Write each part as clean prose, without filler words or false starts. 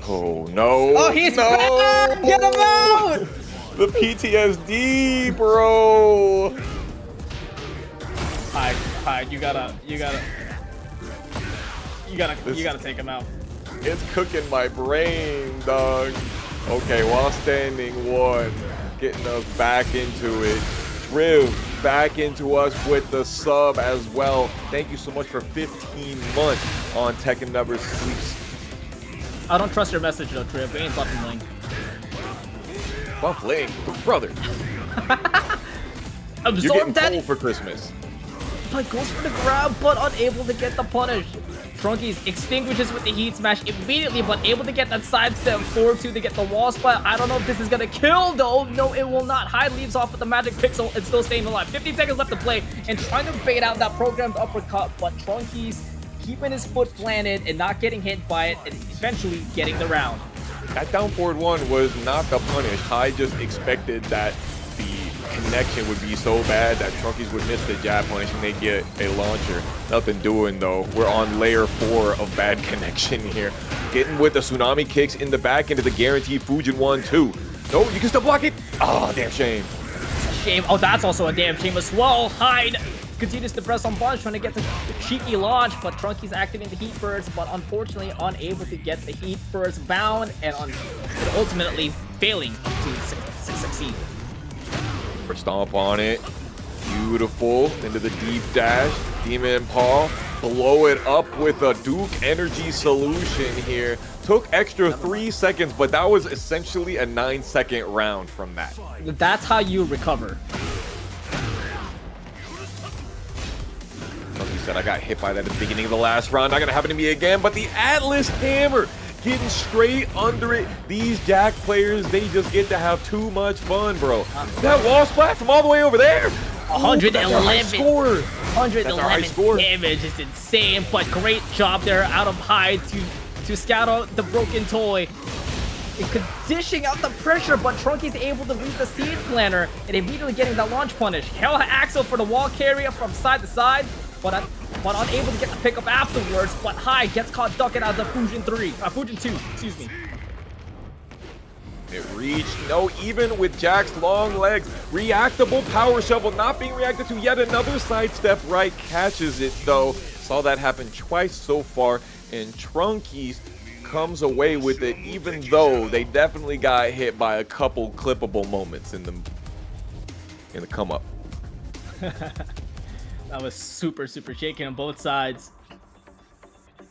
Oh no! Oh, he's back! Get him out! The PTSD, bro. Hyde, you gotta take him out. It's cooking my brain, dog. Okay, while standing one, getting us back into it. Driv back into us with the sub as well. Thank you so much for 15 months on Tekken Numbers Sweeps. I don't trust your message though, Driv. We ain't buffing Ling. Buff Ling, brother. You're getting cold for Christmas. But goes for the grab, but unable to get the punish. Trunkiez extinguishes with the heat smash immediately, but able to get that sidestep forward to get the wall spot. I don't know if this is gonna kill though. No, it will not. Hyde leaves off with the magic pixel and still staying alive. 15 seconds left to play and trying to bait out that programmed uppercut, but Trunkiez keeping his foot planted and not getting hit by it and eventually getting the round. That down forward one was not the punish. Hyde just expected that the connection would be so bad that Trunkiez would miss the jab punish and they get a launcher. Nothing doing though. We're on layer 4 of bad connection here. Getting with the tsunami kicks in the back into the guaranteed Fujin 1-2. No, you can still block it. Oh, damn shame. It's a shame. Oh, that's also a damn shame as well. Hyde continues to press on bunch, trying to get the cheeky launch, but Trunkiez activating the heat burst, but unfortunately unable to get the heat burst bound and ultimately failing to succeed. Stomp on it. Beautiful. Into the deep dash. Demon Paw. Blow it up with a Duke energy solution here. Took extra 3 seconds, but that was essentially a 9-second round from that. That's how you recover. Like you said, I got hit by that at the beginning of the last round. Not gonna happen to me again, but the Atlas Hammer getting straight under it. These Jack players, they just get to have too much fun, bro. That wall splat from all the way over there. 111 score. damage is insane, but great job there out of Hyde to scout out the broken toy. Dishing out the pressure, but Trunkiez able to read the seed planner and immediately getting that launch punish. Hell Axel for the wall carrier from side to side, but unable to get the pickup afterwards. But Hyde gets caught ducking out of the Fujin 2, excuse me. It reached, no, even with Jack's long legs, reactable power shovel not being reacted to, yet another sidestep right catches it though. Saw that happen twice so far, and Trunkiez comes away with it, even though they definitely got hit by a couple clippable moments in the come up. That was super shaky on both sides.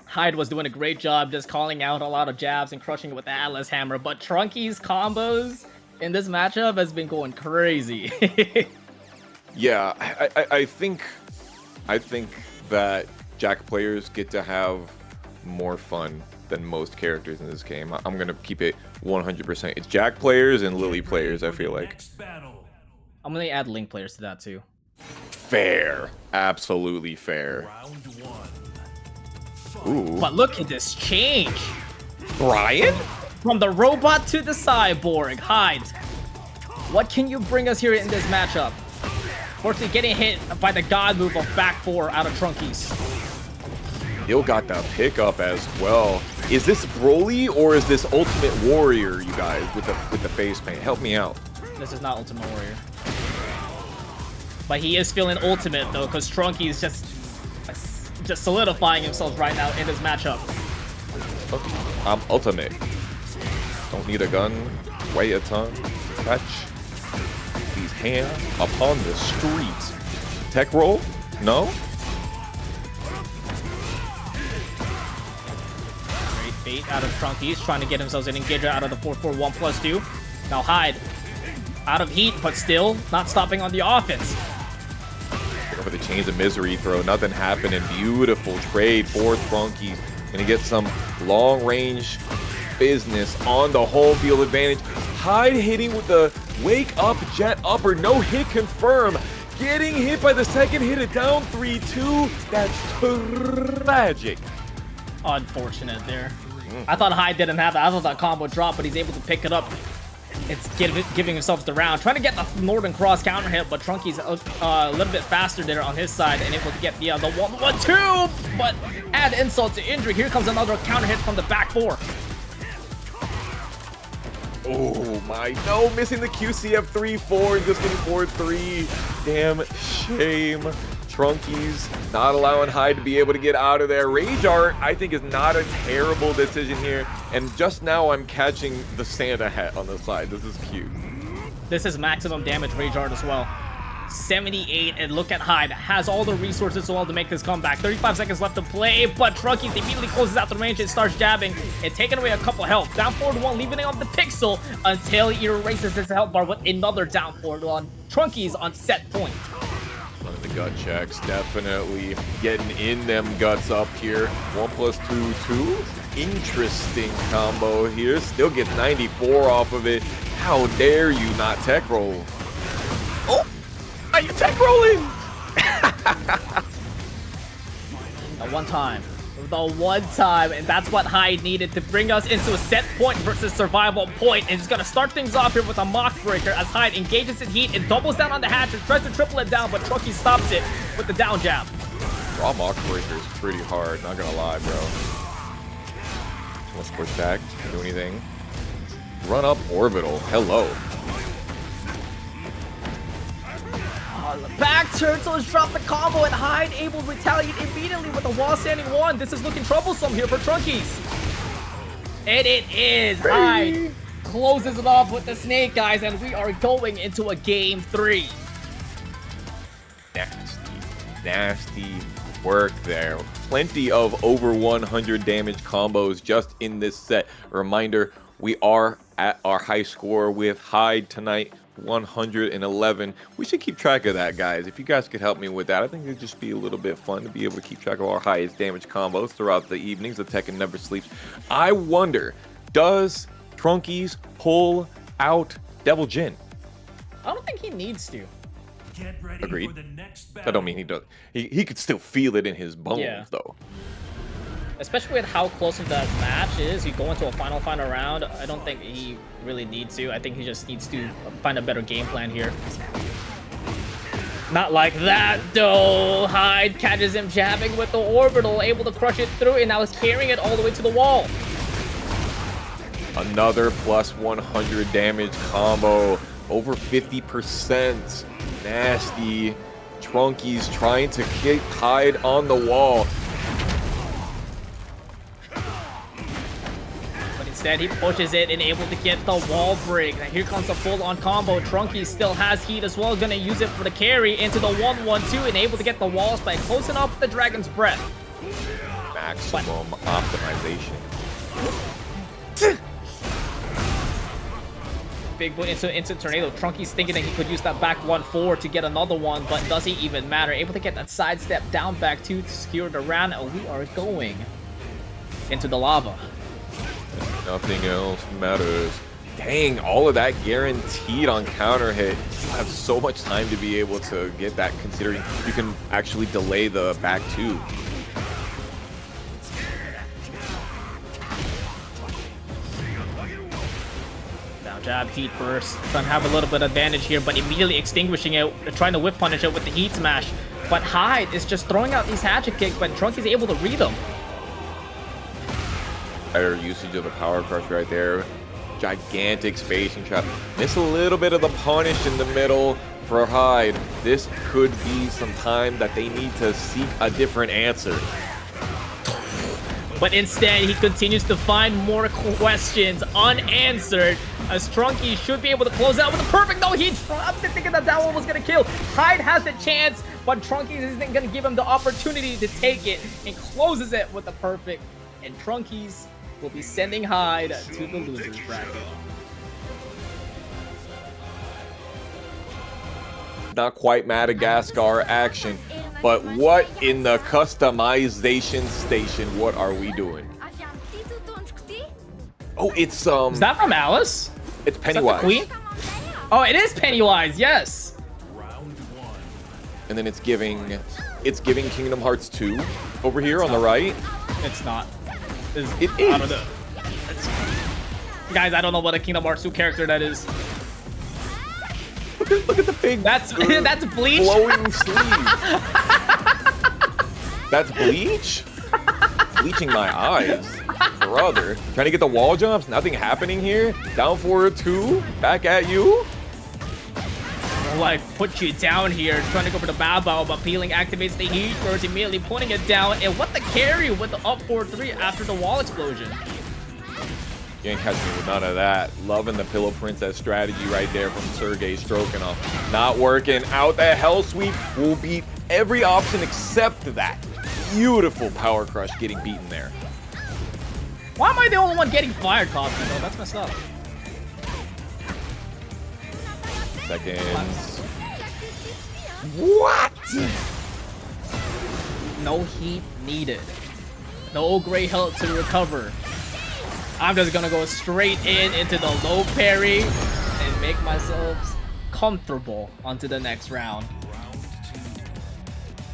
Hyde was doing a great job just calling out a lot of jabs and crushing it with the Atlas Hammer, but Trunkiez combos in this matchup has been going crazy. Yeah, I think that Jack players get to have more fun than most characters in this game. I'm gonna keep it 100%. It's Jack players and Lily players, I feel like. I'm gonna add Ling players to that too. Fair. Absolutely fair. Ooh. But look at this change. Bryan? From the robot to the cyborg. Hyde, what can you bring us here in this matchup? Fortunately, getting hit by the god move of back 4 out of Trunkiez. Still got the pickup as well. Is this Broly or is this Ultimate Warrior, you guys, with the face paint? Help me out. This is not Ultimate Warrior. But he is feeling ultimate though, because Trunkiez just solidifying himself right now in this matchup. I'm ultimate. Don't need a gun. Weigh a ton. Touch these hands upon the streets. Tech roll? No? Great bait out of Trunkiez, trying to get himself an engager out of the 4-4-1+2. Now Hyde out of heat, but still not stopping on the offense. Over the chains of misery throw, nothing happening. Beautiful trade for Trunkiez, and he gets some long range business on the home field advantage. Hyde hitting with the wake up jet upper, no hit confirm. Getting hit by the second hit, it down 3-2. That's tragic. Unfortunate there. I thought Hyde didn't have that. I thought that combo dropped, but he's able to pick it up. It's giving himself the round, trying to get the Northern Cross counter hit, but Trunkiez a little bit faster there on his side and able to get the 1-1-2. But add insult to injury, here comes another counter hit from the back 4. Oh my, no, missing the QCF 3-4 and just getting 4-3. Damn shame. Trunkiez not allowing Hyde to be able to get out of there. Rage Art, I think, is not a terrible decision here. And just now I'm catching the Santa hat on the side. This is cute. This is maximum damage Rage Art as well. 78, and look at Hyde. Has all the resources as well to make this comeback. 35 seconds left to play, but Trunkiez immediately closes out the range and starts jabbing and taking away a couple health. Down forward 1, leaving it on the pixel until he erases his health bar with another down forward 1. Trunkiez on set point. One of the gut checks, definitely getting in them guts up here. 1 + 2, 2. Interesting combo here. Still gets 94 off of it. How dare you not tech roll? Oh! Are you tech rolling? The one time, and that's what Hyde needed to bring us into a set point versus survival point. And he's gonna start things off here with a mock breaker as Hyde engages in heat and doubles down on the hatch and tries to triple it down, but Trunkiez stops it with the down jab. Raw mock breaker is pretty hard, not gonna lie, bro. Let's push back, do anything. Run up orbital, hello. Back turtles drop the combo and Hyde able to retaliate immediately with a wall standing 1. This is looking troublesome here for Trunkiez. And it is. Hyde closes it off with the snake, guys, and we are going into a game 3. Nasty work there. Plenty of over 100 damage combos just in this set. A reminder, we are at our high score with Hyde tonight. 111. We should keep track of that, guys. If you guys could help me with that, I think it'd just be a little bit fun to be able to keep track of our highest damage combos throughout the evenings. The Tekken never sleeps. I wonder, does Trunkiez pull out Devil Jin? I don't think he needs to. Agreed. That don't mean he does. He could still feel it in his bones, though. Especially with how close of that match is, you go into a final round. I don't think he really needs to. I think he just needs to find a better game plan here. Not like that, though. Hyde catches him jabbing with the orbital, able to crush it through, and now is carrying it all the way to the wall. Another plus 100 damage combo, over 50%. Nasty. Trunkiez trying to kick Hyde on the wall. Instead, he pushes it and able to get the wall break. Now here comes a full-on combo. Trunkiez still has heat as well. Gonna use it for the carry into the 1-1-2 and able to get the wall spike close enough with the Dragon's Breath. Maximum optimization. Big boot into Tornado. Trunkiez thinking that he could use that back 1-4 to get another one, but does he even matter? Able to get that sidestep down back 2 to secure the round, and we are going into the lava. Nothing else matters. Dang, all of that guaranteed on counter hit. You have so much time to be able to get that, considering you can actually delay the back 2. Down jab, heat burst. Trying to have a little bit of advantage here, but immediately extinguishing it, trying to whip punish it with the heat smash. But Hyde is just throwing out these hatchet kicks, but Trunkiez is able to read them. Better usage of the power crush right there. Gigantic spacing trap. Miss a little bit of the punish in the middle for Hyde. This could be some time that they need to seek a different answer. But instead, he continues to find more questions unanswered, as Trunkiez should be able to close out with a perfect. No, he drops it thinking that that one was going to kill. Hyde has the chance, but Trunkiez isn't going to give him the opportunity to take it and closes it with the perfect. And Trunkiez will be sending Hyde to the losers bracket. Not quite Madagascar action, but what in the customization station, what are we doing? Oh, it's Is that from Alice? It's Pennywise. Is that the Queen? Oh, it is Pennywise, yes. And then it's giving Kingdom Hearts 2 over here on the right. It's not. It is. I don't know. Guys, I don't know what a Kingdom Hearts 2 character that is. Look at the big. That's Bleach. Glowing sleeve. That's Bleach. Bleaching my eyes. brother. Trying to get the wall jumps. Nothing happening here. Down for 2. Back at you. Like, put you down here, trying to go for the bow bow, but Peeling activates the heat burst, immediately putting it down. And what the carry with the up 4-3 after the wall explosion. You ain't catching me with none of that. Loving the Pillow Princess strategy right there from Sergei Strokinov. Not working out. The Hell Sweep will beat every option except that. Beautiful Power Crush getting beaten there. Why am I the only one getting fired, Cosmo, though? That's messed up. Seconds. What? No heat needed. No gray health to recover. I'm just gonna go straight into the low parry and make myself comfortable onto the next round.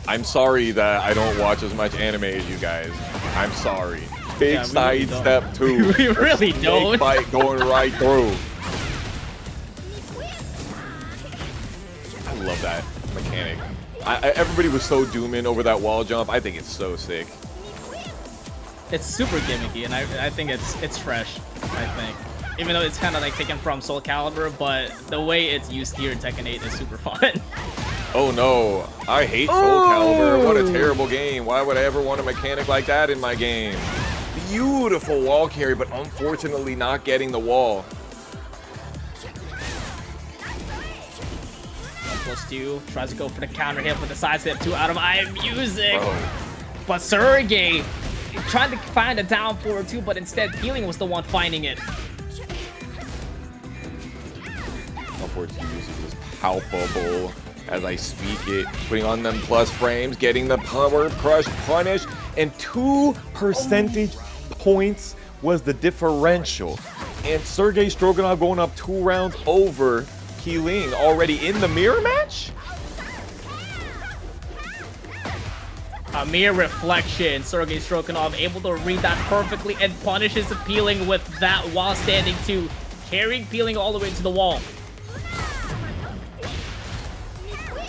I'm sorry that I don't watch as much anime as you guys. I'm sorry. Big side step 2. We really don't. Snake bite going right through. I love that mechanic. Everybody was so dooming over that wall jump. I think it's so sick. It's super gimmicky, and I think it's fresh, I think. Even though it's kind of like taken from Soul Calibur, but the way it's used here in Tekken 8 is super fun. Oh no, I hate Soul Calibur. What a terrible game. Why would I ever want a mechanic like that in my game? Beautiful wall carry, but unfortunately not getting the wall. 1+2, tries to go for the counter hit with the side step 2 out of iMusic. Bro. But Sergei tried to find a down 4-2, but instead Peeling was the one finding it. 142 usage is palpable as I speak it. Putting on them plus frames, getting the Power Crush punish, and 2 percentage points was the differential. And Sergei Strokinov going up 2 rounds over Ling already in the mirror match? A mere reflection. Sergei Strokinov able to read that perfectly and punishes the Peeling with that while standing 2, carrying Peeling all the way to the wall.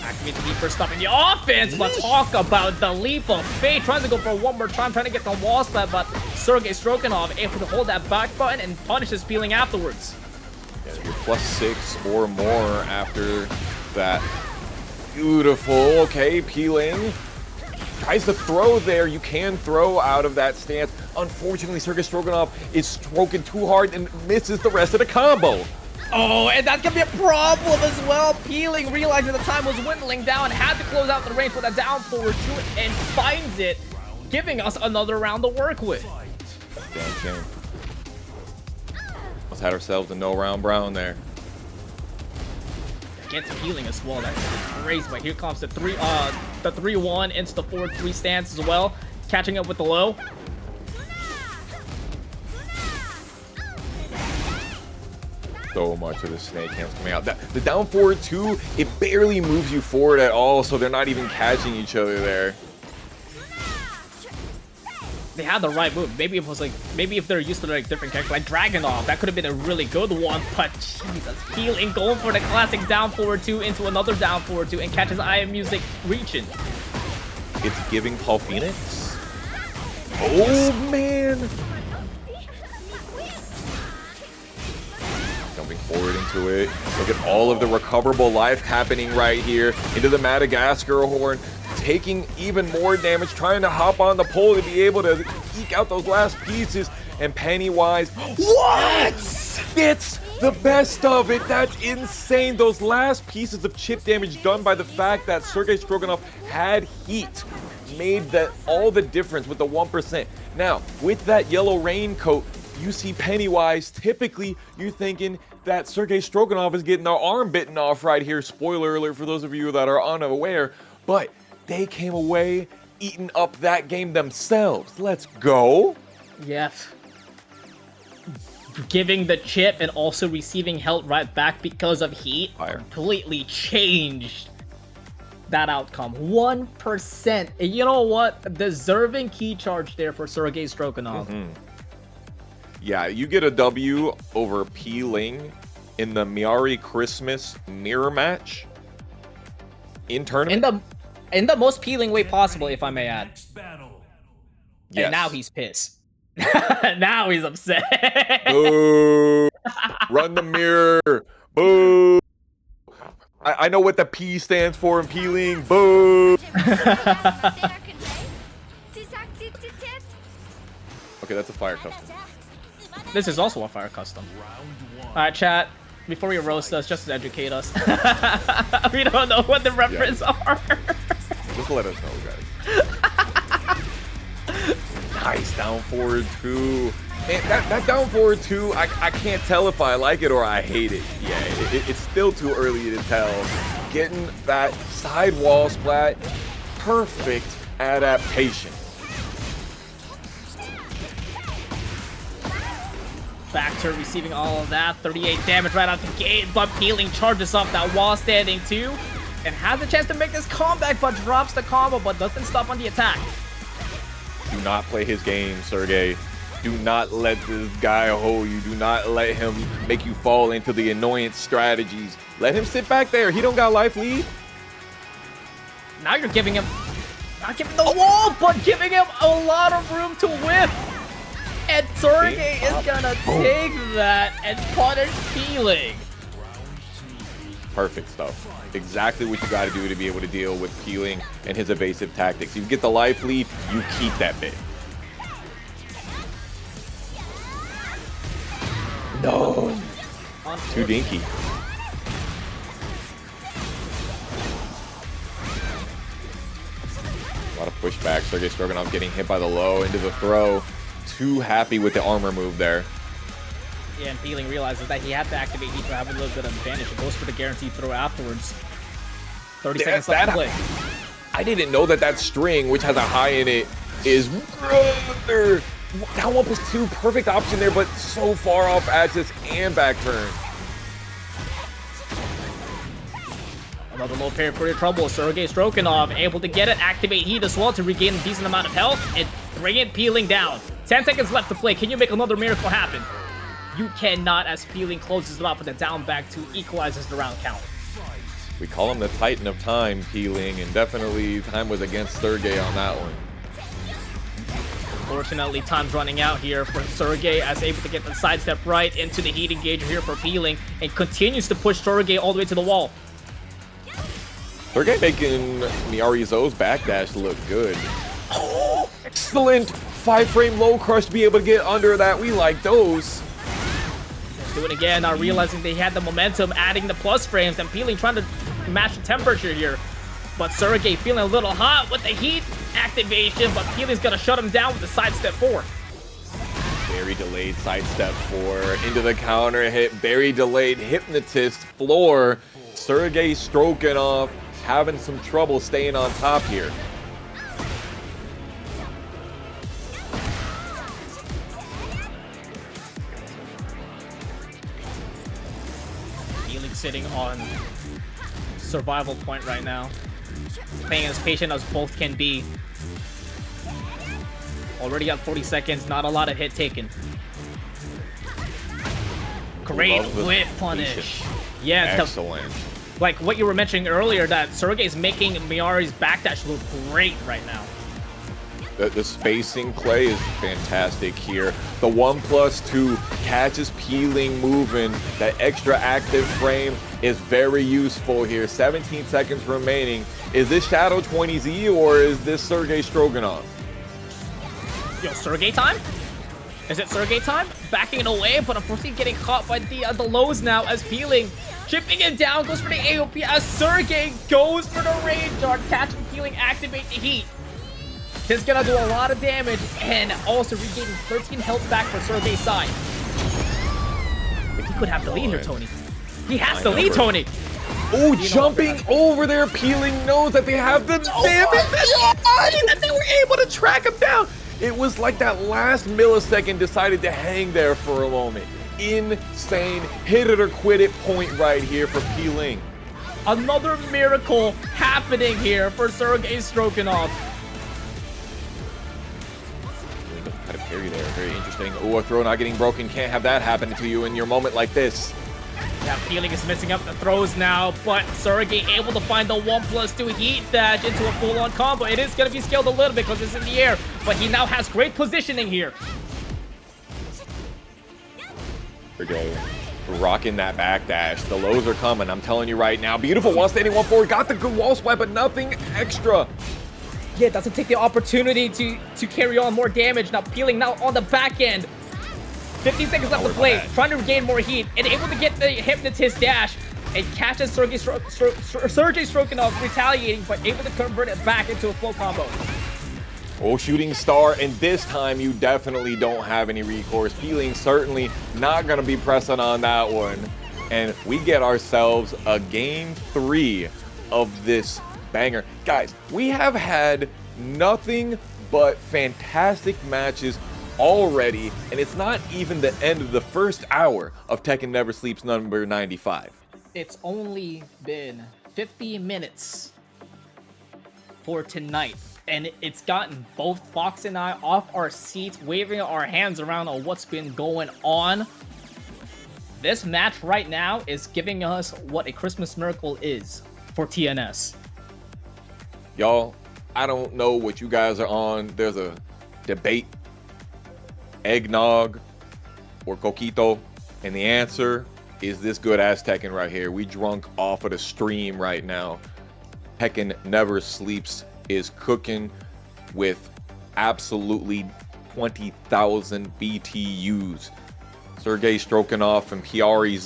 Activate the deeper stuff in the offense, but talk about the leap of faith. Trying to go for one more time, trying to get the wall splat, but Sergei Strokinov able to hold that back button and punishes Peeling afterwards. Yeah, you're +6 or more after that. Beautiful. Okay, Peeling tries to throw there. You can throw out of that stance. Unfortunately, Sergei Strokinov is stroking too hard and misses the rest of the combo. Oh, and that can be a problem as well. Peeling, realizing the time was dwindling down, had to close out the range with a down forward 2 and finds it, giving us another round to work with. Damn shame. Almost had ourselves a no round brown there. Gets Peeling as well. That's crazy. But here comes the 3-1 into the 4-3 stance as well, catching up with the low. So much of the snake hands coming out. The down forward 2, it barely moves you forward at all, so they're not even catching each other there. They had the right move. Maybe it was like, maybe if they're used to like different characters, like Dragunov, that could have been a really good one. But Jesus, Peeling going for the classic down forward 2 into another down forward 2 and catches iMusic reaching. It's giving Paul Phoenix. Oh man! Jumping forward into it. Look at all of the recoverable life happening right here. Into the Madagascar horn. Taking even more damage. Trying to hop on the pole to be able to eke out those last pieces. And Pennywise. What? Gets the best of it. That's insane. Those last pieces of chip damage done by the fact that Sergei Strokinov had heat made all the difference with the 1%. Now, with that yellow raincoat, you see Pennywise. Typically, you're thinking that Sergei Strokinov is getting their arm bitten off right here. Spoiler alert for those of you that are unaware. But they came away eating up that game themselves. Let's go. Yes. Giving the chip and also receiving health right back because of heat completely changed that outcome. 1%. And you know what? Deserving key charge there for Sergei Strokinov. Yeah, you get a W over Ling in the Miary Christmas mirror match in tournament. In the most Ling way possible, if I may add. Yes. And now he's pissed. Now he's upset. Boo! Run the mirror. Boo! I know what the P stands for in Ling. Boo! Okay, that's a fire custom. This is also a fire custom. Alright, chat. Before you roast us, just to educate us. We don't know what the references are. Just let us know, guys. Nice down forward 2. Man, that down forward 2, I can't tell if I like it or I hate it. Yeah, it's still too early to tell. Getting that side wall splat, perfect adaptation. Back to receiving all of that. 38 damage right out the gate, but Ling charges up that wall standing too, and has a chance to make this comeback, but drops the combo, but doesn't stop on the attack. Do not play his game, Sergei. Do not let this guy hold you. Do not let him make you fall into the annoyance strategies. Let him sit back there. He don't got life lead. Now you're giving him, not giving the wall, but giving him a lot of room to whip. And Sergei is gonna take that and punish Ling. Perfect stuff. Exactly what you got to do to be able to deal with Ling and his evasive tactics. You get the life lead, you keep that bit. No. Too dinky. A lot of pushback. Sergei Strokinov getting hit by the low into the throw. Too happy with the armor move there. Yeah, and Ling realizes that he had to activate Heat to have a little bit of advantage. It goes for the guaranteed throw afterwards. 30 seconds left to play. I didn't know that string, which has a high in it, is brother. Down 1+2, perfect option there, but so far off axis and back turn. Another low parry for your trouble. Sergei Strokinov able to get it, activate Heat as well to regain a decent amount of health, and bring it Ling down. 10 seconds left to play. Can you make another miracle happen? You cannot, as Ling closes it off with a down back to equalizes the round count. We call him the Titan of time, Ling, and definitely time was against Sergei on that one. Unfortunately, time's running out here for Sergei, as able to get the sidestep right into the Heat engager here for Ling, and continues to push Sergei all the way to the wall. Sergei making Miary's O's backdash look good. Oh, excellent 5-frame low crush to be able to get under that. We like those. Do it again, now realizing they had the momentum, adding the plus frames, and Ling trying to match the temperature here. But Sergei feeling a little hot with the Heat activation, but Ling's gonna shut him down with the sidestep 4. Very delayed sidestep 4 into the counter hit. Very delayed hypnotist floor. Sergei Strokinov having some trouble staying on top here. Ling sitting on survival point right now. Playing as patient as both can be. Already got 40 seconds, not a lot of hit taken. Great whip punish. Yeah, excellent. Like what you were mentioning earlier, that Sergei's making Miary's backdash look great right now. The spacing play is fantastic here. The 1+2 catches Ling moving. That extra active frame is very useful here. 17 seconds remaining. Is this Shadow 20Z or is this Sergei Strokinov? Yo, Sergei time? Is it Sergei time? Backing it away, but unfortunately getting caught by the lows now as Ling chipping it down, goes for the AOP as Sergei goes for the range dart, catching Ling, activate the Heat. This is gonna do a lot of damage and also regaining 13 health back for Sergei's side. He could have the lead here, Tony. He has to lead, Tony. Oh, jumping over there. Ling knows that they have the damage and they were able to track him down. It was like that last millisecond decided to hang there for a moment. Insane hit it or quit it point right here for Ling. Another miracle happening here for Sergei Strokinov. Had a parry there, very interesting. Oh, a throw not getting broken. Can't have that happen to you in your moment like this. Yeah, Ling is missing up the throws now, but Sergei able to find the 1+2 Heat dash into a full-on combo. It is going to be scaled a little bit because it's in the air, but he now has great positioning here. Sergei rocking that backdash. The lows are coming, I'm telling you right now. Beautiful wall standing 1-4. Got the good wall swipe, but nothing extra. Yeah, doesn't take the opportunity to carry on more damage. Now peeling now on the back end. 15 seconds left to play. Trying to regain more heat and able to get the hypnotist dash. And catches Sergei Strokinov retaliating, but able to convert it back into a full combo. Oh, shooting star, and this time you definitely don't have any recourse. Feeling certainly not going to be pressing on that one. And we get ourselves a game 3 of this banger. Guys, we have had nothing but fantastic matches already, and it's not even the end of the first hour of Tekken Never Sleeps number 95. It's only been 50 minutes for tonight, and it's gotten both Fox and I off our seats, waving our hands around on what's been going on. This match right now is giving us what a Christmas miracle is for TNS. Y'all, I don't know what you guys are on. There's a debate, eggnog or coquito, and the answer is this good ass Tekken right here. We drunk off of the stream right now. Tekken Never Sleeps is cooking with absolutely 20,000 BTUs. Sergei Strokinov and Miary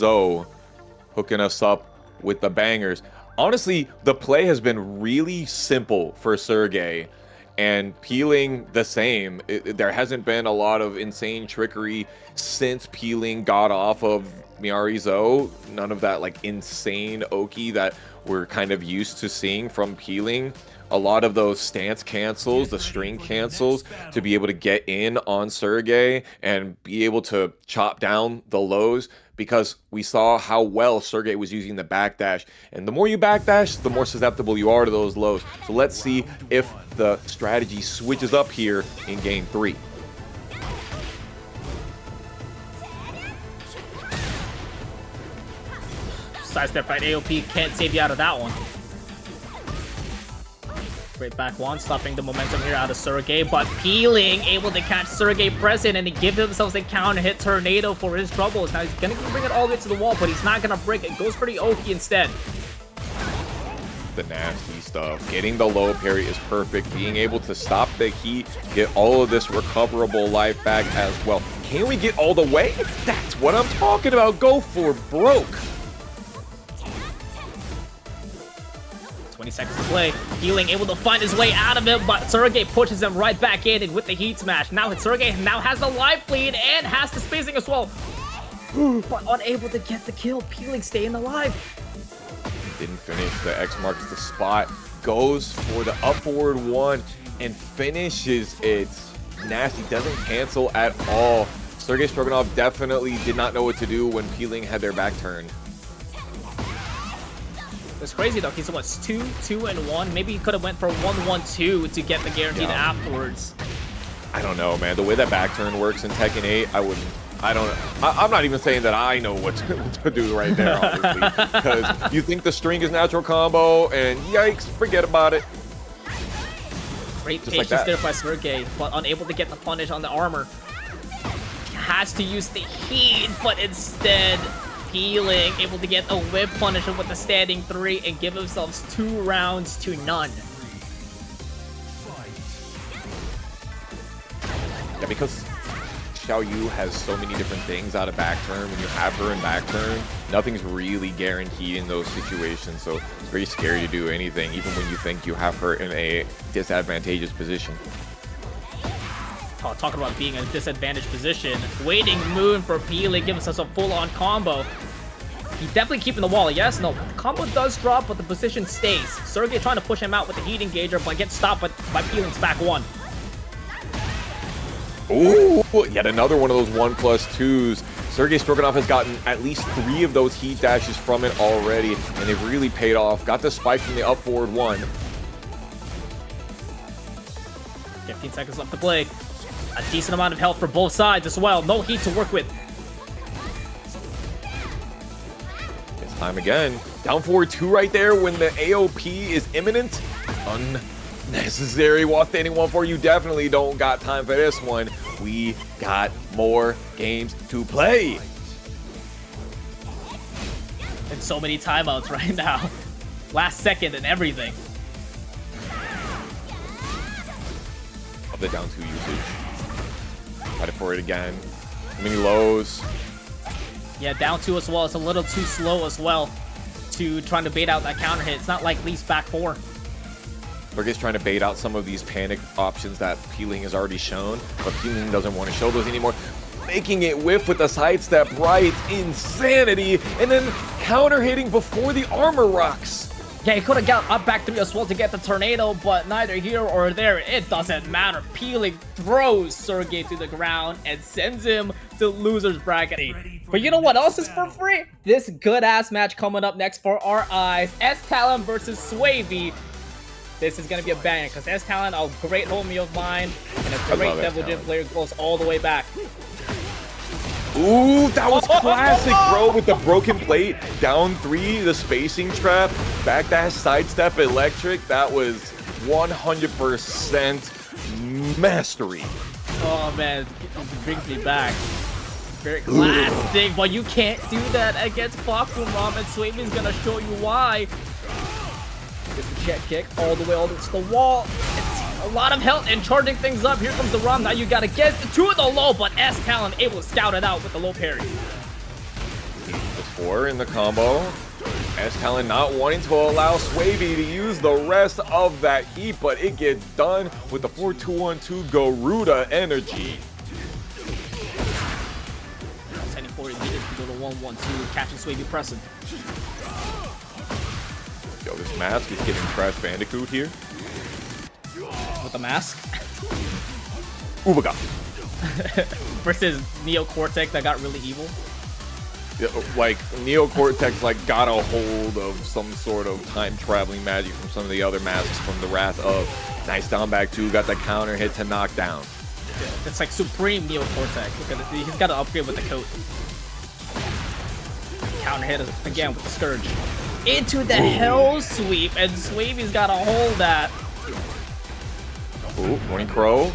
hooking us up with the bangers. Honestly, the play has been really simple for Sergei, and peeling the same. There hasn't been a lot of insane trickery since peeling got off of Miary. None of that like insane Oki that we're kind of used to seeing from peeling. A lot of those stance cancels, the string cancels, to be able to get in on Sergei and be able to chop down the lows, because we saw how well Sergei was using the backdash. And the more you backdash, the more susceptible you are to those lows. So let's see if the strategy switches up here in game 3. Sidestep right, AOP can't save you out of that one. Great back one, stopping the momentum here out of Sergei, but peeling, able to catch Sergei present and to give themselves a counter hit tornado for his troubles. Now he's gonna bring it all the way to the wall, but he's not gonna break it. Goes for the Oki instead. The nasty stuff. Getting the low parry is perfect. Being able to stop the heat, get all of this recoverable life back as well. Can we get all the way? That's what I'm talking about. Go for broke. 20 seconds to play. Healing, able to find his way out of it, but Sergei pushes him right back in and with the heat smash. Now Sergei now has the life lead and has the spacing as well. But unable to get the kill. Peeling staying alive. Didn't finish. The X marks the spot. Goes for the up forward one and finishes it. Nasty. Doesn't cancel at all. Sergei Strokinov definitely did not know what to do when peeling had their back turned. It's crazy though. He's what, 2-2-1. Maybe he could have went for 1-1-2 to get the guaranteed afterwards. I don't know, man. The way that back turn works in Tekken 8, I wouldn't. I'm not even saying that I know what to do right there, honestly. Because you think the string is natural combo, and yikes, forget about it. Great patience there by Sergei, but unable to get the punish on the armor. Has to use the heat, but instead peeling, able to get a whip punisher with the standing 3 and give themselves 2 rounds to none. Yeah, because Xiaoyu has so many different things out of back turn. When you have her in back turn, nothing's really guaranteed in those situations. So it's very scary to do anything, even when you think you have her in a disadvantageous position. Oh, talking about being in a disadvantaged position. Waiting Moon for peeling, gives us a full-on combo. He's definitely keeping the wall, yes? No, the combo does drop, but the position stays. Sergei trying to push him out with the heat engager, but gets stopped by peeling's back one. Ooh, yet another one of those 1+2s. Sergei Strokinov has gotten at least 3 of those heat dashes from it already, and they've really paid off. Got the spike from the up forward one. 15 seconds left to play. A decent amount of health for both sides as well. No heat to work with. It's time again. Down forward 2 right there when the AOP is imminent. Unnecessary wall standing 1-4. You definitely don't got time for this one. We got more games to play. And so many timeouts right now. Last second and everything. Of the down 2 usage. Fight it for it again. Many lows. Yeah, down 2 as well. It's a little too slow as well to trying to bait out that counter hit. It's not like Lee's back 4. Sergei's trying to bait out some of these panic options that Ling has already shown, but Ling doesn't want to show those anymore. Making it whiff with a sidestep right. Insanity. And then counter hitting before the armor rocks. Yeah, he could have got up back 3 as well to get the tornado, but neither here or there. It doesn't matter. Ling throws Sergei to the ground and sends him to loser's bracket. But you know what else is for free? This good-ass match coming up next for our eyes. Talon versus Swavy. This is going to be a banger because Talon, a great homie of mine, and a great Devil Jin player, goes all the way back. Ooh, that was classic, bro, with the broken plate. Down 3, the spacing trap, back dash, sidestep, electric. That was 100% mastery. Oh, man, it brings me back. Very classic, but you can't do that against Fahkumram, and Swavy's going to show you why. Gets the check kick all the way to the wall. It's a lot of health and charging things up. Here comes the Rom. Now you gotta get to the low, but Talon able to scout it out with the low parry. The 4 in the combo. Talon not wanting to allow Swavy to use the rest of that heat, but it gets done with the 4-2-1-2 Garuda energy. Heading forward, needed to go to 1-1-2, catching Swavy pressing. Yo, this mask is getting Crash Bandicoot here. With the mask. Ubaga. Versus Neo Cortex that got really evil. Yeah, like, Neo Cortex got a hold of some sort of time traveling magic from some of the other masks from the Wrath of. Nice down back 2, got the counter hit to knock down. Yeah, it's like Supreme Neo Cortex. Look at it. He's got to upgrade with the coat. Counter hit again with the Scourge. Into the Hell Sweep, and Swavy's got to hold that. Ooh, Morning Crow.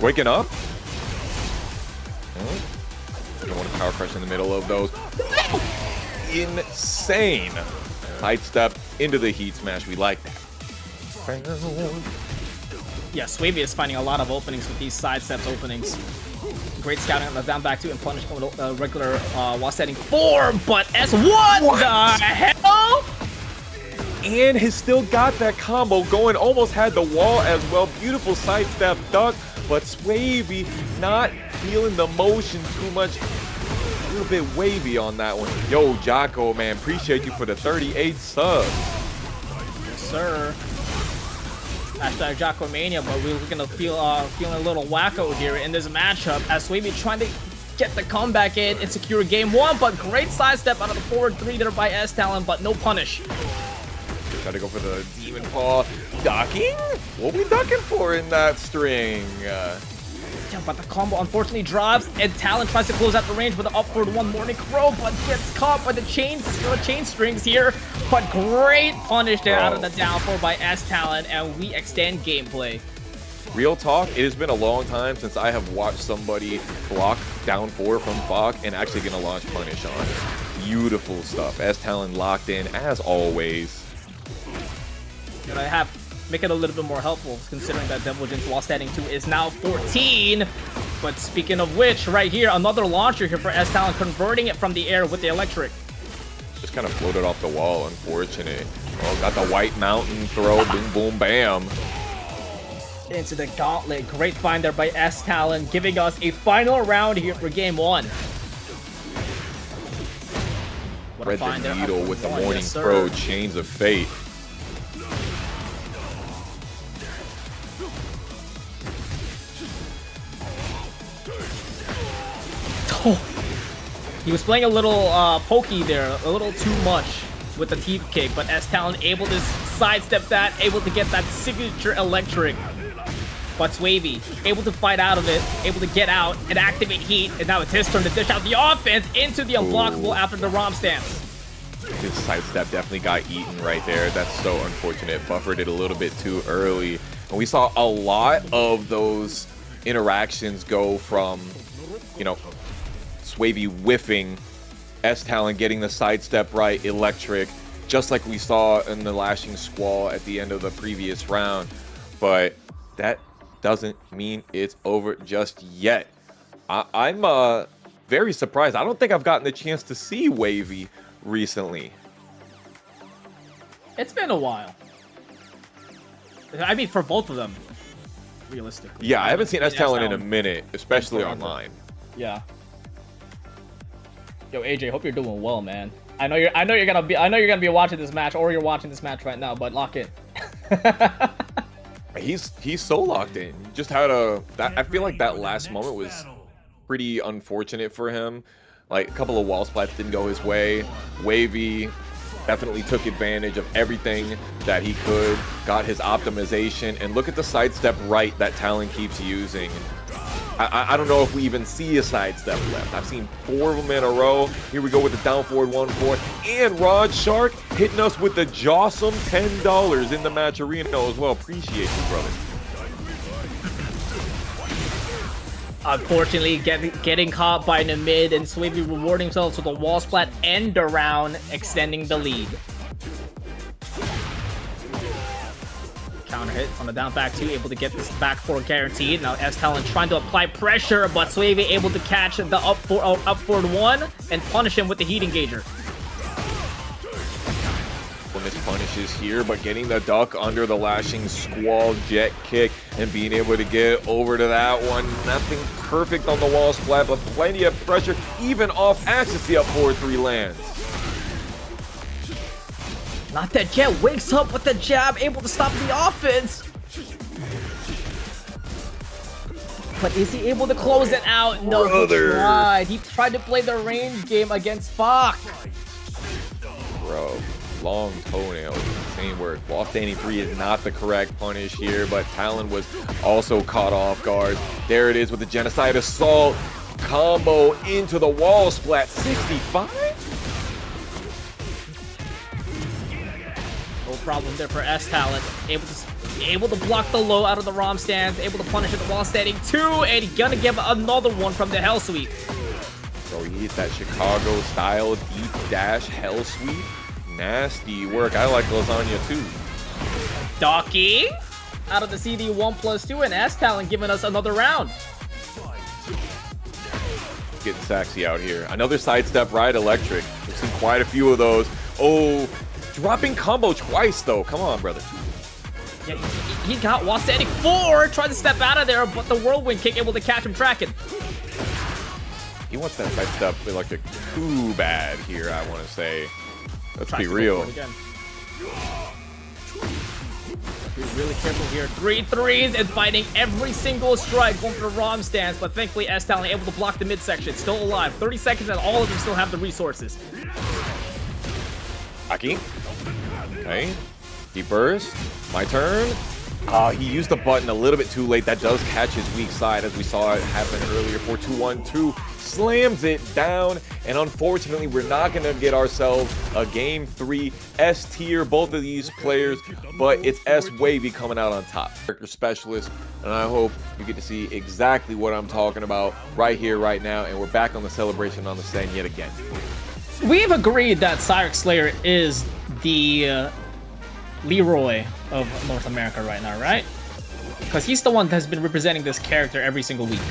Waking up. Don't want to power crush in the middle of those. Insane. Sidestep into the heat smash. We like that. Yeah, Swavy is finding a lot of openings with these sidesteps openings. Great scouting on the down back 2 and punish regular while setting 4, but what the hell? And has still got that combo going. Almost had the wall as well. Beautiful sidestep duck, but Swavy not feeling the motion too much. A little bit wavy on that one. Yo, Jocko, man, appreciate you for the 38 subs. Yes, sir. Hashtag Jockomania, but we're gonna feeling a little wacko here in this matchup as Swavy trying to get the comeback in and secure game 1, but great sidestep out of the forward 3 there by Talon, but no punish. Try to go for the Demon Paw. Ducking? What are we ducking for in that string? Yeah, but the combo unfortunately drops, and Talon tries to close out the range with an upward 1 Morning Crow, but gets caught by the chain strings here. But great punish there out of the down 4 by Talon, and we extend gameplay. Real talk, it has been a long time since I have watched somebody block down 4 from Fahk and actually gonna launch punish on it. Beautiful stuff. Talon locked in as always. And I make it a little bit more helpful considering that Devil Jin's wall standing 2 is now 14. But speaking of which, right here, another launcher here for Talon, converting it from the air with the electric. Just kind of floated off the wall, unfortunate. Oh, got the white mountain throw, boom, boom, bam. Into the gauntlet. Great find there by Talon, giving us a final round here for game 1. What Thread the needle with the Morning Crow, Chains of Fate. He was playing a little pokey there, a little too much with the teeth kick, but Talon able to sidestep that, able to get that signature electric. But Swavy able to fight out of it, able to get out and activate heat, and now it's his turn to dish out the offense into the unblockable after the ROM stance. His sidestep definitely got eaten right there. That's so unfortunate. Buffered it a little bit too early. And we saw a lot of those interactions go from, you know, Swavy whiffing Talon getting the sidestep right, electric, just like we saw in the lashing squall at the end of the previous round. But that doesn't mean it's over just yet. I'm very surprised. I don't think I've gotten the chance to see Wavy recently. It's been a while. I mean, for both of them, realistically. Yeah, I haven't seen Talon in a minute, especially online. Yeah. Yo, AJ, hope you're doing well, man. I know you're gonna be watching this match, or you're watching this match right now, but lock in. He's so locked in. Just had I feel like that last moment was pretty unfortunate for him. Like, a couple of wall splats didn't go his way. Wavy definitely took advantage of everything that he could, got his optimization, and look at the sidestep right that Talon keeps using. I don't know if we even see a sidestep left. I've seen 4 of them in a row. Here we go with the down forward 1-4, and Rod Shark hitting us with the jawsome $10 in the match arena as well. Appreciate you, brother. Unfortunately, getting caught by the mid, and Swavy rewarding himself with a wall splat end around, extending the lead. Counter hit on the down back 2, able to get this back 4 guaranteed. Now Talon trying to apply pressure, but Swavy able to catch the up forward 1 and punish him with the heat engager. Punishes here, but getting the duck under the lashing squall jet kick and being able to get over to that one. Nothing perfect on the wall splat, but plenty of pressure, even off axis. The up forward 3 lands. Not that Jet wakes up with the jab, able to stop the offense. But is he able to close it out? No, he tried to play the range game against Fahk. Bro, long toenails, same word. Wall standing 3 is not the correct punish here, but Talon was also caught off guard. There it is with the genocide assault combo into the wall splat. 65? No problem there for Talon. Able to block the low out of the ROM stands, able to punish at the wall standing 2, and he's gonna give another one from the Hell Sweep. So he hit that Chicago style deep dash Hell Sweep. Nasty work. I like lasagna too. Docking out of the CD 1+2, and Talon giving us another round. Getting sexy out here. Another sidestep ride electric. We've seen quite a few of those. Oh, dropping combo twice though. Come on, brother. Yeah, he got wall standing 4, tried to step out of there, but the whirlwind kick able to catch him tracking. He wants that sidestep electric too bad here, I want to say. Let's be real. Be really careful here. 3 threes and fighting every single strike, going for the ROM stance, but thankfully Talon able to block the midsection. Still alive. 30 seconds and all of them still have the resources. Aki. Okay. Deep burst. My turn. He used the button a little bit too late. That does catch his weak side, as we saw it happen earlier. 4-2-1-2 slams it down, and unfortunately, we're not going to get ourselves a game 3 S tier. Both of these players, but it's S Wavy coming out on top. Character specialist, and I hope you get to see exactly what I'm talking about right here, right now. And we're back on the celebration on the stand yet again. We've agreed that SYRAXSLAYER is the Leroy of North America right now, right? Because he's the one that's been representing this character every single week.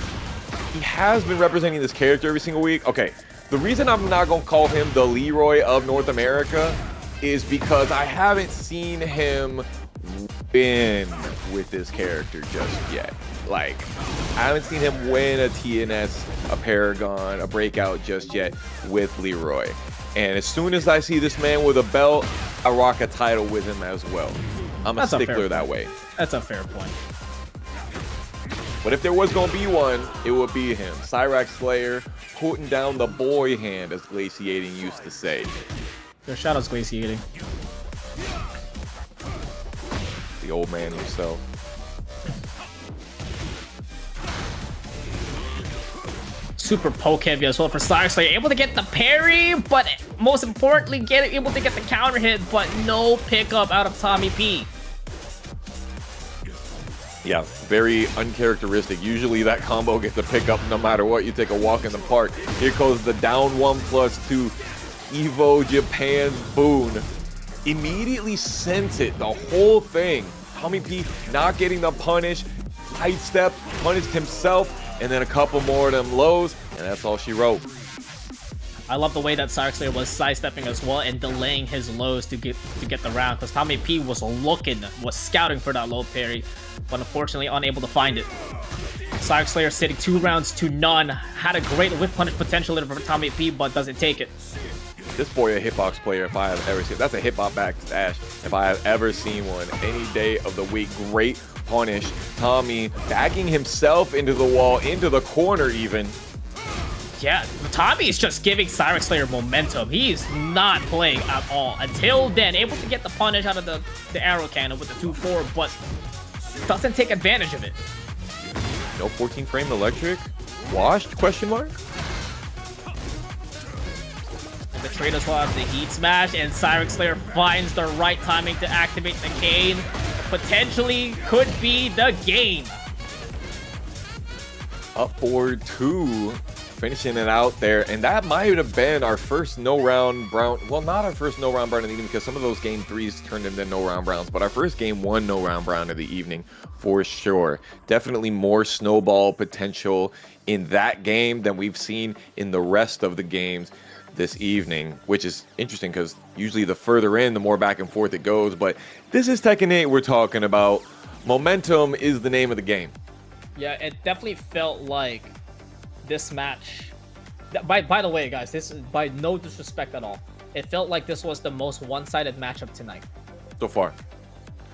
He has been representing this character every single week. Okay, the reason I'm not going to call him the Leroy of North America is because I haven't seen him win with this character just yet. Like, I haven't seen him win a TNS, a Paragon, a Breakout just yet with Leroy. And as soon as I see this man with a belt, I rock a title with him as well. I'm a stickler that way. That's a fair point. But if there was going to be one, it would be him. SYRAXSLAYER putting down the boy hand, as Glaciating used to say. Your shoutouts, Glaciating. The old man himself. Super poke heavy as well for SYRAXSLAYER. Able to get the parry, but most importantly, able to get the counter hit, but no pickup out of tommyp. Yeah, very uncharacteristic. Usually that combo gets a pickup no matter what. You take a walk in the park. Here goes the down 1+2 Evo Japan's boon. Immediately sent it, the whole thing. tommyp not getting the punish. Height step, punished himself, and then a couple more of them lows, and that's all she wrote. I love the way that SYRAXSLAYER was sidestepping as well and delaying his lows to get the round, because tommyp was scouting for that low parry, but unfortunately unable to find it. SYRAXSLAYER sitting 2 rounds to none, had a great whip punish potential for tommyp, but doesn't take it. This boy a hitbox player if I have ever seen. That's a hitbox backstash if I have ever seen one. Any day of the week. Great punish. Tommy backing himself into the wall, into the corner even. Yeah, Tommy is just giving SYRAXSLAYER momentum. He's not playing at all. Until then, able to get the punish out of the arrow cannon with the 2-4, but doesn't take advantage of it. No 14 frame electric? Washed? Question mark? The traders will have the heat smash, and SYRAXSLAYER finds the right timing to activate the cane. Potentially could be the game. Up 4-2, finishing it out there, and that might have been our first no-round brown. Well, not our first no-round brown of the evening, because some of those game 3s turned into no-round browns, but our first game 1 no-round brown of the evening for sure. Definitely more snowball potential in that game than we've seen in the rest of the games this evening, which is interesting because usually the further in, the more back and forth it goes, but this is Tekken 8 we're talking about. Momentum is the name of the game. Yeah, it definitely felt like this match, by the way, guys, this is by no disrespect at all, it felt like this was the most one-sided matchup tonight So far.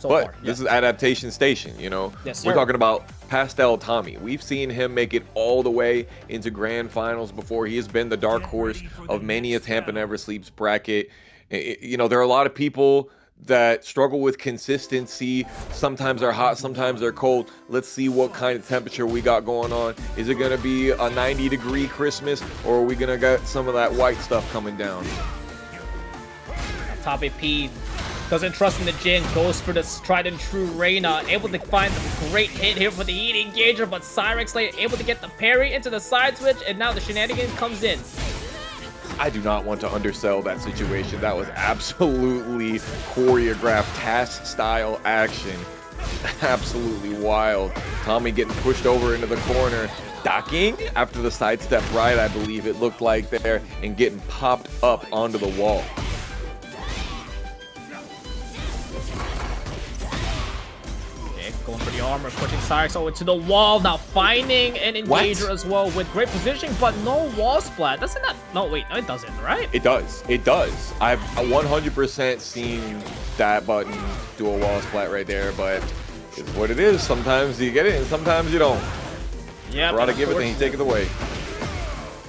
Yeah. This is Adaptation Station, you know? Yes, we're sir. talking about Pastel Tommy. We've seen him make it all the way into grand finals before. He has been the dark horse of many a Tampa Never Sleeps bracket. You know, there are a lot of people that struggle with consistency. Sometimes they're hot, sometimes they're cold. Let's see what kind of temperature we got going on. Is it going to be a 90-degree Christmas, or are we going to get some of that white stuff coming down? tommyp doesn't trust in the Jin, goes for this tried and true Reina, able to find a great hit here for the heat engager, but SYRAXSLAYER able to get the parry into the side switch, and now the shenanigans comes in. I do not want to undersell that situation. That was absolutely choreographed, task style action. Absolutely wild. Tommy getting pushed over into the corner, ducking after the sidestep right, I believe it looked like there, and getting popped up onto the wall. Going for the armor, pushing SYRAXSLAYER into the wall, now finding an engager as well with great positioning, but no wall splat. Doesn't that? No, wait, no, it doesn't, right? It does. It does. I've 100% seen that button do a wall splat right there, but it's what it is. Sometimes you get it and sometimes you don't. Yeah, Gotta give it, then you take it away.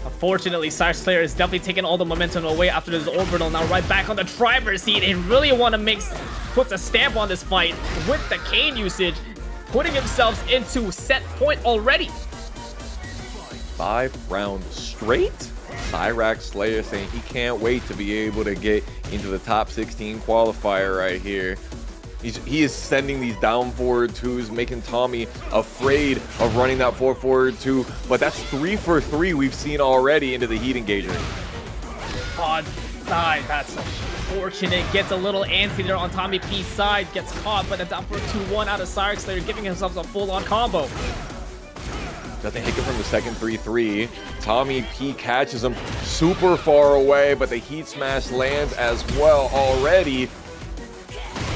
Unfortunately, SYRAXSLAYER is definitely taking all the momentum away after this orbital. Now right back on the driver's seat and really want to put a stamp on this fight with the cane usage, putting himself into set point already. 5 rounds straight. SYRAXSLAYER saying he can't wait to be able to get into the top 16 qualifier right here. He is sending these down forward twos, making Tommy afraid of running that 4-forward 2, but that's 3 for 3 we've seen already into the heat engager. Oh, that's unfortunate. Gets a little antsy there on tommyp's side, gets caught, but a down for 2-1 out of SYRAXSLAYER, giving himself a full-on combo. Nothing hit from the second 3-3. tommyp catches him super far away, but the heat smash lands as well already.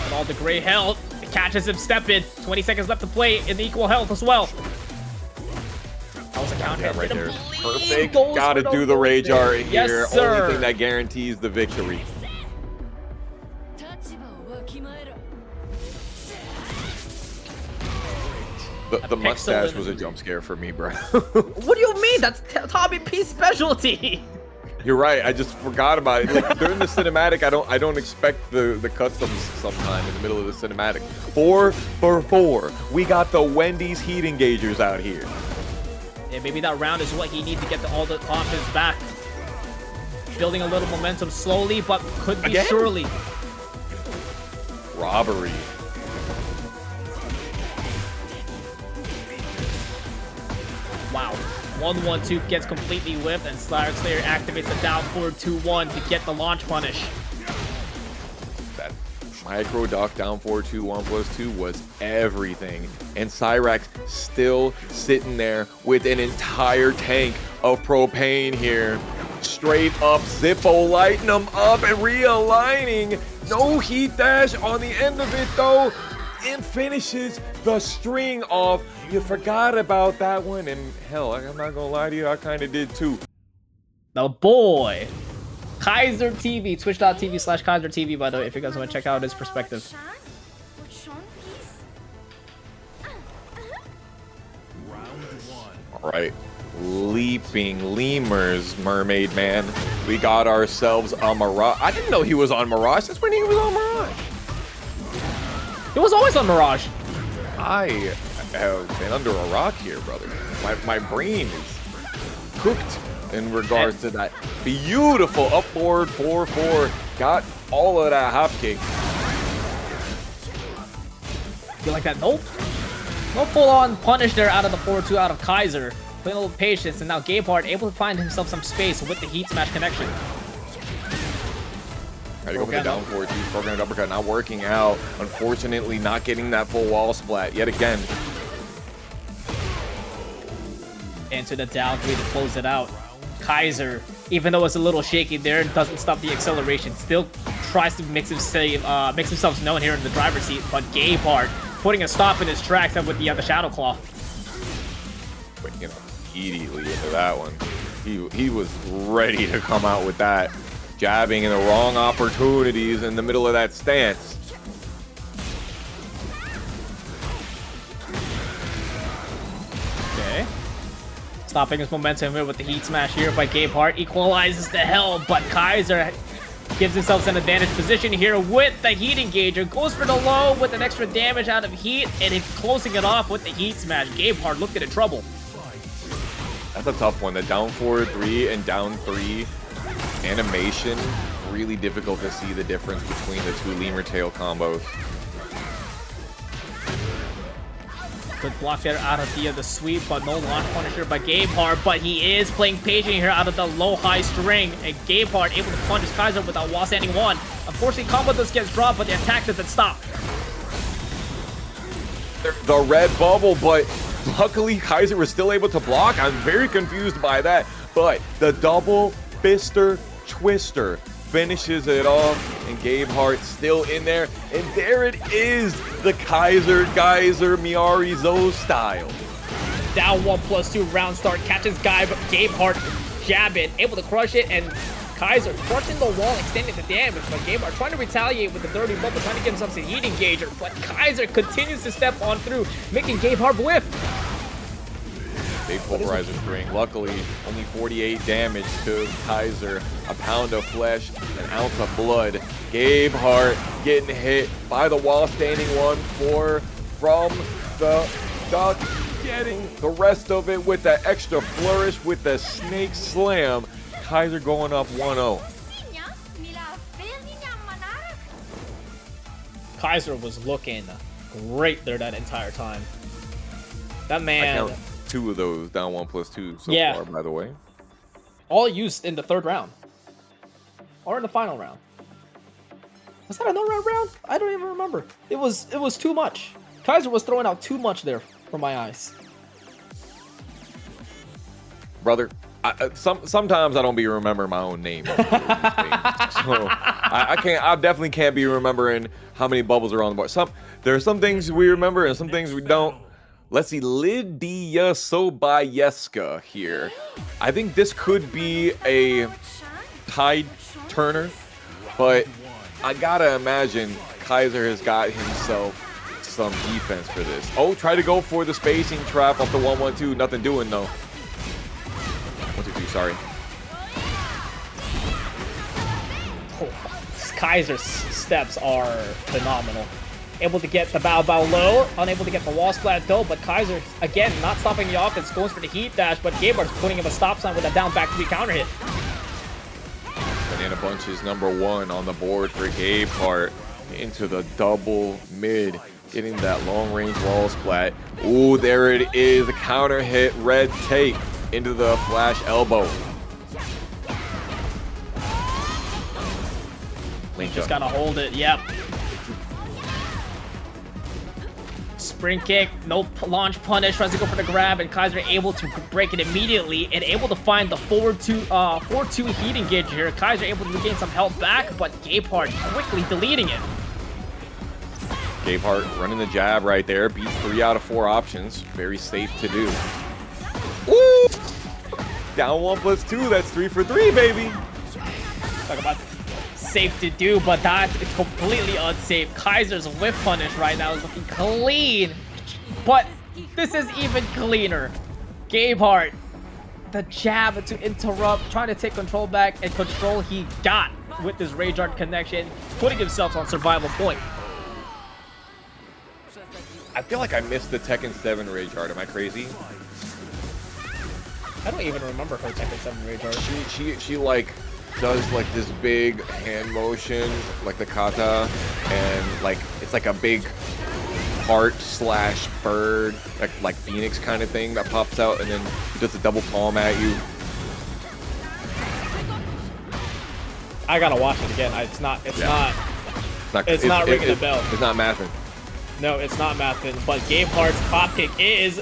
And all the gray health, it catches him stepping. 20 seconds left to play in the equal health as well. That was a counter right there. Perfect. Goes Gotta for do the rage art here. Yes, sir. Only thing that guarantees the victory. The mustache was a jump scare for me, bro. What do you mean? That's tommyp's specialty. You're right. I just forgot about it. Like during the cinematic, I don't expect the customs sometime in the middle of the cinematic. 4 for 4. We got the Wendy's heat engagers out here. Yeah, maybe that round is what he needs to get all the confidence back. Building a little momentum slowly, but could be surely. Robbery. 1-1-2 gets completely whiffed, and SYRAXSLAYER activates a down 4-2-1 to get the launch punish. That micro duck down 4-2-1+2 was everything. And Cyrax still sitting there with an entire tank of propane here. Straight up Zippo lighting them up and realigning. No heat dash on the end of it though. It finishes the string off. You forgot about that one, and hell, I'm not gonna lie to you, I kind of did too. The boy, Kaizur TV, twitch.tv/Kaizur TV, by the way, if you guys want to check out his perspective. All right, leaping lemurs, mermaid man. We got ourselves a Mirage. I didn't know he was on Mirage. That's when he was on Mirage. It was always on Mirage. I have been under a rock here, brother. My brain is cooked in regards to that. Beautiful upboard 4-4. Got all of that hop kick. You like that? Nope. No full-on punish there out of the 4-2 out of Kaizur. Playing a little patience, and now Gabeheart able to find himself some space with the heat smash connection. Try to go for the down 4-2, programmed uppercut, not working out. Unfortunately, not getting that full wall splat yet again. Into the down 3 to close it out. Kaizur, even though it's a little shaky there, doesn't stop the acceleration. Still tries to makes himself known here in the driver's seat, but Gabeheart putting a stop in his tracks with the Shadow Claw. But, you know, immediately into that one. He was ready to come out with that. Jabbing in the wrong opportunities in the middle of that stance. Okay. Stopping his momentum here with the heat smash here by Gabeheart. Equalizes the hell, but Kaizur gives himself an advantage position here with the heat engager. Goes for the low with an extra damage out of heat, and it's closing it off with the heat smash. Gabeheart looked in trouble. That's a tough one. The down 4-3 and down 3 animation, really difficult to see the difference between the two lemur tail combos. Good block there out of the sweep, but no launch punisher by Gabeheart, but he is playing paging here out of the low-high string, and Gabeheart able to punish Kaizur without wall standing one. Unfortunately, combo does get dropped, but the attack doesn't stop. The red bubble, but luckily Kaizur was still able to block. I'm very confused by that, but the double fister twister finishes it off, and Gabeheart still in there, and there it is, the Kaizur Geyser Miary Zo style. Down 1+2 round start, catches Gabeheart jab it, able to crush it, and Kaizur crushing the wall, extending the damage, but Gabeheart trying to retaliate with the dirty bubble, trying to get himself some heat engager, but Kaizur continues to step on through, making Gabeheart whiff. Big pulverizer string. Luckily, only 48 damage to Kaizur. A pound of flesh, an ounce of blood. Gabeheart getting hit by the wall standing 1-4 from the duck. Getting the rest of it with that extra flourish with the snake slam. Kaizur going up 1-0. Kaizur was looking great there that entire time. That man... 2 of those down 1+2 so far, by the way. All used in the 3rd round. Or in the final round. Was that a no-round round? I don't even remember. It was too much. Kaizur was throwing out too much there for my eyes. Brother, sometimes I don't be remembering my own name. So I definitely can't be remembering how many bubbles are on the board. There are some things we remember and some things we don't. Let's see, Lidia Sobieska here. I think this could be a tied turner, but I gotta imagine Kaizur has got himself some defense for this. Oh, try to go for the spacing trap off the 1-1-2. Nothing doing though. 1-2-3, sorry. Oh, Kaizur's steps are phenomenal. Able to get the bow low, unable to get the wall splat though, but Kaizur, again, not stopping the offense, goes for the heat dash, but Gabeheart's putting him a stop sign with a down back 3 counter hit. Banana Bunch is #1 on the board for Gabeheart. Into the double mid, getting that long range wall splat. Ooh, there it is, the counter hit, red tape into the flash elbow. Ling Just gotta hold it. Yep. Spring kick, no launch punish, tries to go for the grab, and Kaizur able to break it immediately and able to find the 4-2 heat engage here. Kaizur able to regain some health back, but Gabeheart quickly deleting it. Gabeheart running the jab right there, beats 3 out of 4 options. Very safe to do. Woo! Down 1+2, that's 3 for 3, baby. Talk about safe to do, but that is completely unsafe. Kaizur's whiff punish right now is looking clean, but this is even cleaner. Gabeheart, the jab to interrupt, trying to take control back, and control he got with this Rage Art connection, putting himself on survival point. I feel like I missed the Tekken 7 Rage Art. Am I crazy? I don't even remember her Tekken 7 Rage Art. She like does like this big hand motion, like the kata, and like it's like a big heart slash bird, like Phoenix kind of thing that pops out, and then he does a double palm at you. I gotta watch it again. It's not ringing a bell. It's not mathing. No, it's not mathing. But Gabeheart's pop kick is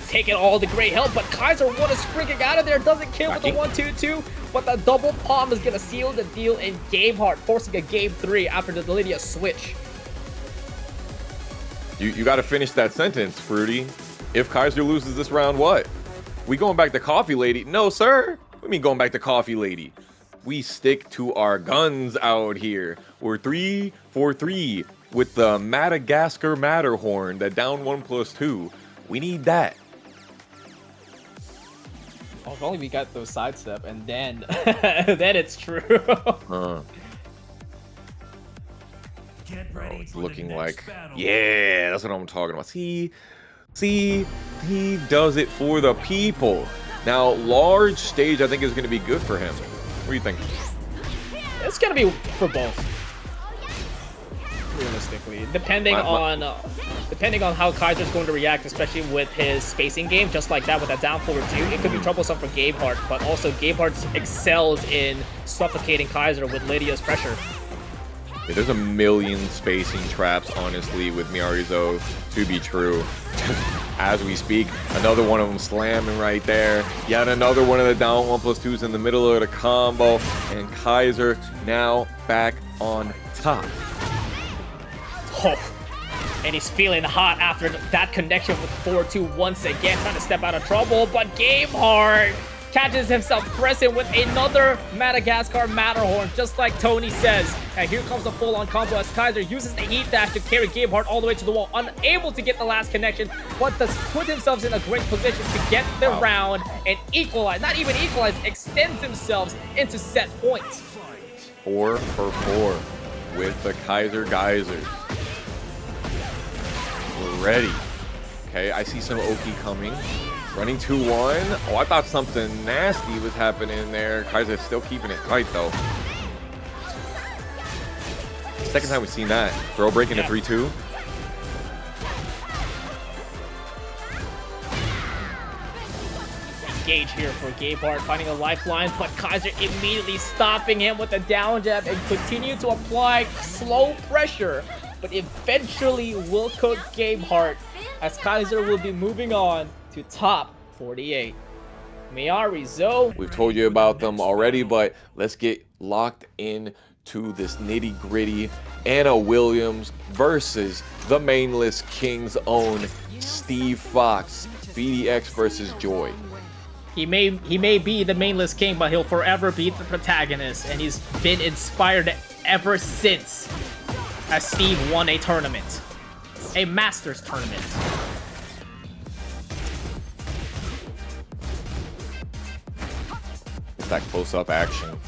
taking all the great help, but Kaizur what is springing out of there, doesn't kill with the 1-2-2, but the double palm is gonna seal the deal, and Gabeheart forcing a game 3 after the Lidia switch. You got to finish that sentence, Fruity. If Kaizur loses this round, what? We going back to Coffee Lady? No, sir. What do you mean going back to Coffee Lady? We stick to our guns out here. We're 3 for 3 with the Madagascar Matterhorn, the down 1+2. We need that. Oh, if only we got those sidestep, and then then it's true. It's looking like, yeah, that's what I'm talking about. See, he does it for the people. Now, large stage, I think, is going to be good for him. What do you think? It's gonna be for both, realistically, depending on how Kaizur's going to react, especially with his spacing game, just like that with that down forward 2. It could be troublesome for Gabeheart, but also Gabeheart excels in suffocating Kaizur with Lidia's pressure. Yeah, there's a million spacing traps, honestly, with Miary's O to be true. As we speak, another one of them slamming right there. Yet another one of the down 1+2s in the middle of the combo, and Kaizur now back on top. Oh, and he's feeling hot after that connection with 4-2 once again, trying to step out of trouble, but Gabeheart catches himself pressing with another Madagascar Matterhorn, just like Tony says. And here comes a full-on combo as Kaizur uses the heat dash to carry Gabeheart all the way to the wall, unable to get the last connection, but does put himself in a great position to get the round and equalize, not even equalize, extends himself into set points. 4 for 4 with the Kaizur Geysers. We're ready. Okay, I see some Oki coming. Running 2-1. Oh, I thought something nasty was happening there. Kaizur's still keeping it tight, though. Second time we've seen that. Throw break into 3-2. Engage here for Gabeheart, finding a lifeline, but Kaizur immediately stopping him with a down jab and continue to apply slow pressure, but eventually will cook Gabeheart as Kaizur will be moving on to top 48. Miary, Zoe. We've told you about them already, but let's get locked in to this nitty-gritty. Anna Williams versus the Mainless King's own Steve Fox. PhiDX versus Joy. He may be the Mainless King, but he'll forever be the protagonist, and he's been inspired ever since as Steve won a tournament, a Masters tournament. That close-up action.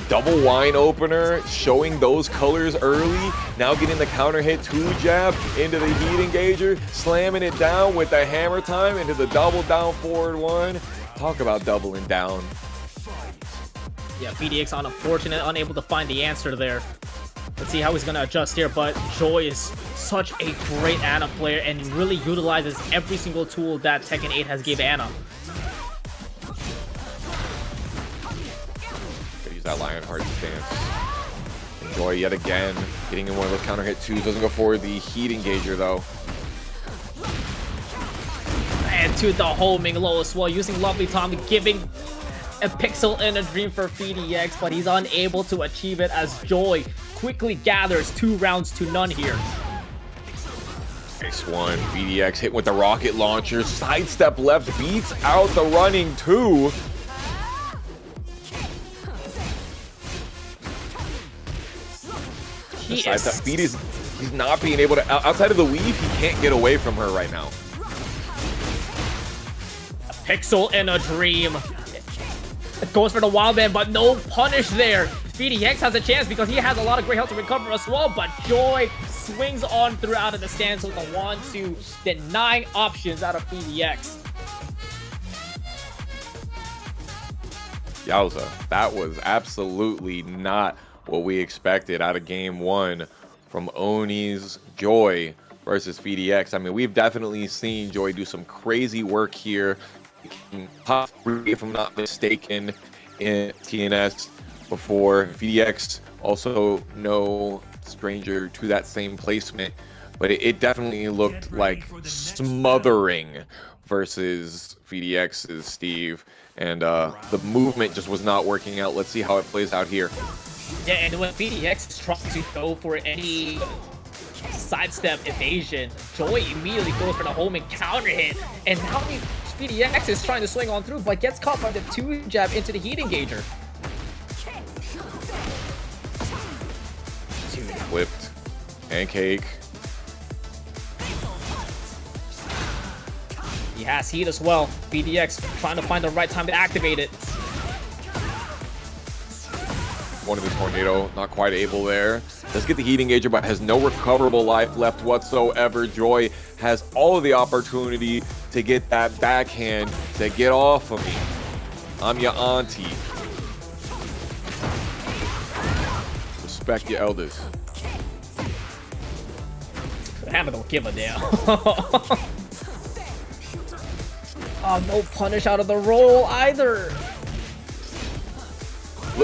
Double wine opener, showing those colors early. Now getting the counter hit 2 jab into the heat engager, slamming it down with the hammer time into the double down forward 1. Talk about doubling down. Yeah, PhiDX unfortunate, unable to find the answer there. Let's see how he's going to adjust here, but Joy is such a great Anna player and really utilizes every single tool that Tekken 8 has given Anna. use that Lionheart stance. Enjoy yet again, getting in one of those counter hit twos. Doesn't go for the heat engager though. And to the homing low as well, using Lovely Tommy, giving a pixel in a dream for PhiDX, but he's unable to achieve it as Joy quickly gathers 2 rounds to none here. Nice one. PhiDX hit with the rocket launcher. Sidestep left, beats out the running 2. He's not being able to, outside of the weave, he can't get away from her right now. Pixel in a dream. It goes for the wild man, but no punish there. PhiDX has a chance because he has a lot of great health to recover as well, but Joy swings on through out of the stance with a 1-2, denying options out of PhiDX. Yowza, that was absolutely not what we expected out of game 1 from Oni's Joy versus PhiDX. I mean, we've definitely seen Joy do some crazy work here. Top 3, if I'm not mistaken, in TNS before. PhiDX also no stranger to that same placement, but it definitely looked like smothering versus PhiDX's Steve, and the movement just was not working out. Let's see how it plays out here. Yeah, and when PhiDX is trying to go for any sidestep evasion, Joy immediately goes for the home and counter hit, and now PhiDX is trying to swing on through, but gets caught by the 2 jab into the heat engager. Flipped. Pancake. He has heat as well. PhiDX trying to find the right time to activate it. One of the tornado, not quite able there. Let's get the heat engager, but has no recoverable life left whatsoever. Joy has all of the opportunity to get that backhand to get off of me. I'm your auntie. Respect your elders. Hammer don't give a damn. Oh, no punish out of the roll either.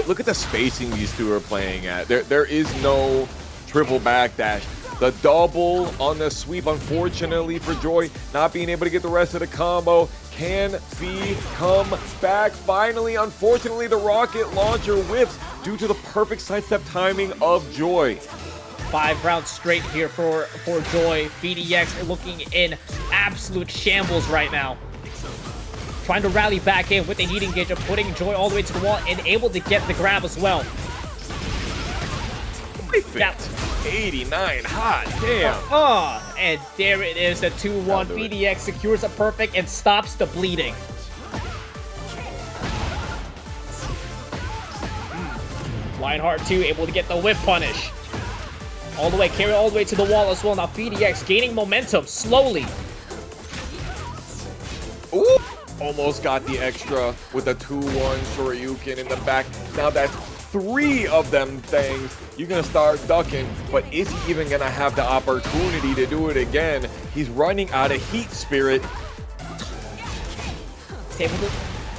Look at the spacing these two are playing at. There is no triple backdash. The double on the sweep, unfortunately for Joy, not being able to get the rest of the combo. Can Phi come back? Finally, unfortunately, the rocket launcher whips due to the perfect sidestep timing of Joy. 5 rounds straight here for Joy. PhiDX looking in absolute shambles right now. Trying to rally back in with the heat engager, putting Joy all the way to the wall and able to get the grab as well. Perfect. 89, hot damn. And there it is, the 2-1. PhiDX secures a perfect and stops the bleeding. Lionheart 2 able to get the whip punish. All the way, carry all the way to the wall as well. Now PhiDX gaining momentum slowly. Ooh. Almost got the extra with a 2-1 Shoryuken in the back. Now that's 3 of them things. You're going to start ducking, but is he even going to have the opportunity to do it again? He's running out of heat spirit.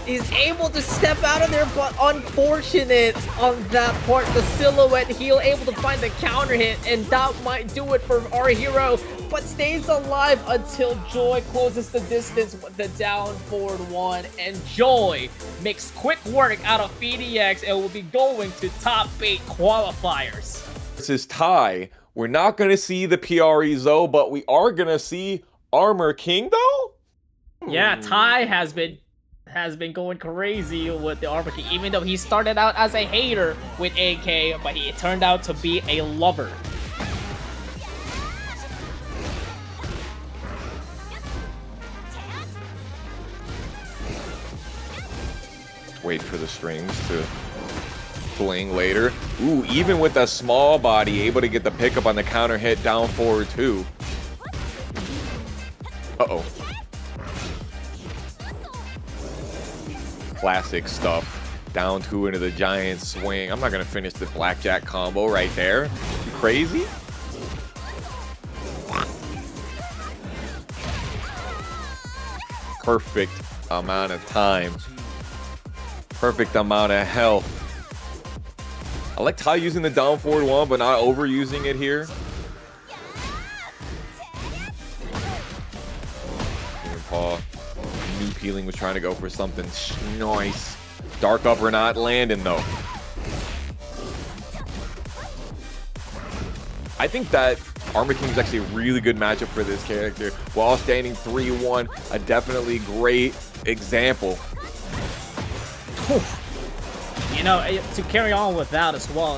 He's able to step out of there, but unfortunate on that part. The silhouette heal able to find the counter hit, and that might do it for our hero, but stays alive until Joy closes the distance with the down forward 1, and Joy makes quick work out of PhiDX and will be going to top 8 qualifiers. This is Tai. We're not going to see the PREZO, but we are going to see Armor King, though? Yeah, Tai has been going crazy with the Armor King, even though he started out as a hater with AK, but he turned out to be a lover. Wait for the strings to fling later. Ooh, even with a small body, able to get the pickup on the counter hit down forward too. Uh-oh. Classic stuff. Down 2 into the giant swing. I'm not gonna finish the blackjack combo right there. You crazy? Perfect amount of time. Perfect amount of health. I like Ty using the down forward one, but not overusing it here. Paul, new peeling was trying to go for something nice. Dark upper not landing though. I think that Armor King is actually a really good matchup for this character. While standing 3-1, a definitely great example. You know, to carry on with that as well,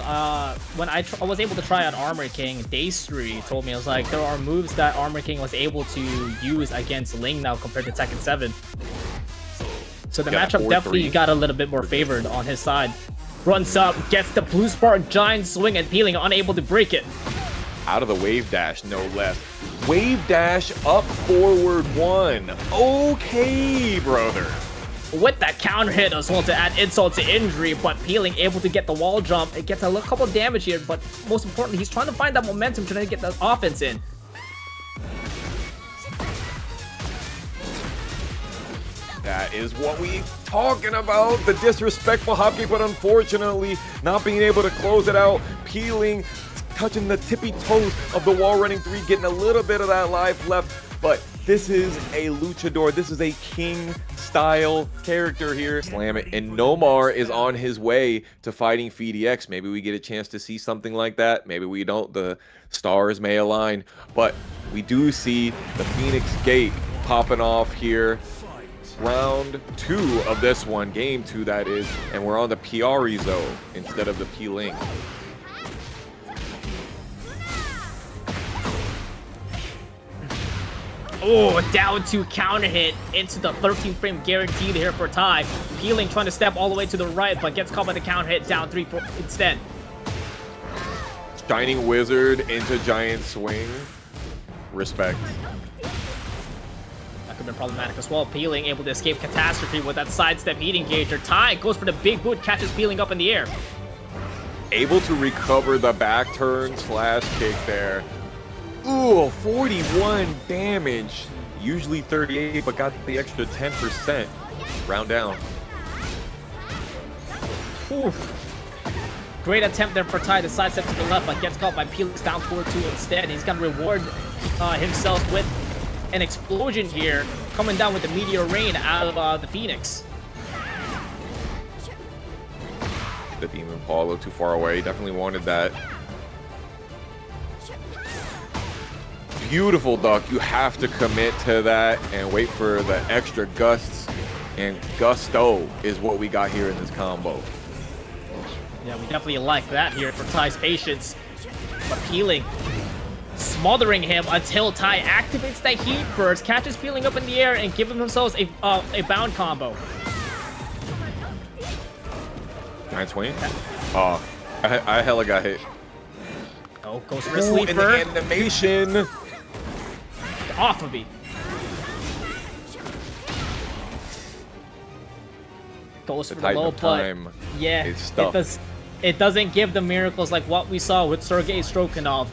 when I was able to try out Armor King, Daystri told me, I was like, there are moves that Armor King was able to use against Ling now compared to Tekken 7. So the matchup definitely got a little bit more favored on his side. Runs up, gets the blue spark, giant swing, and peeling, unable to break it. Out of the wave dash, no less. Wave dash up forward one. Okay, brother. With that counter hit as well to add insult to injury, but peeling able to get the wall jump. It gets a couple of damage here, but most importantly, he's trying to find that momentum, trying to get the offense in. That is what we talking about. The disrespectful hop kick, but unfortunately not being able to close it out. Peeling, touching the tippy toes of the wall running 3, getting a little bit of that life left, but this is a luchador. This is a king style character here. Slam it. And Nomar is on his way to fighting PhiDX. Maybe we get a chance to see something like that. Maybe we don't. The stars may align. But we do see the Phoenix Gate popping off here. Round 2 of this one. Game 2, that is. And we're on the Miary zone instead of the Ling. Oh, down 2 counter hit into the 13 frame guaranteed here for Ty. Peeling trying to step all the way to the right, but gets caught by the counter hit, down 3 instead. Shining Wizard into Giant Swing. Respect. That could have been problematic as well. Peeling able to escape catastrophe with that sidestep heat engager. Ty goes for the big boot, catches Peeling up in the air. Able to recover the back turn slash kick there. Ooh, 41 damage. Usually 38, but got the extra 10%. Round down. Oof. Great attempt there for Ty to sidestep to the left, but gets caught by Peeling's down 4-2 instead. He's going to reward himself with an explosion here, coming down with the Meteor Rain out of the Phoenix. The Demon Paul a little too far away. Definitely wanted that. Beautiful duck. You have to commit to that and wait for the extra gusts, and gusto is what we got here in this combo. Yeah, we definitely like that here for Ty's patience. But Peeling smothering him until Ty activates that heat burst, catches Peeling up in the air, and giving themselves a bound combo. Giant swing. Oh, I hella got hit. Oh, goes for a sleeper. And the animation. Off of me. Goes for the low, but yeah, it doesn't give the miracles like what we saw with Sergei Strokinov.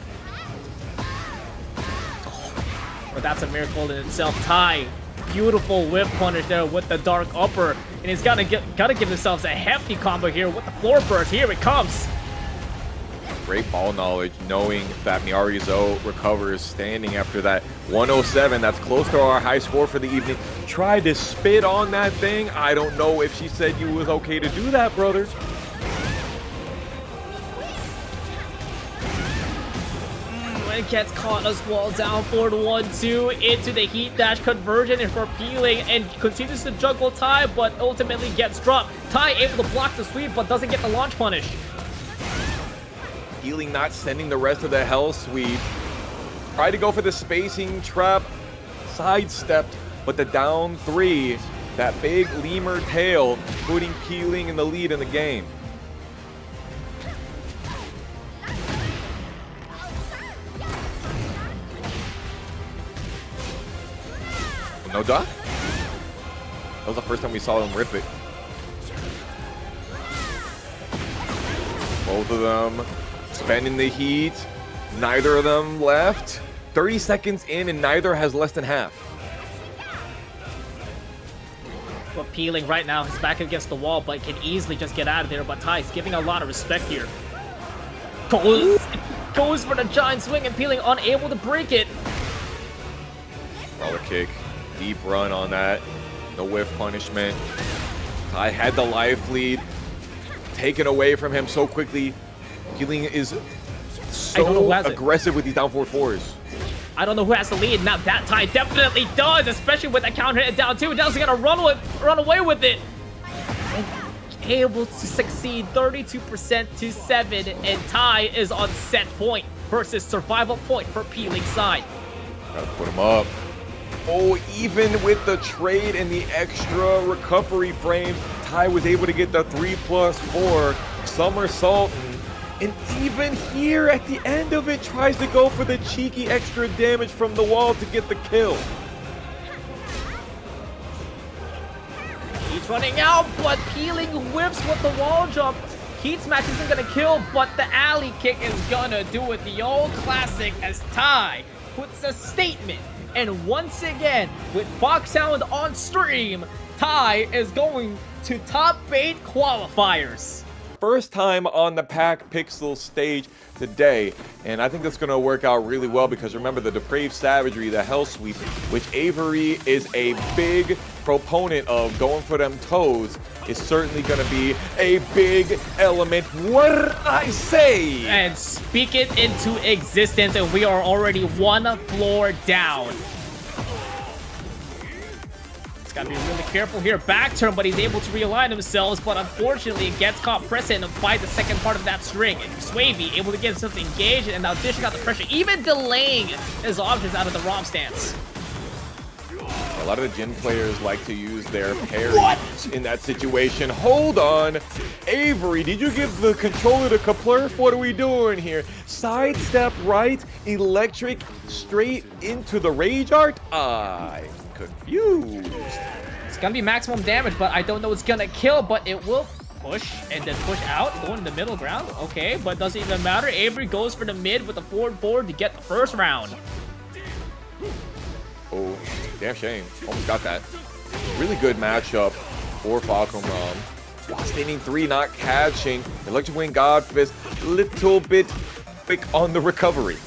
But that's a miracle in itself. Ty, beautiful whip punish there with the dark upper, and he's gotta give themselves a hefty combo here with the floor burst. Here it comes. Great ball knowledge, knowing that Miary Zo recovers, standing after that 107. That's close to our high score for the evening. Tried to spit on that thing. I don't know if she said you was okay to do that, brother. It gets caught as well, down 4-1-2 into the heat dash conversion and for Peeling, and continues to juggle Ty, but ultimately gets dropped. Ty able to block the sweep, but doesn't get the launch punish. Peeling not sending the rest of the hell sweep. Tried to go for the spacing trap, sidestepped, but the down 3, that big lemur tail, putting Peeling in the lead in the game. No duck? That was the first time we saw him rip it. Both of them spending the heat. Neither of them left. 30 seconds in and neither has less than half. But Peeling right now is back against the wall, but can easily just get out of there. But Ty's giving a lot of respect here. Goes for the giant swing and Peeling unable to break it. Roller kick, deep run on that. No whiff punishment. I had the life lead taken away from him so quickly. Ling is so aggressive with these down forward fours. I don't know who has the lead. Now that tie definitely does, especially with that counter hit down two. Now's gonna run away with it. And able to succeed 32% to 7, and tie is on set point versus survival point for Peeling side. Gotta put him up. Oh, even with the trade and the extra recovery frame, Ty was able to get the 3+4 somersault. And even here at the end of it, tries to go for the cheeky extra damage from the wall to get the kill. He's running out, but Peeling whips with the wall jump. Heat Smash isn't gonna kill, but the alley kick is gonna do it. The old classic as Ty puts a statement. And once again, with Fox Sound on stream, Ty is going to top 8 qualifiers. First time on the Pack Pixel stage today, and I think that's going to work out really well because remember the Depraved Savagery, the Hell Sweep, which Avery is a big proponent of going for them toes, is certainly going to be a big element. What did I say? And speak it into existence, and we are already 1 floor down. Gotta be really careful here. Back turn, but he's able to realign himself, but unfortunately it gets caught pressing by the second part of that string. And Swavy able to get himself engaged, and now dishing out the pressure, even delaying his options out of the ROM stance. A lot of the Jin players like to use their parry in that situation. Hold on. Avery, did you give the controller to Kaplurf? What are we doing here? Sidestep right, electric straight into the Rage Art? I'm confused. It's gonna be maximum damage, but I don't know it's gonna kill, but it will push and then push out, going in the middle ground. Okay, but doesn't even matter. Avery goes for the mid with the forward to get the first round. Oh, damn shame. Almost got that. Really good matchup for Fahkumram. While standing 3, not catching. Electric Wing Godfist, little bit quick on the recovery.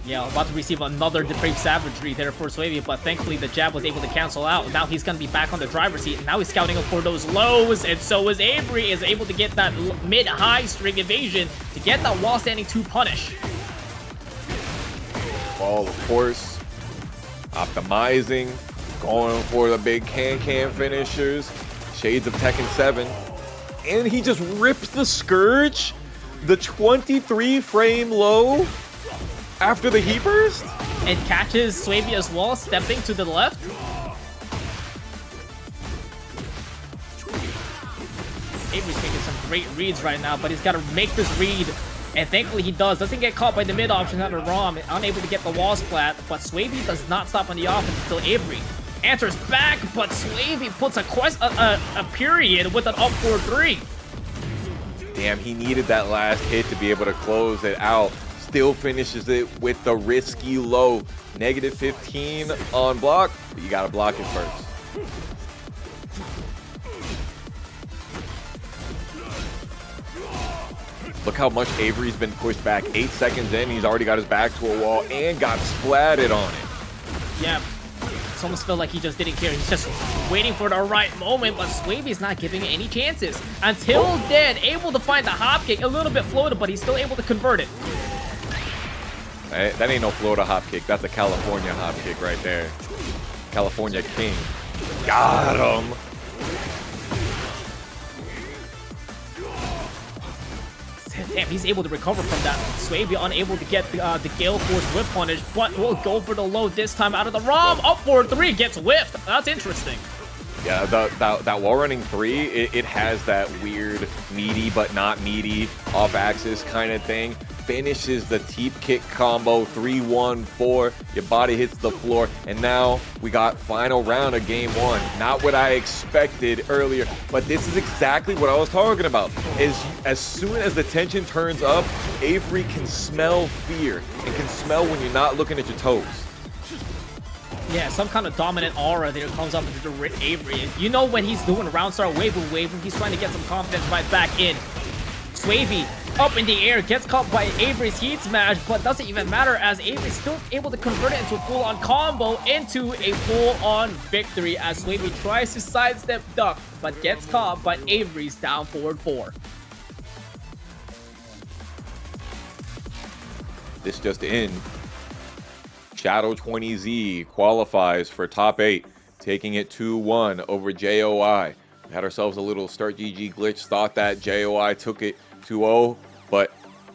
Yeah, about to receive another Depraved Savagery there for Swavy, but thankfully the jab was able to cancel out. Now he's going to be back on the driver's seat, and now he's scouting up for those lows, and so is Avery is able to get that mid-high string evasion to get that wall standing 2 punish. Ball, of course, optimizing, going for the big can finishers, shades of Tekken 7, and he just rips the Scourge, the 23 frame low, after the heat burst? And catches Swavy as well, stepping to the left. Avery's making some great reads right now, but he's got to make this read. And thankfully he does. Doesn't get caught by the mid option out of ROM. Unable to get the wall splat, but Swavy does not stop on the offense until Avery answers back, but Swavy puts a period with an up 4-3. Damn, he needed that last hit to be able to close it out. Still finishes it with the risky low. -15 on block, but you gotta block it first. Look how much Avery's been pushed back. 8 seconds in, he's already got his back to a wall and got splatted on it. Yeah, it's almost felt like he just didn't care. He's just waiting for the right moment, but Swavy's not giving it any chances. Until then, able to find the hop kick, a little bit floated, but he's still able to convert it. That ain't no Florida hop kick. That's a California hop kick right there. California King. Got him. Damn, he's able to recover from that. Swavy unable to get the Gale Force whip punish, but will go for the low this time out of the ROM. Up 4-3, gets whiffed. That's interesting. Yeah, that wall running 3, it has that weird meaty but not meaty off-axis kind of thing. Finishes the teep kick combo, 3-1-4. Your body hits the floor, and now we got final round of game 1. Not what I expected earlier, but this is exactly what I was talking about. As soon as the tension turns up, Avery can smell fear and can smell when you're not looking at your toes. Yeah, some kind of dominant aura that comes up into Avery. You know when he's doing round start wave, he's trying to get some confidence right back in. Swavy up in the air, gets caught by Avery's Heat Smash, but doesn't even matter as Avery's still able to convert it into a full-on combo, into a full-on victory as Swavy tries to sidestep duck, but gets caught by Avery's down forward 4. This just in. Shadow 20Z qualifies for top 8, taking it 2-1 over JOI. We had ourselves a little start GG glitch, thought that JOI took it 2-0, but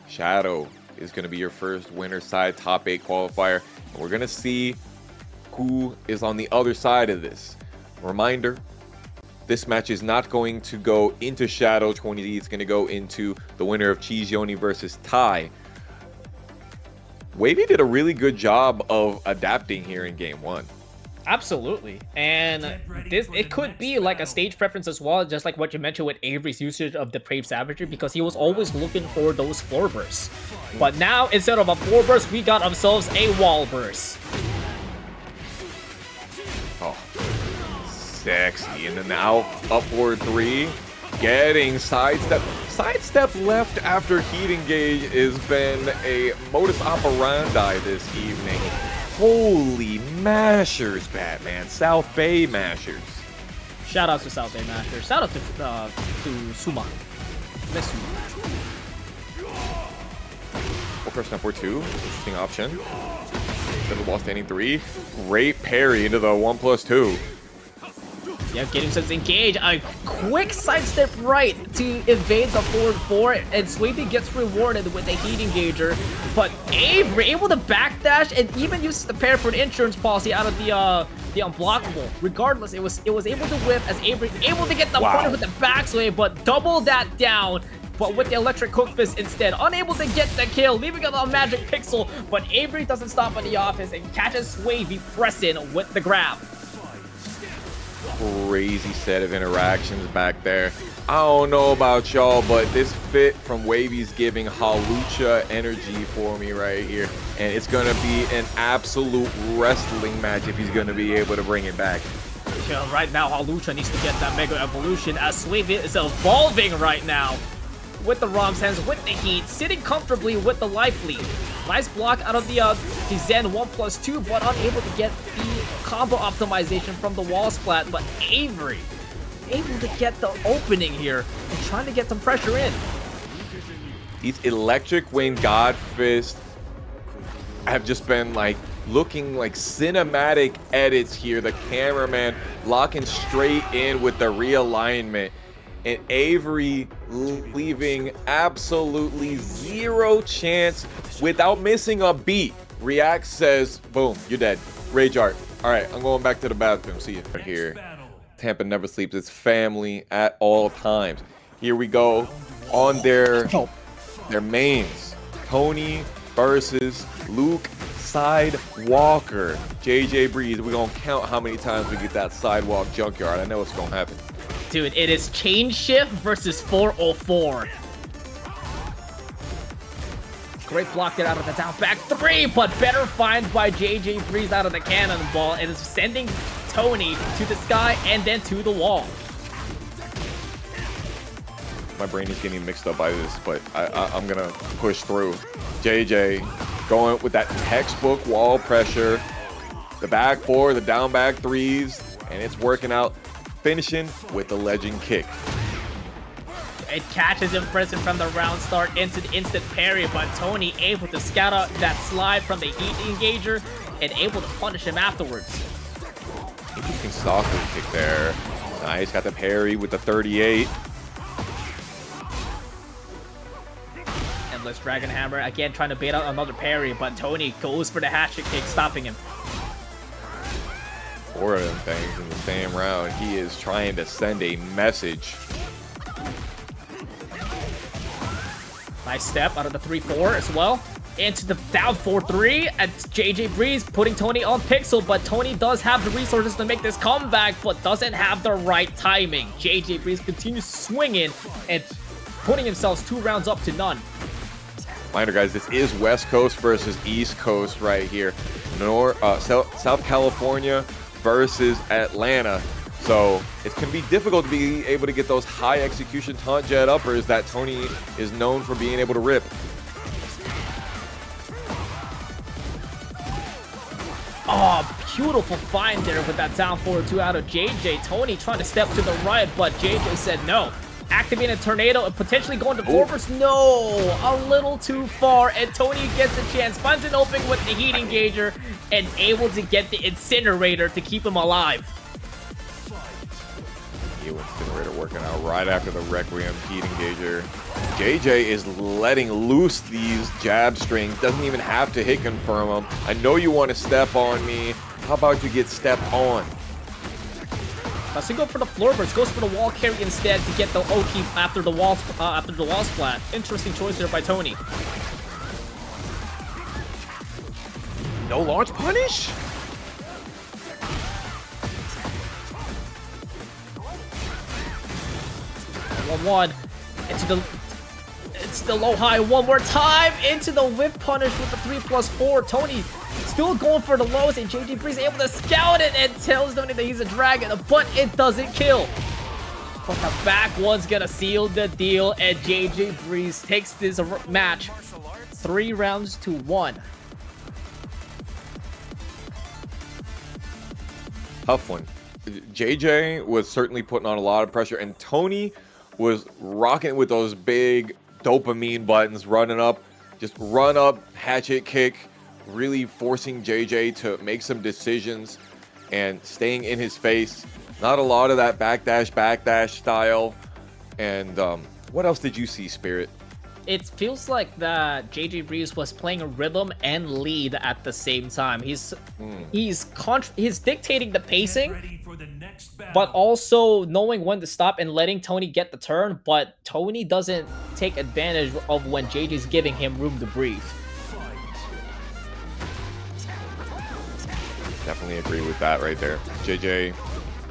Shadow is going to be your first winner side top 8 qualifier. And we're going to see who is on the other side of this. Reminder, this match is not going to go into Shadow 20Z, it's going to go into the winner of CheeseYoni versus Tai. Wavy did a really good job of adapting here in game 1. Absolutely, and it could be like a stage preference as well, just like what you mentioned with Avery's usage of Depraved Savagery, because he was always looking for those floor bursts. But now, instead of a floor burst, we got ourselves a wall burst. Oh, sexy. And then now, upward 3, getting sidestep. Sidestep left after heat engage has been a modus operandi this evening. Holy mashers, Batman. South Bay mashers. Shout out to South Bay mashers. Shout out to Suma. Miss Suma. Full first down for 2. Interesting option. Instead of the wall standing 3. Great parry into the 1+2. Yeah, getting himself engaged. A quick sidestep right to evade the forward 4, and Swavy gets rewarded with a heat engager. But Avery able to backdash and even uses the pair for an insurance policy out of the unblockable. Regardless, it was able to whip as Avery able to get the point with the backsway, but double that down. But with the electric hook fist instead, unable to get the kill, leaving it on magic pixel. But Avery doesn't stop at the office and catches Swavy pressing with the grab. Crazy set of interactions back there. I don't know about y'all, but this fit from Wavy's giving Halucha energy for me right here. And it's going to be an absolute wrestling match if he's going to be able to bring it back. Yeah, right now, Halucha needs to get that Mega Evolution as Swavy is evolving right now. With the ROM's hands, with the heat, sitting comfortably with the life lead. Nice block out of the Zen 1+2, but unable to get the combo optimization from the wall splat. But Avery able to get the opening here and trying to get some pressure in. These Electric Wing God Fist have just been like looking like cinematic edits here. The cameraman locking straight in with the realignment. And Avery leaving absolutely zero chance without missing a beat. React says, boom, you're dead. Rage art. All right, I'm going back to the bathroom. See you here. Tampa never sleeps. It's family at all times. Here we go on their mains. Tony versus Luke Sidewalker. JJBREEZE. We're going to count how many times we get that sidewalk junkyard. I know what's going to happen. Dude, it is Chain Shift versus 404. Great block it out of the down back 3, but better find by JJBREEZE out of the cannonball, and is sending Tony to the sky and then to the wall. My brain is getting mixed up by this, but I'm going to push through. JJ going with that textbook wall pressure. The back 4, the down back 3s, and it's working out. Finishing with the legend kick. It catches him present from the round start into the instant parry, but Tony able to scout out that slide from the heat engager and able to punish him afterwards. Interesting stalker kick there. Nice, got the parry with the 38. Endless Dragon Hammer again trying to bait out another parry, but Tony goes for the hatchet kick, stopping him. 4 of them things in the same round. He is trying to send a message. Nice step out of the 3-4 as well. Into the down 4-3 at JJBREEZE putting Tony on pixel, but Tony does have the resources to make this comeback, but doesn't have the right timing. JJBREEZE continues swinging and putting himself 2 rounds up to none. Reminder, guys, this is West Coast versus East Coast right here. South California versus Atlanta. So So it's going to be difficult to be able to get those high execution taunt jet uppers that Tony is known for being able to rip. Oh, beautiful find there with that down forward 2 out of JJ. Tony trying to step to the right, but JJ said no. Activating a tornado and potentially going to forwards. No, a little too far. And Tony gets a chance, finds an opening with the heat engager, and able to get the incinerator to keep him alive. The incinerator working out right after the Requiem heat engager. JJ is letting loose these jab strings. Doesn't even have to hit confirm them. I know you want to step on me. How about you get stepped on? So go for the floor burst, goes for the wall carry instead to get the O-keep after the wall splat. Interesting choice there by Tony. No launch punish? 1-1 into the low high one more time, into the whip punish with the 3+4. Tony still going for the lows, and JJBREEZE able to scout it and tells Tony that he's a dragon, but it doesn't kill. But the back one's gonna seal the deal, and JJBREEZE takes this match 3 rounds to 1. Tough one. JJ was certainly putting on a lot of pressure, and Tony was rocking with those big dopamine buttons, running up, just run up, hatchet kick, really forcing JJ to make some decisions and staying in his face. Not a lot of that backdash style. And what else did you see, Spirit? It feels like that JJBREEZE was playing a rhythm and lead at the same time. He's dictating the pacing, but also knowing when to stop and letting Tony get the turn. But Tony doesn't take advantage of when JJ's giving him room to breathe. Definitely agree with that right there. JJ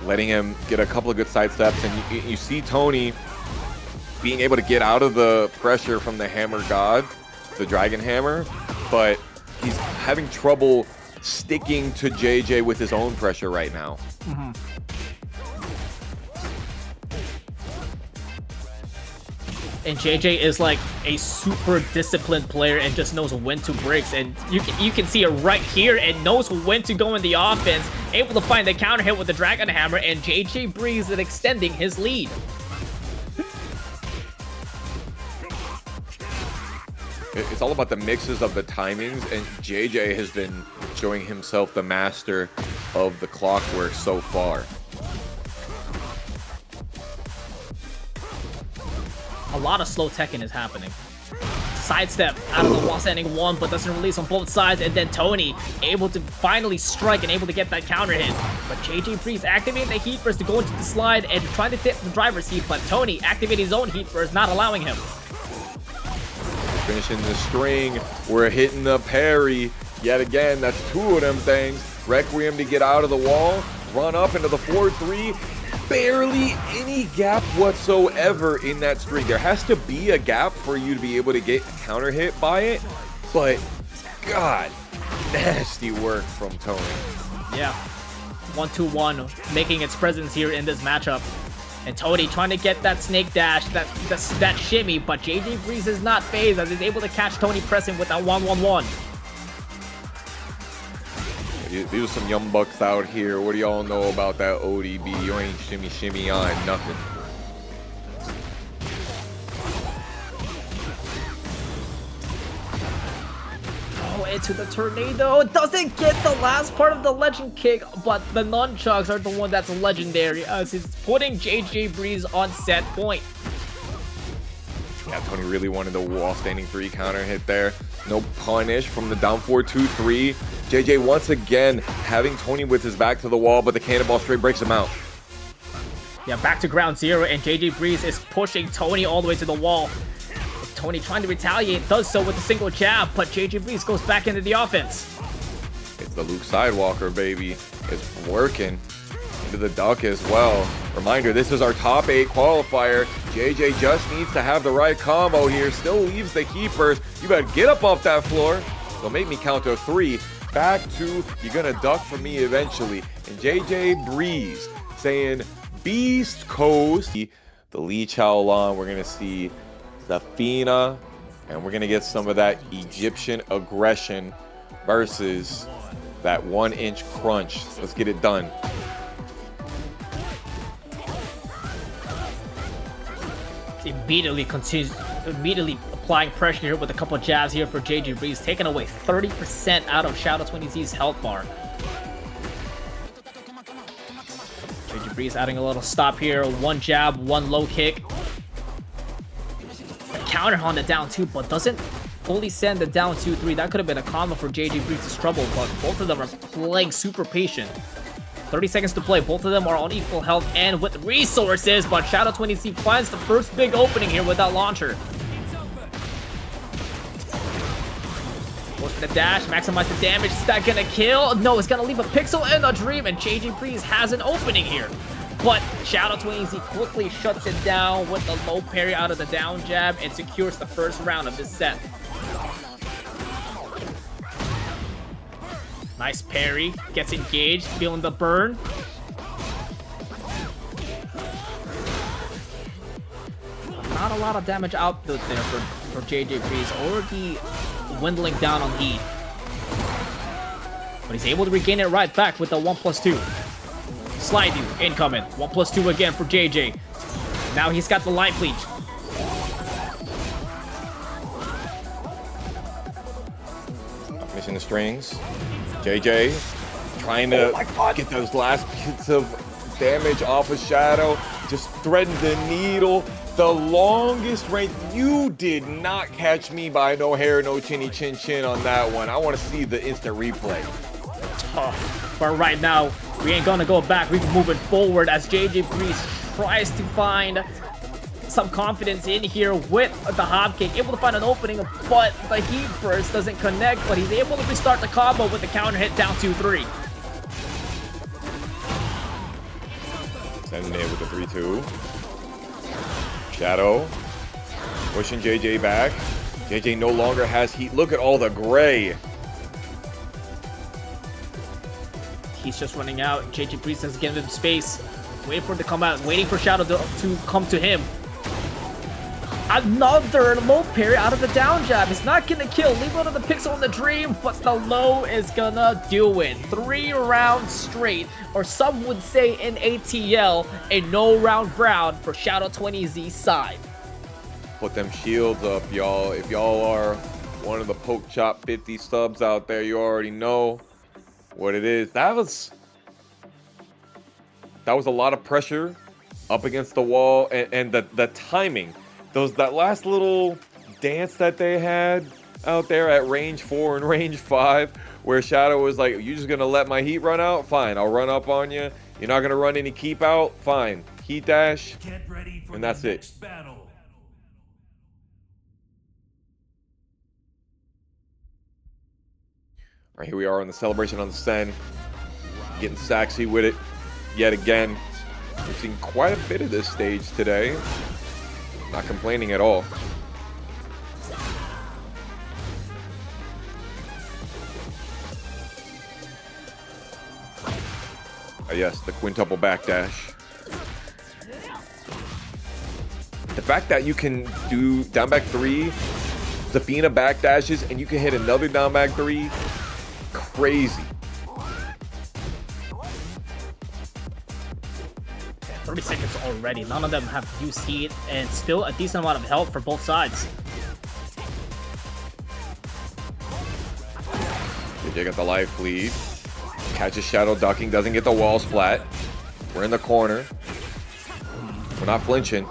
letting him get a couple of good side steps, and you see Tony being able to get out of the pressure from the Hammer God, the Dragon Hammer, but he's having trouble sticking to JJ with his own pressure right now. And JJ is like a super disciplined player and just knows when to breaks, and you can see it right here, and knows when to go in the offense, able to find the counter hit with the Dragon Hammer, and JJBREEZE is extending his lead. It's all about the mixes of the timings, and JJ has been showing himself the master of the clockwork so far. A lot of slow Tekken is happening. Sidestep out of the wall standing 1, but doesn't release on both sides, and then Tony able to finally strike and able to get that counter hit. But JJBREEZE activating the heat burst to go into the slide and trying to tip the driver's heat, but Tony activating his own heat burst, not allowing him. Finishing the string, we're hitting the parry. Yet again, that's 2 of them things. Requiem to get out of the wall, run up into the 4-3. Barely any gap whatsoever in that string. There has to be a gap for you to be able to get a counter hit by it, but God, nasty work from Tony. Yeah, 1-2-1 making its presence here in this matchup. And Tony trying to get that snake dash, that shimmy, but JJBREEZE is not phased as he's able to catch Tony pressing with that 1-1-1. These are some young bucks out here. What do y'all know about that ODB? You ain't shimmy on nothing. Oh, into the tornado. Doesn't get the last part of the legend kick, but the nunchucks are the one that's legendary as he's putting JJBREEZE on set point. Yeah, Tony really wanted the wall standing 3 counter hit there. No punish from the down 4-2-3. JJ once again having Tony with his back to the wall, but the cannonball straight breaks him out. Yeah, back to ground 0, and JJBREEZE is pushing Tony all the way to the wall. Tony trying to retaliate, does so with a single jab, but JJBREEZE goes back into the offense. It's the Luke Sidewalker, baby. It's working. Into the duck as well. Reminder, this is our top 8 qualifier. JJ just needs to have the right combo here. Still leaves the keepers. You better get up off that floor. Don't make me count to 3. Back to, you're gonna duck for me eventually. And JJBREEZE saying Beast Coast. The Lee Chaolan, we're gonna see Zafina, and we're gonna get some of that Egyptian aggression versus that 1-inch crunch. Let's get it done. Immediately applying pressure here with a couple jabs here for JJBREEZE, taking away 30% out of Xiaoyu20Z's health bar. JJBREEZE adding a little stop here, one jab, one low kick. A counter on the down 2, but doesn't fully send the down 2-3. That could have been a combo for JJBREEZE's trouble, but both of them are playing super patient. 30 seconds to play. Both of them are on equal health and with resources, but Xiaoyu20Z finds the first big opening here with that launcher. Goes for the dash, maximize the damage. Is that gonna kill? No, it's gonna leave a pixel in a dream, and JJBREEZE has an opening here. But Xiaoyu20Z quickly shuts it down with the low parry out of the down jab and secures the first round of this set. Nice parry, gets engaged, feeling the burn. Not a lot of damage output there for JJBREEZE, already dwindling down on heat. But he's able to regain it right back with the 1+2. Slide you, incoming. 1+2 again for JJ. Now he's got the life leech. Missing the strings. JJ trying to get those last bits of damage off of Shadow. Just threading the needle. The longest range. You did not catch me by no hair, no chinny chin chin on that one. I want to see the instant replay. But right now, we ain't gonna go back. We're moving forward as JJBREEZE tries to find some confidence in here with the hop kick, able to find an opening, but the heat burst doesn't connect, but he's able to restart the combo with the counter hit down 2-3. Sending it with the 3-2. Shadow pushing JJ back. JJ no longer has heat. Look at all the gray. He's just running out. JJBREEZE has given him space, waiting for it to come out, waiting for Shadow to come to him. Another low parry out of the down jab. It's not gonna kill. Leave out of the pixel in the dream, but the low is gonna do it. 3 rounds straight, or some would say in ATL, a no round round for Xiaoyu20Z's side. Put them shields up, y'all. If y'all are one of the Poke Chop 50 subs out there, you already know what it is. That was a lot of pressure up against the wall, and the timing. That last little dance that they had out there at range 4 and range 5, where Shadow was like, "You just gonna let my heat run out? Fine, I'll run up on you. You're not gonna run any keep out? Fine. Heat dash, and that's it." Battle. All right, here we are on the celebration on the Sen, getting sexy with it yet again. We've seen quite a bit of this stage today. Not complaining at all. Yes, the quintuple backdash. The fact that you can do down back 3, Zafina backdashes, and you can hit another down back 3, crazy. 30 seconds already. None of them have used heat, and still a decent amount of health for both sides. JJ got the life lead. Catches Shadow ducking, doesn't get the wall splat. We're in the corner. We're not flinching.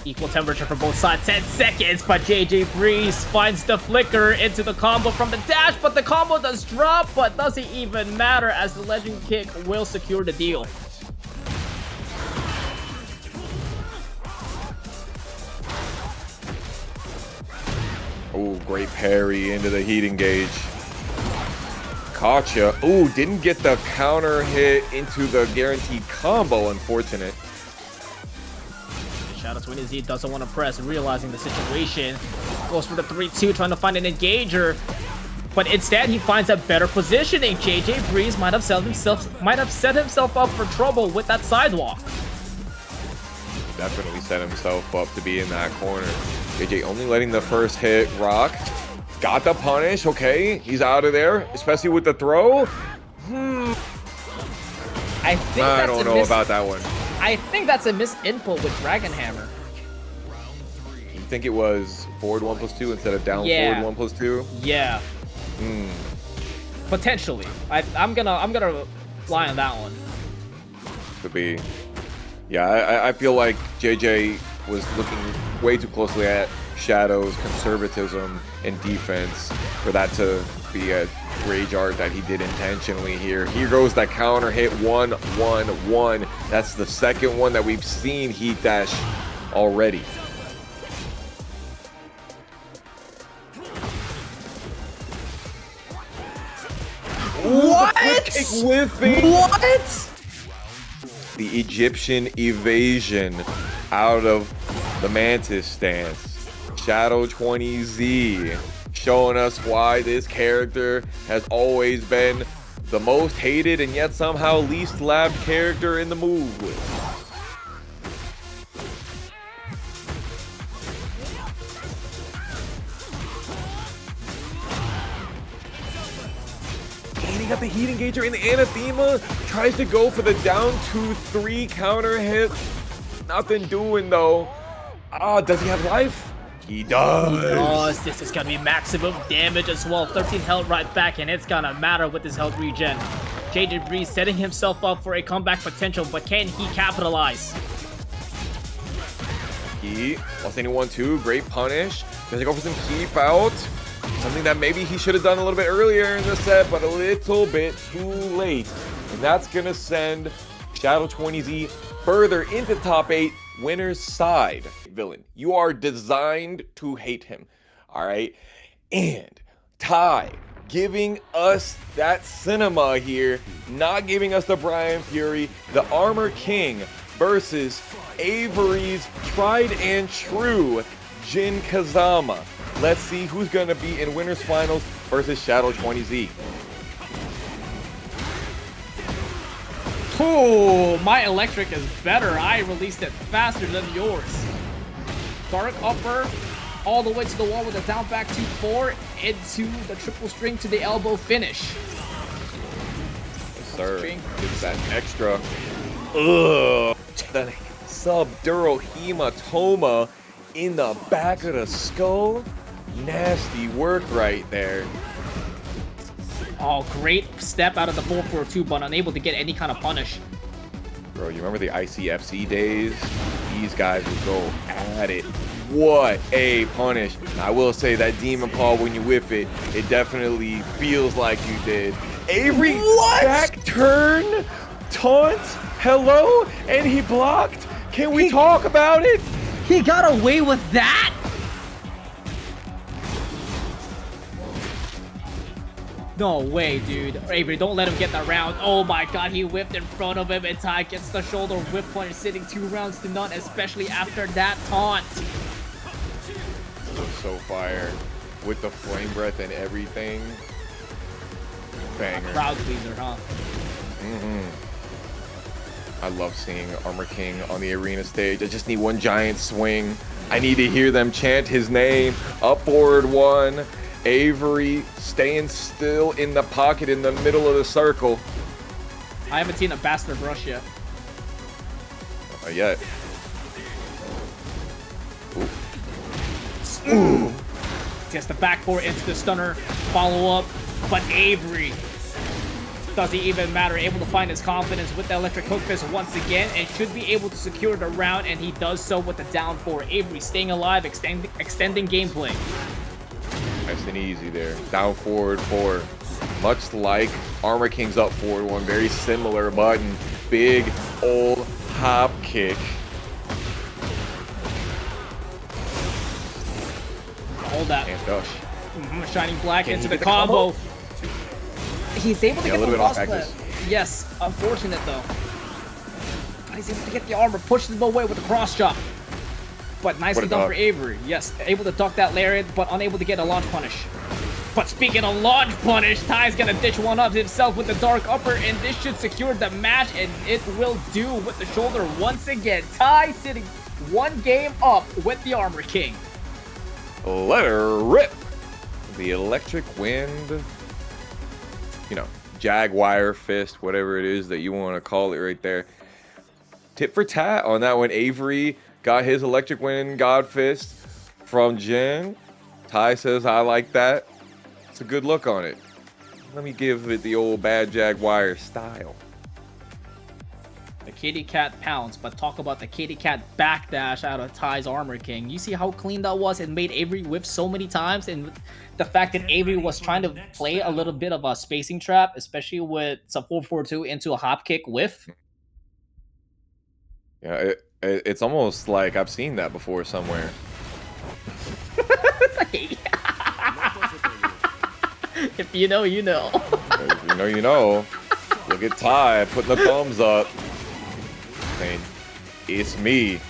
Equal temperature for both sides, 10 seconds, but JJBREEZE finds the flicker into the combo from the dash, but the combo does drop, but doesn't even matter as the legend kick will secure the deal. Oh, great parry into the heat engage. Gotcha. Oh, didn't get the counter hit into the guaranteed combo, unfortunate. Xiaoyu20Z doesn't want to press, realizing the situation. Goes for the 3-2, trying to find an engager. But instead, he finds a better positioning. JJBREEZE might have set himself up for trouble with that sidewalk. Definitely set himself up to be in that corner. JJ only letting the first hit rock. Got the punish. Okay, he's out of there, especially with the throw. I don't know about that one. I think that's a misinput with Dragon Hammer. You think it was forward 1+2 instead of down forward 1+2? Yeah. Potentially. I'm gonna lie on that one. Could be. Yeah, I feel like JJ was looking way too closely at Shadow's conservatism and defense for that to be a rage art that he did intentionally here. Here goes that counter hit 1-1-1. That's the second one that we've seen Heat Dash already. What? What? The Egyptian evasion out of the Mantis stance. Shadow 20Z showing us why this character has always been the most hated and yet somehow least labbed character in the move list. And he got the heat engager in the anathema. Tries to go for the down 2-3 counter hit. Nothing doing though. Does he have life? He does. He does. This is gonna be maximum damage as well. 13 health right back, and it's gonna matter with his health regen. JJBREEZE setting himself up for a comeback potential, but can he capitalize? He lost anyone too. Great punish. Does he go for some keep out? Something that maybe he should have done a little bit earlier in the set, but a little bit too late. And that's gonna send Shadow 20Z further into top 8, winner's side. Villain, you are designed to hate him, all right? And Ty giving us that cinema here, not giving us the Bryan Fury, the Armor King versus Avery's tried and true Jin Kazama. Let's see who's gonna be in winners finals versus Shadow 20Z. Oh, my electric is better. I released it faster than yours. Dark upper all the way to the wall with a down back 2-4 into the triple string to the elbow finish. Yes, sir. It's that extra. Ugh. That subdural hematoma in the back of the skull. Nasty work right there. Oh, great step out of the 4-4-2, but unable to get any kind of punish. Bro, you remember the ICFC days? These guys would go at it. What a punish. Now, I will say that Demon Paw, when you whiff it, it definitely feels like you did. Avery, back turn, taunt, hello, and he blocked. Can we talk about it? He got away with that? No way, dude. Avery, don't let him get that round. Oh my god, he whipped in front of him, and Ty gets the shoulder whip punch, sitting 2 rounds to none, especially after that taunt. So fire. With the flame breath and everything. Banger. Crowd pleaser, huh? I love seeing Armor King on the arena stage. I just need one giant swing. I need to hear them chant his name. Up forward 1. Avery staying still in the pocket in the middle of the circle. I haven't seen a bastard brush yet. Not yet. Ooh. Gets the back four into the stunner. Follow up. But Avery doesn't even matter. Able to find his confidence with the electric hook fist once again, and should be able to secure the round, and he does so with the down 4. Avery staying alive, extending gameplay. Nice and easy there. Down forward 4. Much like Armor King's up forward 1. Very similar button. Big old hop kick. Hold that. And dush. Shining Black into the combo. He's able to get the loss play. Yes, unfortunate though. He's able to get the armor, pushes him away with the cross chop. But nicely done for Avery. Yes, able to duck that lariat, but unable to get a launch punish. But speaking of launch punish, Ty's gonna dish one up himself with the dark upper, and this should secure the match, and it will do with the shoulder once again. Ty sitting one game up with the Armor King. Let her rip. The electric wind, you know, Jaguar fist, whatever it is that you want to call it right there. Tit for tat on that one. Avery got his electric wind God fist from Jin. Ty says, I like that. It's a good look on it. Let me give it the old bad Jaguar style. The kitty cat pounce, but talk about the kitty cat backdash out of Ty's Armor King. You see how clean that was? It made Avery whiff so many times, and the fact that Avery was trying to play a little bit of a spacing trap, especially with some 4-4-2 into a hop kick whiff. Yeah, it's almost like I've seen that before somewhere. If you know, you know. If you know, you know. Look at Ty putting the thumbs up. Saying, it's me.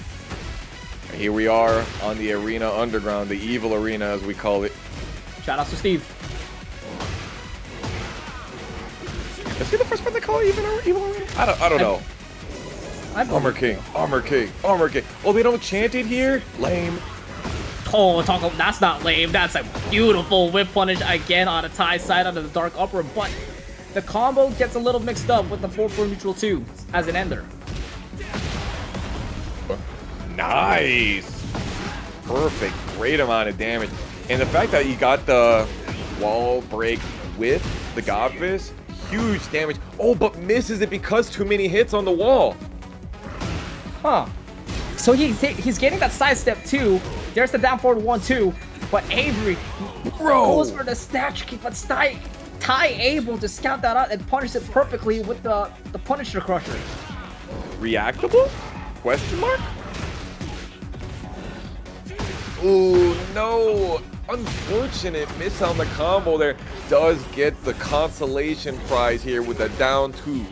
And here we are on the arena underground, the evil arena as we call it. Shout out to Steve. Is he the first one to call it evil arena? I don't know. Armor King, Armor King, Armor King. Oh, they don't chant it here? Lame. Oh, that's not lame. That's a beautiful whip punish again on a Ty side under the dark upper, but the combo gets a little mixed up with the 4-4 neutral 2 as an ender. Nice. Perfect. Great amount of damage. And the fact that you got the wall break with the God Fist, huge damage. Oh, but misses it because too many hits on the wall. Huh. So he's getting that sidestep too. There's the down forward 1-2. But Avery goes for the snatch kick, but Ty able to scout that out and punish it perfectly with the Punisher Crusher. Reactable? Question mark? Ooh, no. Unfortunate miss on the combo there. Does get the consolation prize here with a down 2.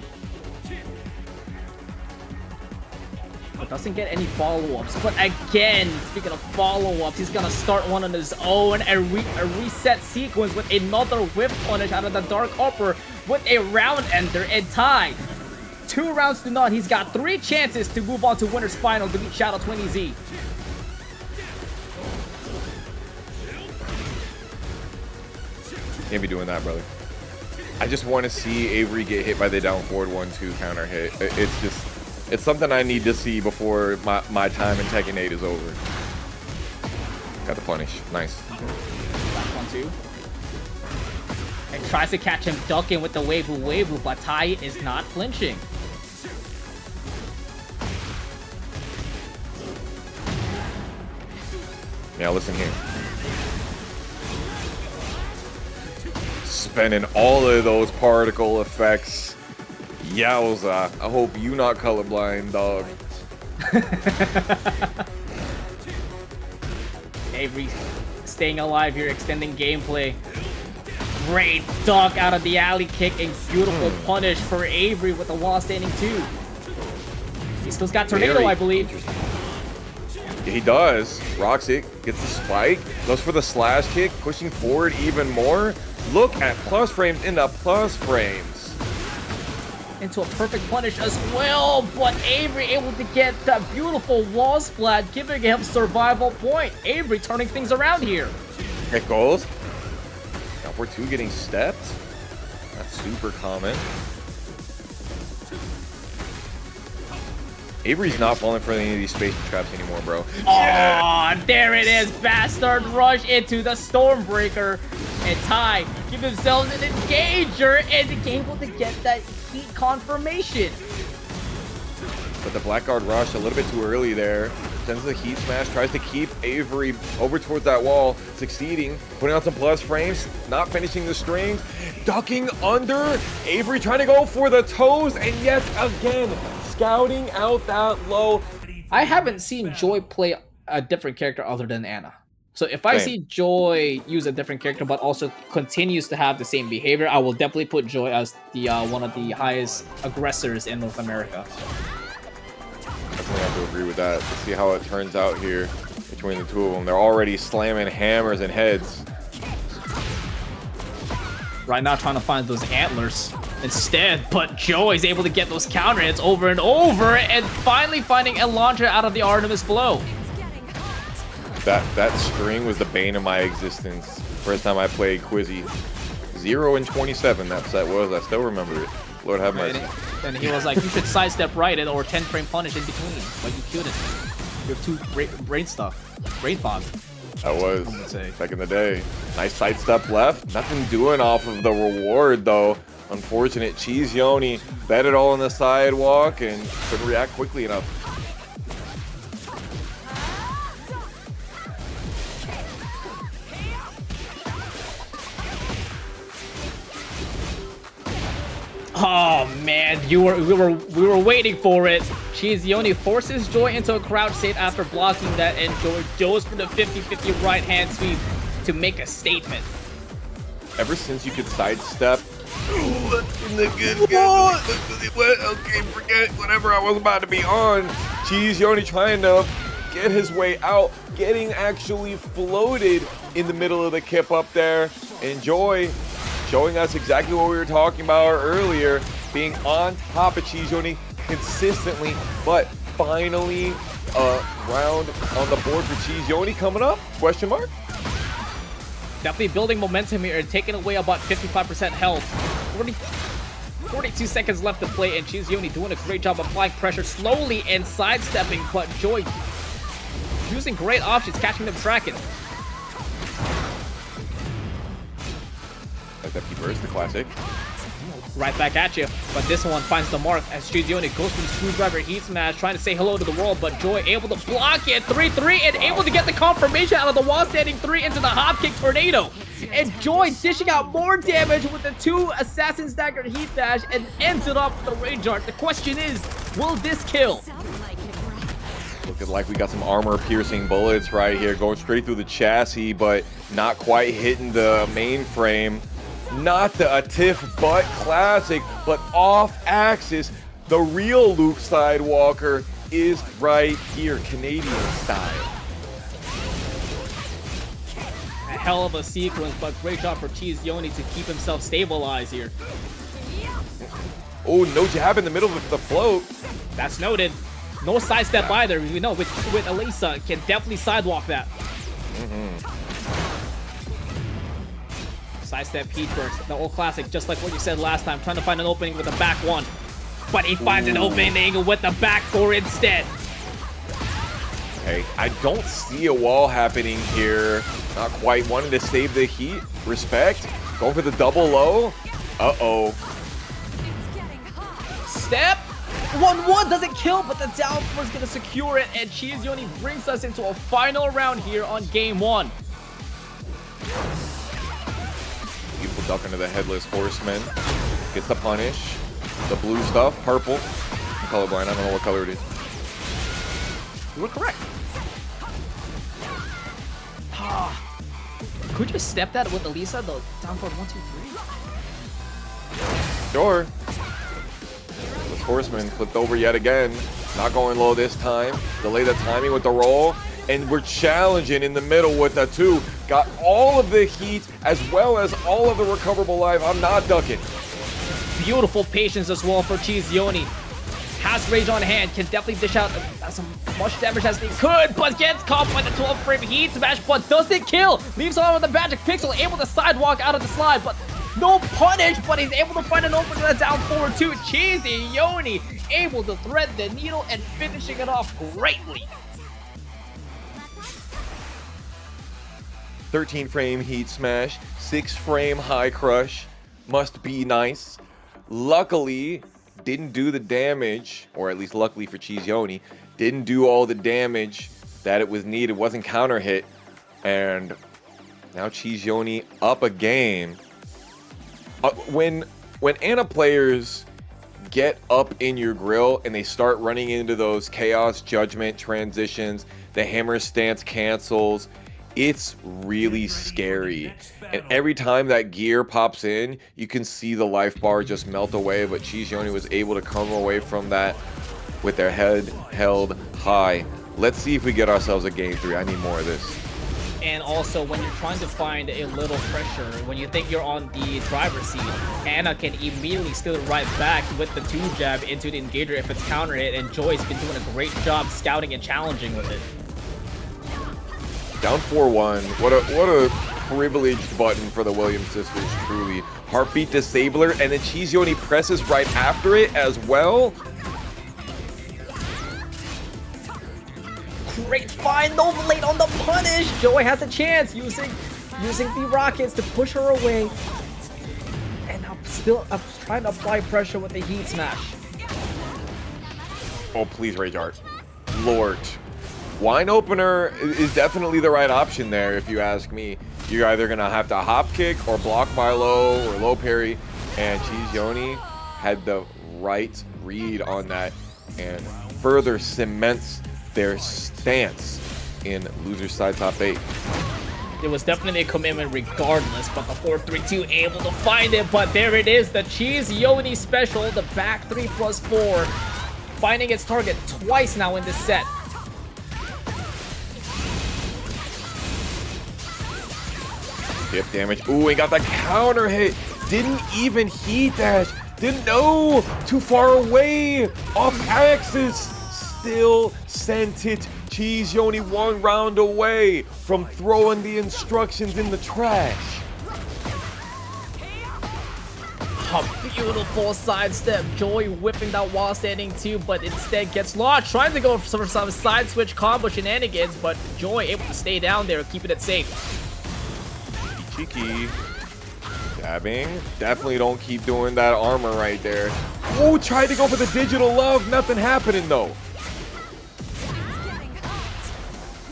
But doesn't get any follow-ups. But again, speaking of follow-ups, he's gonna start one on his own. A reset sequence with another whip punish out of the dark upper with a round ender. And Ty, 2 rounds to none. He's got 3 chances to move on to winner's final to beat Shadow 20Z. Can't be doing that, brother. I just want to see Avery get hit by the down forward 1-2 counter hit. It's something I need to see before my time in Tekken 8 is over. Got the punish. Nice. Back 1-2. And tries to catch him ducking with the Weibu, but Tai is not flinching. Yeah, listen here. Spending all of those particle effects. Yowza. I hope you not colorblind, dog. Avery staying alive here, extending gameplay. Great duck out of the alley kick and beautiful punish for Avery with the wall standing 2. He still's got Tornado, I believe. He does. Rocks it, gets the spike, goes for the slash kick, pushing forward even more. Look at plus frames in the plus frames. Into a perfect punish as well, but Avery able to get that beautiful wall splat, giving him survival point. Avery turning things around here. It goes. Now for 2 getting stepped. That's super common. Avery's not falling for any of these space traps anymore, bro. Oh, yeah. There it is. Bastard rush into the Stormbreaker. And Ty give themselves an engager and able to get that heat confirmation. But the Blackguard rush a little bit too early there. Sends the heat smash, tries to keep Avery over towards that wall, succeeding, putting on some plus frames, not finishing the strings, ducking under. Avery trying to go for the toes, and yet again, scouting out that low. I haven't seen Joy play a different character other than Anna. So if I see Joy use a different character but also continues to have the same behavior, I will definitely put Joy as the one of the highest aggressors in North America. Definitely have to agree with that. Let's see how it turns out here between the two of them. They're already slamming hammers and heads. Right now trying to find those antlers instead, but Joe is able to get those counter hits over and over and finally finding a launcher out of the Artemis blow. That string was the bane of my existence. First time I played Quizzy. 0 and 27 that set was. I still remember it. Lord have mercy. And he was like, you should sidestep right it or 10 frame punish in between, but you couldn't. You have too brain fog. That was back in the day. Nice sidestep left. Nothing doing off of the reward though. Unfortunate. CheeseYoni bet it all on the sidewalk and couldn't react quickly enough. Oh man, we were waiting for it. CheeseYoni forces Joy into a crouch state after blocking that, and Joy goes for the 50-50 right hand sweep to make a statement. Ever since you could sidestep, okay, forget whatever I was about to be on. CheeseYoni trying to get his way out, getting actually floated in the middle of the kip up there, and Joy showing us exactly what we were talking about earlier, being on top of CheeseYoni consistently, but finally a round on the board for CheeseYoni coming up, question mark? Definitely building momentum here and taking away about 55% health. 42 seconds left to play, and CheeseYoni doing a great job applying pressure slowly and sidestepping, but Joy using great options, catching them tracking. Like that P-Burst, the classic. Right back at you, but this one finds the mark as CheeseYoni goes for the screwdriver heat smash, trying to say hello to the world, but Joy able to block it, 3-3, and able to get the confirmation out of the wall standing 3 into the hop kick tornado. And Joy dishing out more damage with the 2 Assassin's Dagger heat dash and ends it off with the Rage Art. The question is, will this kill? Looking like we got some armor-piercing bullets right here, going straight through the chassis, but not quite hitting the mainframe. Not the Atif but classic, but off-axis. The real Luke Sidewalker is right here, Canadian style. A hell of a sequence, but great job for CheeseYoni to keep himself stabilized here. Oh, no jab in the middle of the float. That's noted. No sidestep either. You know, with Alisa, can definitely sidewalk that. Sidestep Heat Burst, the old classic, just like what you said last time, trying to find an opening with a back one. But he finds an opening with the back four instead. Okay, I don't see a wall happening here. Not quite. Wanting to save the heat. Respect. Going for the double low. Uh-oh. Step. 1-1 doesn't kill, but the down four is going to secure it, and CheeseYoni brings us into a final round here on game 1. Beautiful duck into the Headless Horseman. Gets the punish. The blue stuff, purple. I'm colorblind, I don't know what color it is. You were correct. Could you step that with Alisa, the down forward 1, 2, 3? Sure. This Horseman flipped over yet again. Not going low this time. Delay the timing with the roll. And we're challenging in the middle with the 2. Got all of the heat as well as all of the recoverable life. I'm not ducking. Beautiful patience as well for CheeseYoni. Has Rage on hand, can definitely dish out as much damage as they could, but gets caught by the 12 frame heat smash, but doesn't kill. Leaves on with the magic pixel, able to sidewalk out of the slide, but no punish, but he's able to find an opening that's down forward too. CheeseYoni able to thread the needle and finishing it off greatly. 13 frame heat smash, 6 frame high crush. Must be nice. Luckily, didn't do the damage, or at least luckily for CheeseYoni, didn't do all the damage that it was needed. Wasn't counter hit. And now CheeseYoni up a game. When Ana players get up in your grill and they start running into those chaos judgment transitions, the hammer stance cancels, it's really scary. And every time that gear pops in, you can see the life bar just melt away, but CheeseYoni was able to come away from that with their head held high. Let's see if we get ourselves a game 3. I need more of this. And also, when you're trying to find a little pressure, when you think you're on the driver's seat, Anna can immediately steal it right back with the 2-jab into the engager if it's counter hit, and Joy's been doing a great job scouting and challenging with it. Down 4-1. What a privileged button for the Williams sisters, truly. Heartbeat disabler, and then CheeseYoni presses right after it as well. Great find, Nova late on the punish. Joy has a chance using the rockets to push her away. And I'm trying to apply pressure with the heat smash. Oh, please, Rage Art. Lord. Wine opener is definitely the right option there, if you ask me. You're either going to have to hop kick or block by low or low parry. And CheeseYoni had the right read on that and further cements their stance in loser side top 8. It was definitely a commitment regardless, but the 4-3-2 able to find it. But there it is, the CheeseYoni special, the back 3+4, finding its target twice now in this set. Dip damage. Ooh, he got the counter hit. Didn't even heat dash. Didn't know. Too far away. Off axis. Still sent it. CheeseYoni 1 round away from throwing the instructions in the trash. A beautiful sidestep. Joy whipping that while standing too, but instead gets launched. Trying to go for some side switch combo shenanigans, but Joy able to stay down there, keeping it safe. Cheeky. Dabbing. Definitely don't keep doing that armor right there. Oh, tried to go for the digital love. Nothing happening though.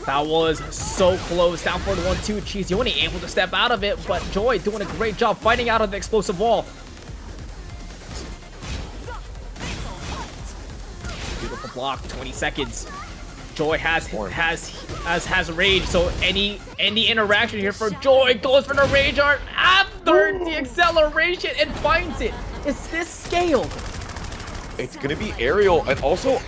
That was so close. Down for the 1-2. CheeseYoni able to step out of it, but Joy doing a great job fighting out of the explosive wall. Beautiful block. 20 seconds. Joy has rage, so any interaction here for Joy goes for the rage art after the acceleration and finds it. Is this scaled? It's gonna be aerial, and also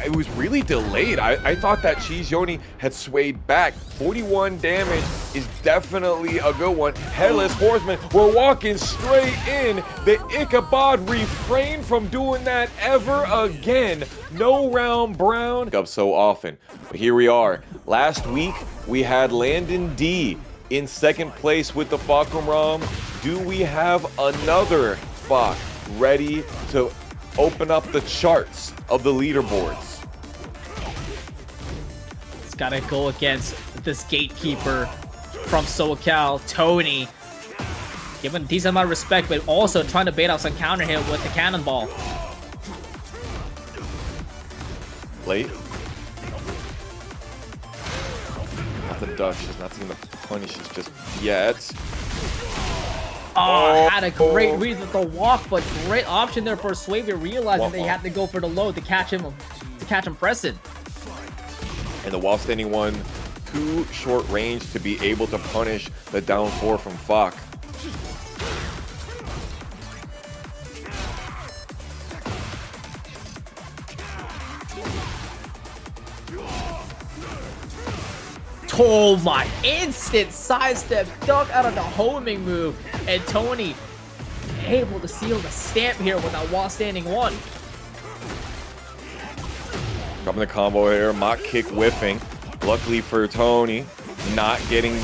it was really delayed. I thought that CheeseYoni had swayed back. 41 damage is definitely a good one. Headless Horseman, we're walking straight in. The Ichabod refrained from doing that ever again. No round brown up so often, but here we are. Last week we had Landon D in second place with the Fahkumram. Do we have another Fak ready to open up the charts of the leaderboards? It's gotta go against this gatekeeper from SoCal, Tony. Giving a decent amount of respect, but also trying to bait out some counter hit with the cannonball. Late. Not the Dutch. She's not taking the punishes just yet. Oh, had a great read with the walk, but great option there for Swavy, realizing they had to go for the low to catch him pressing. And the wall standing one, too short range to be able to punish the down 4 from Fak. Oh my, instant sidestep duck out of the homing move, and Tony able to seal the stamp here with that wall standing one. Dropping the combo here, mock kick whiffing. Luckily for Tony, not getting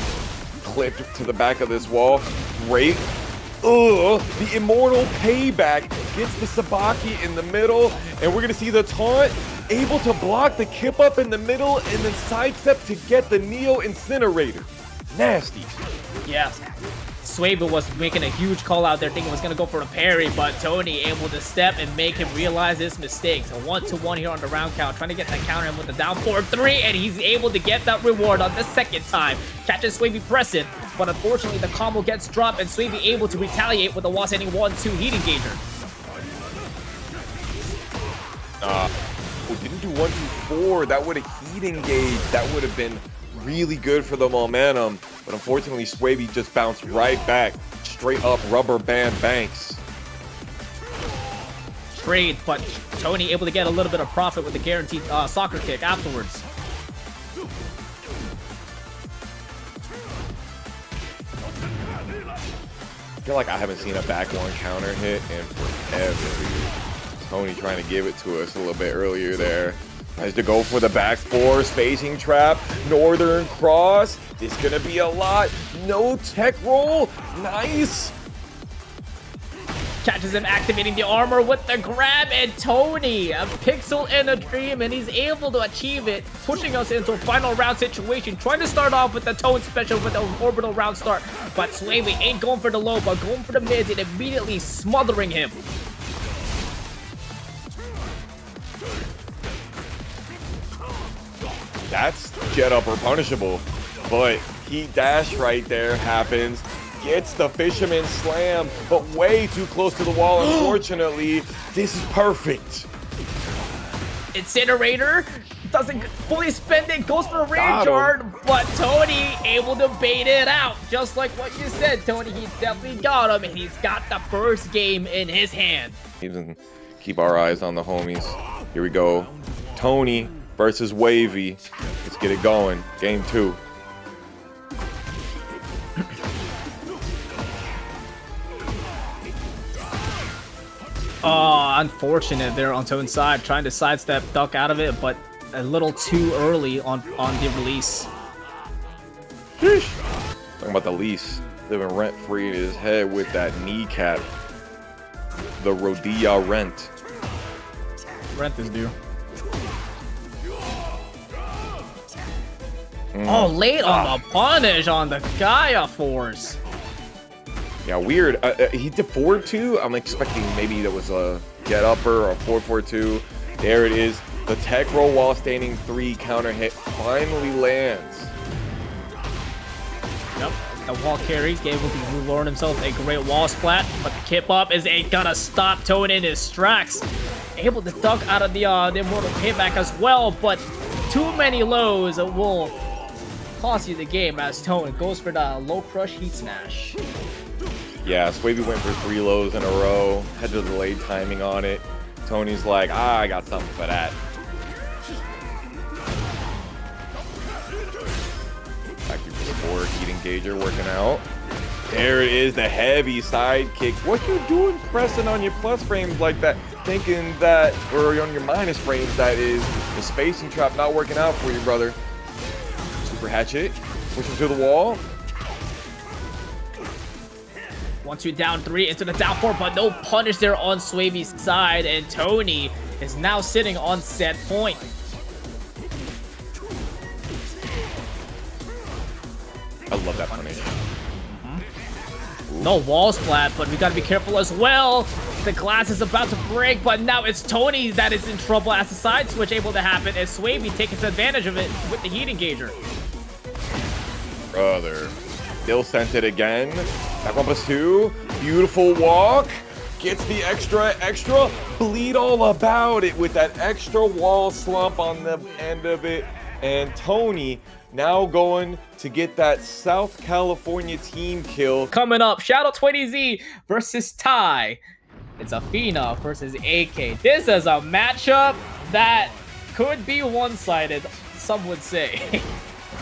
clipped to the back of this wall. Great. The immortal payback gets the Sabaki in the middle, and we're gonna see the taunt. Able to block the kip up in the middle and then sidestep to get the Neo Incinerator. Nasty. Yeah. Swavy was making a huge call out there, thinking it was going to go for a parry, but Tony able to step and make him realize his mistakes. A 1-1 here on the round count, trying to get that counter him with the down 4-3, and he's able to get that reward on the second time. Catches Swavy pressing, but unfortunately the combo gets dropped, and Swavy able to retaliate with a wall standing 1-2 heat engager. Didn't do 1-2-4. That would have heat engaged. That would have been really good for the momentum. But unfortunately, Swavy just bounced right back. Straight up rubber band banks. Trade, but Tony able to get a little bit of profit with the guaranteed soccer kick afterwards. feel like I haven't seen a back one counter hit in forever. Tony trying to give it to us a little bit earlier there. Tries to go for the back four, spacing trap, northern cross. It's gonna be a lot. No tech roll. Nice. Catches him activating the armor with the grab, and Tony, a pixel in a dream, and he's able to achieve it, pushing us into a final round situation, trying to start off with the tone special with the orbital round start, but Swavy ain't going for the low, but going for the mids and immediately smothering him. That's jet up or punishable, but heat dash right there happens. Gets the fisherman slam, but way too close to the wall, unfortunately. This is perfect. Incinerator doesn't fully spend it, goes for a rage guard, but Tony able to bait it out. Just like what you said, Tony, he's definitely got him, and he's got the first game in his hand. Even keep our eyes on the homies. Here we go. Tony versus Wavy. Let's get it going. Game 2. Oh, unfortunate there on Tone's side, trying to sidestep, duck out of it, but a little too early on the release. Sheesh. Talking about the lease, living rent-free in his head with that kneecap. The Rodilla rent. Rent is due. Oh, late on the punish on the Gaia Force. Yeah, weird. He did forward 2. I'm expecting maybe that was a get upper or 4-4-2. There it is. The tech roll while standing 3 counter hit finally lands. Yep, the wall carries, able to learn himself a great wall splat, but the kip up is gonna stop Tone in his tracks. Able to duck out of the immortal payback as well, but too many lows will cost you the game as Tone goes for the low crush heat smash. Yeah, Swavy went for 3 lows in a row, had the delayed timing on it. Tony's like, I got something for that. Back to the 4 heat engager working out. There it is, the heavy side kick. What you doing pressing on your plus frames like that? Thinking that, or on your minus frames, that is, the spacing trap not working out for you, brother. Super hatchet, pushing to the wall. 1-2 down 3 into the down 4, but no punish there on Swavy's side, and Tony is now sitting on set point. I love that punish. No wall splat, but we gotta be careful as well. The glass is about to break, but now it's Tony that is in trouble as the side switch able to happen, and Swavy takes advantage of it with the heat engager. Brother. Still sent it again. Back 1+2. Beautiful walk. Gets the extra. Bleed all about it with that extra wall slump on the end of it. And Tony now going to get that South California team kill. Coming up, Shadow20Z versus Ty. It's Zafina versus AK. This is a matchup that could be one-sided, some would say.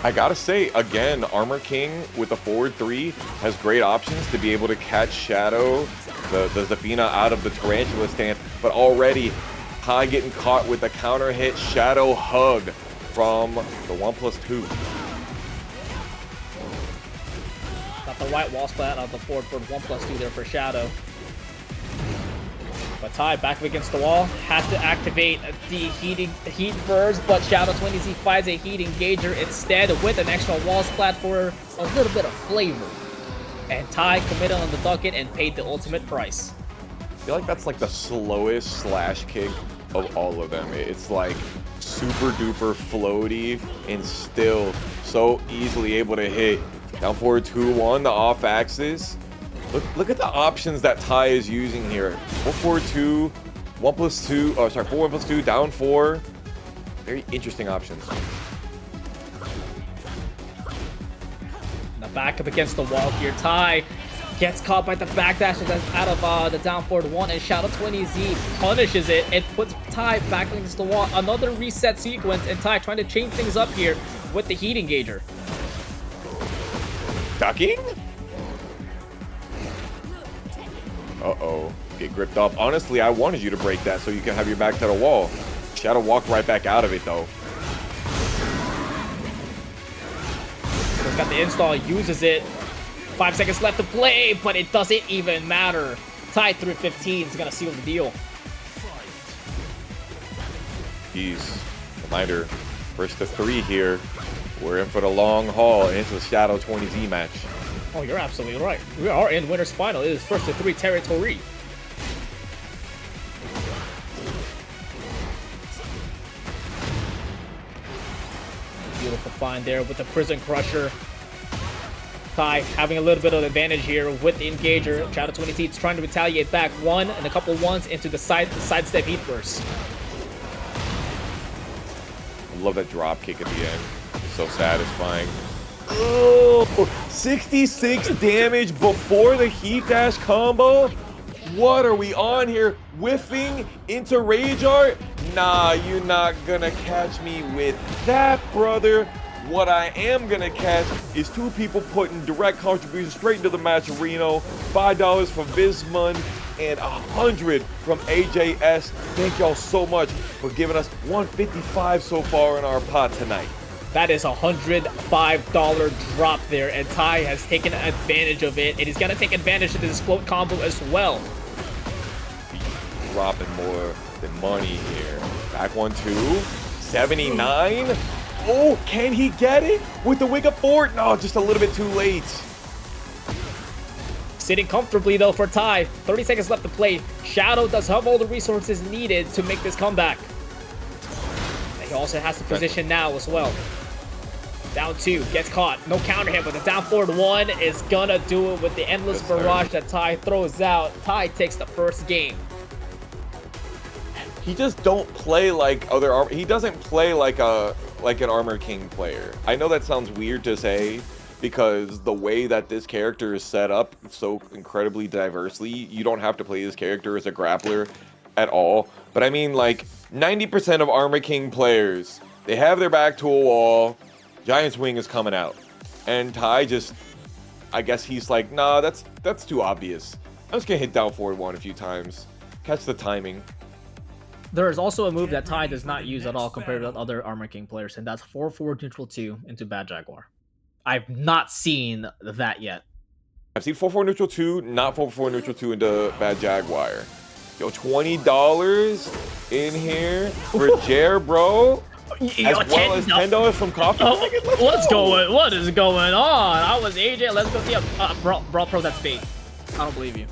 I gotta say, again, Armor King with the forward 3 has great options to be able to catch Shadow, the Zafina out of the Tarantula stance, but already Ty getting caught with the counter hit Shadow hug from the 1+2. Got the right wall splat on the forward for 1+2 there for Shadow. But Ty back up against the wall, has to activate the heat burst, but Shadow20Z finds a heat engager instead with an extra wall splat for a little bit of flavor. And Ty committed on the ducket and paid the ultimate price. I feel like that's like the slowest slash kick of all of them. It's like super duper floaty and still so easily able to hit. Down forward 2-1, the off axis. Look at the options that Ty is using here. 4-4-2, 1+2, oh sorry, 4-1+2, down 4. Very interesting options. Now back up against the wall here. Ty gets caught by the backdash out of the down forward 1, and Shadow20Z punishes it and puts Ty back against the wall. Another reset sequence, and Ty trying to change things up here with the heat engager. Ducking? Uh-oh. Get gripped up. Honestly, I wanted you to break that so you can have your back to the wall. Shadow walked right back out of it, though. So he's got the install, uses it. 5 seconds left to play, but it doesn't even matter. Tied through 15 is going to seal the deal. Jeez. Reminder, first to 3 here. We're in for the long haul into the Shadow 20Z match. Oh, you're absolutely right. We are in winner's final. It is first to 3 territory. Beautiful find there with the Prison Crusher. Kai having a little bit of advantage here with the engager. Shadow 20Z is trying to retaliate back. One and a couple ones into the sidestep heat burst. I love that drop kick at the end. It's so satisfying. Oh, 66 damage before the heat dash combo. What are we on here? Whiffing into Rage Art? Nah, you're not gonna catch me with that, brother. What I am gonna catch is 2 people putting direct contributions straight into the match arena. $5 from Vismund and 100 from AJS. Thank y'all so much for giving us 155 so far in our pot tonight. That is a $105 drop there, and Ty has taken advantage of it, and he's gonna take advantage of this float combo as well. Dropping more than money here. Back 1-2. 79. Oh, can he get it with the wig up forward? No, just a little bit too late. Sitting comfortably though for Ty. 30 seconds left to play. Shadow does have all the resources needed to make this comeback. And he also has the position now as well. Down 2, gets caught. No counter hit, but the down forward 1 is gonna do it with the endless barrage that Ty throws out. Ty takes the first game. He just don't play like other he doesn't play like an Armor King player. I know that sounds weird to say because the way that this character is set up so incredibly diversely, you don't have to play this character as a grappler at all. But I mean, like 90% of Armor King players, they have their back to a wall, Giant Swing is coming out. And Ty just, I guess he's like, nah, that's too obvious. I'm just gonna hit down forward 1 a few times. Catch the timing. There is also a move that Ty does not use at all compared to other Armor King players, and that's 4-4 neutral 2 into Bad Jaguar. I've not seen that yet. I've seen 4-4 neutral 2, not 4-4 neutral 2 into Bad Jaguar. Yo, $20 in here for Jer, bro. As well as $10 from Coffee. Oh, what's going? What is going on? I was AJ. Let's go see Brawl Pro. That's bait. I don't believe you.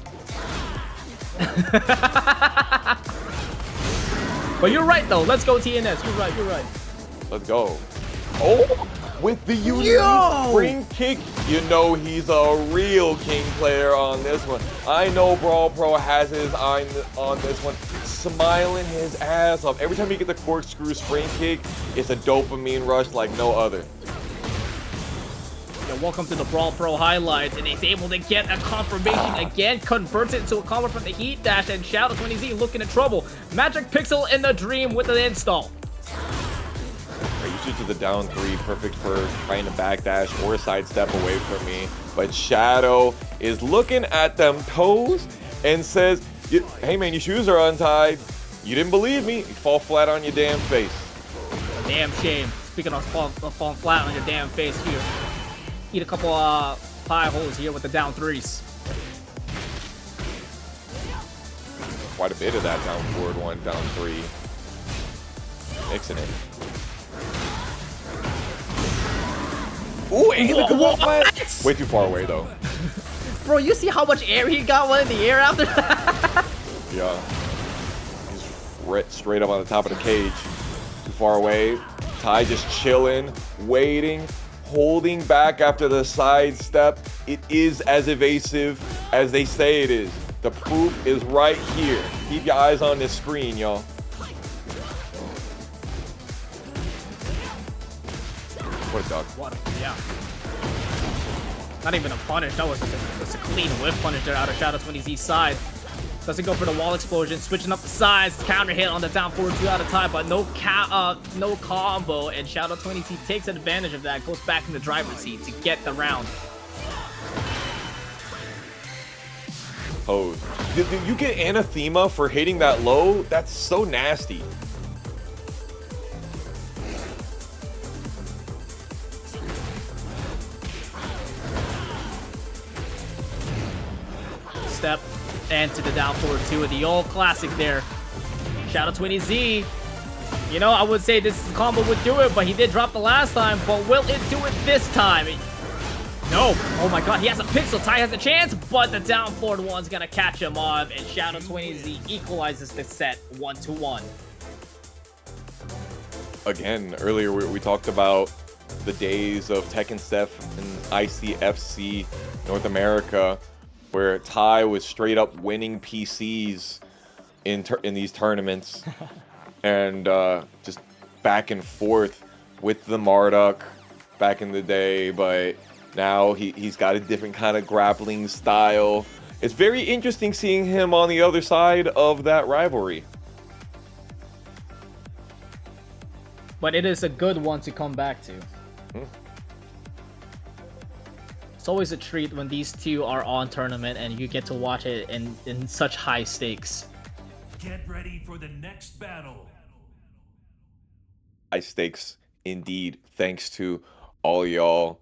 But you're right though. Let's go TNS. You're right. You're right. Let's go. Oh, with the unique spring kick, you know he's a real king player on this one. I know Brawl Pro has his eye on this one, smiling his ass off. Every time you get the corkscrew spring kick, it's a dopamine rush like no other. Yeah, welcome to the Brawl Pro highlights, and he's able to get a confirmation again, converts it into a combo from the heat dash, and Shadow 20Z looking in trouble. Magic Pixel in the dream with an install. To the down 3, perfect for trying to backdash or sidestep away from me. But Shadow is looking at them toes and says, hey man, your shoes are untied. You didn't believe me. You fall flat on your damn face. Damn shame. Speaking of falling flat on your damn face here. Eat a couple pie holes here with the down 3s. Quite a bit of that down forward 1, down 3. Mixing it. Ooh, what? Way too far away though. Bro, you see how much air he got one in the air after that? Yeah. He's straight up on the top of the cage. Too far away. Ty just chilling, waiting, holding back after the side step. It is as evasive as they say it is. The proof is right here. Keep your eyes on this screen, y'all. What a duck. What? Yeah. Not even a punish. That was just a clean whiff punish there out of Shadow 20Z's side. Doesn't go for the wall explosion. Switching up the sides. Counter hit on the down forward 2 out of time, but no combo. And Shadow 20Z takes advantage of that. Goes back in the driver's seat to get the round. pose. You get anathema for hitting that low? That's so nasty. Step and to the down forward 2 of the old classic there. Shout out to TOURNEY. You know, I would say this combo would do it, but he did drop the last time. But will it do it this time? No. Oh my god, he has a pixel. Tai has a chance, but the down forward one's gonna catch him off, and Shout out TOURNEY equalizes the set 1-1. Again, earlier we talked about the days of Tekken Steph and ICFC North America, where Tai was straight up winning PCs in these tournaments, and just back and forth with the Marduk back in the day. But now he's got a different kind of grappling style. It's very interesting seeing him on the other side of that rivalry. But it is a good one to come back to. It's always a treat when these two are on tournament and you get to watch it in such high stakes. Get ready for the next battle. High stakes indeed. Thanks to all y'all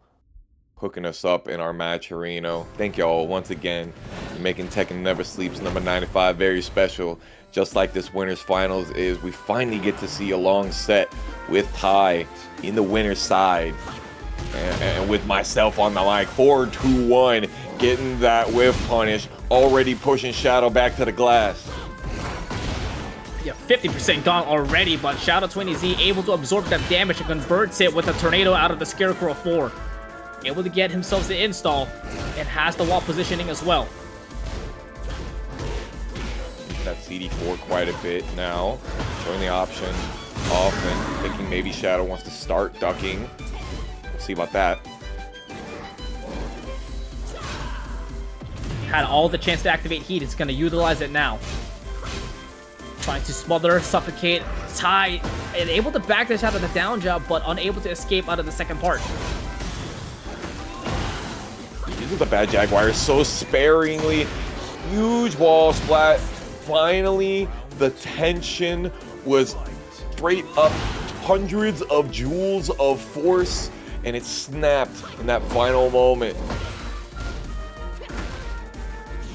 hooking us up in our match arena. Thank y'all once again for making Tekken Never Sleeps number 95 very special. Just like this winner's finals is, we finally get to see a long set with Tai in the winner's side. And with myself on the mic, 4-2-1, getting that whiff punish, already pushing Shadow back to the glass. Yeah, 50% gone already, but Shout out TOURNEY able to absorb that damage and converts it with a tornado out of the Scarecrow 4. Able to get himself the install, and has the wall positioning as well. That CD4 quite a bit now, showing the option often, thinking maybe Shadow wants to start ducking. See about that. Had all the chance to activate heat. It's going to utilize it now. Trying to smother, suffocate, Tai, and able to backdash out of the down jab, but unable to escape out of the second part. Uses the bad Jaguar so sparingly. Huge wall splat. Finally, the tension was straight up hundreds of joules of force, and it snapped in that final moment.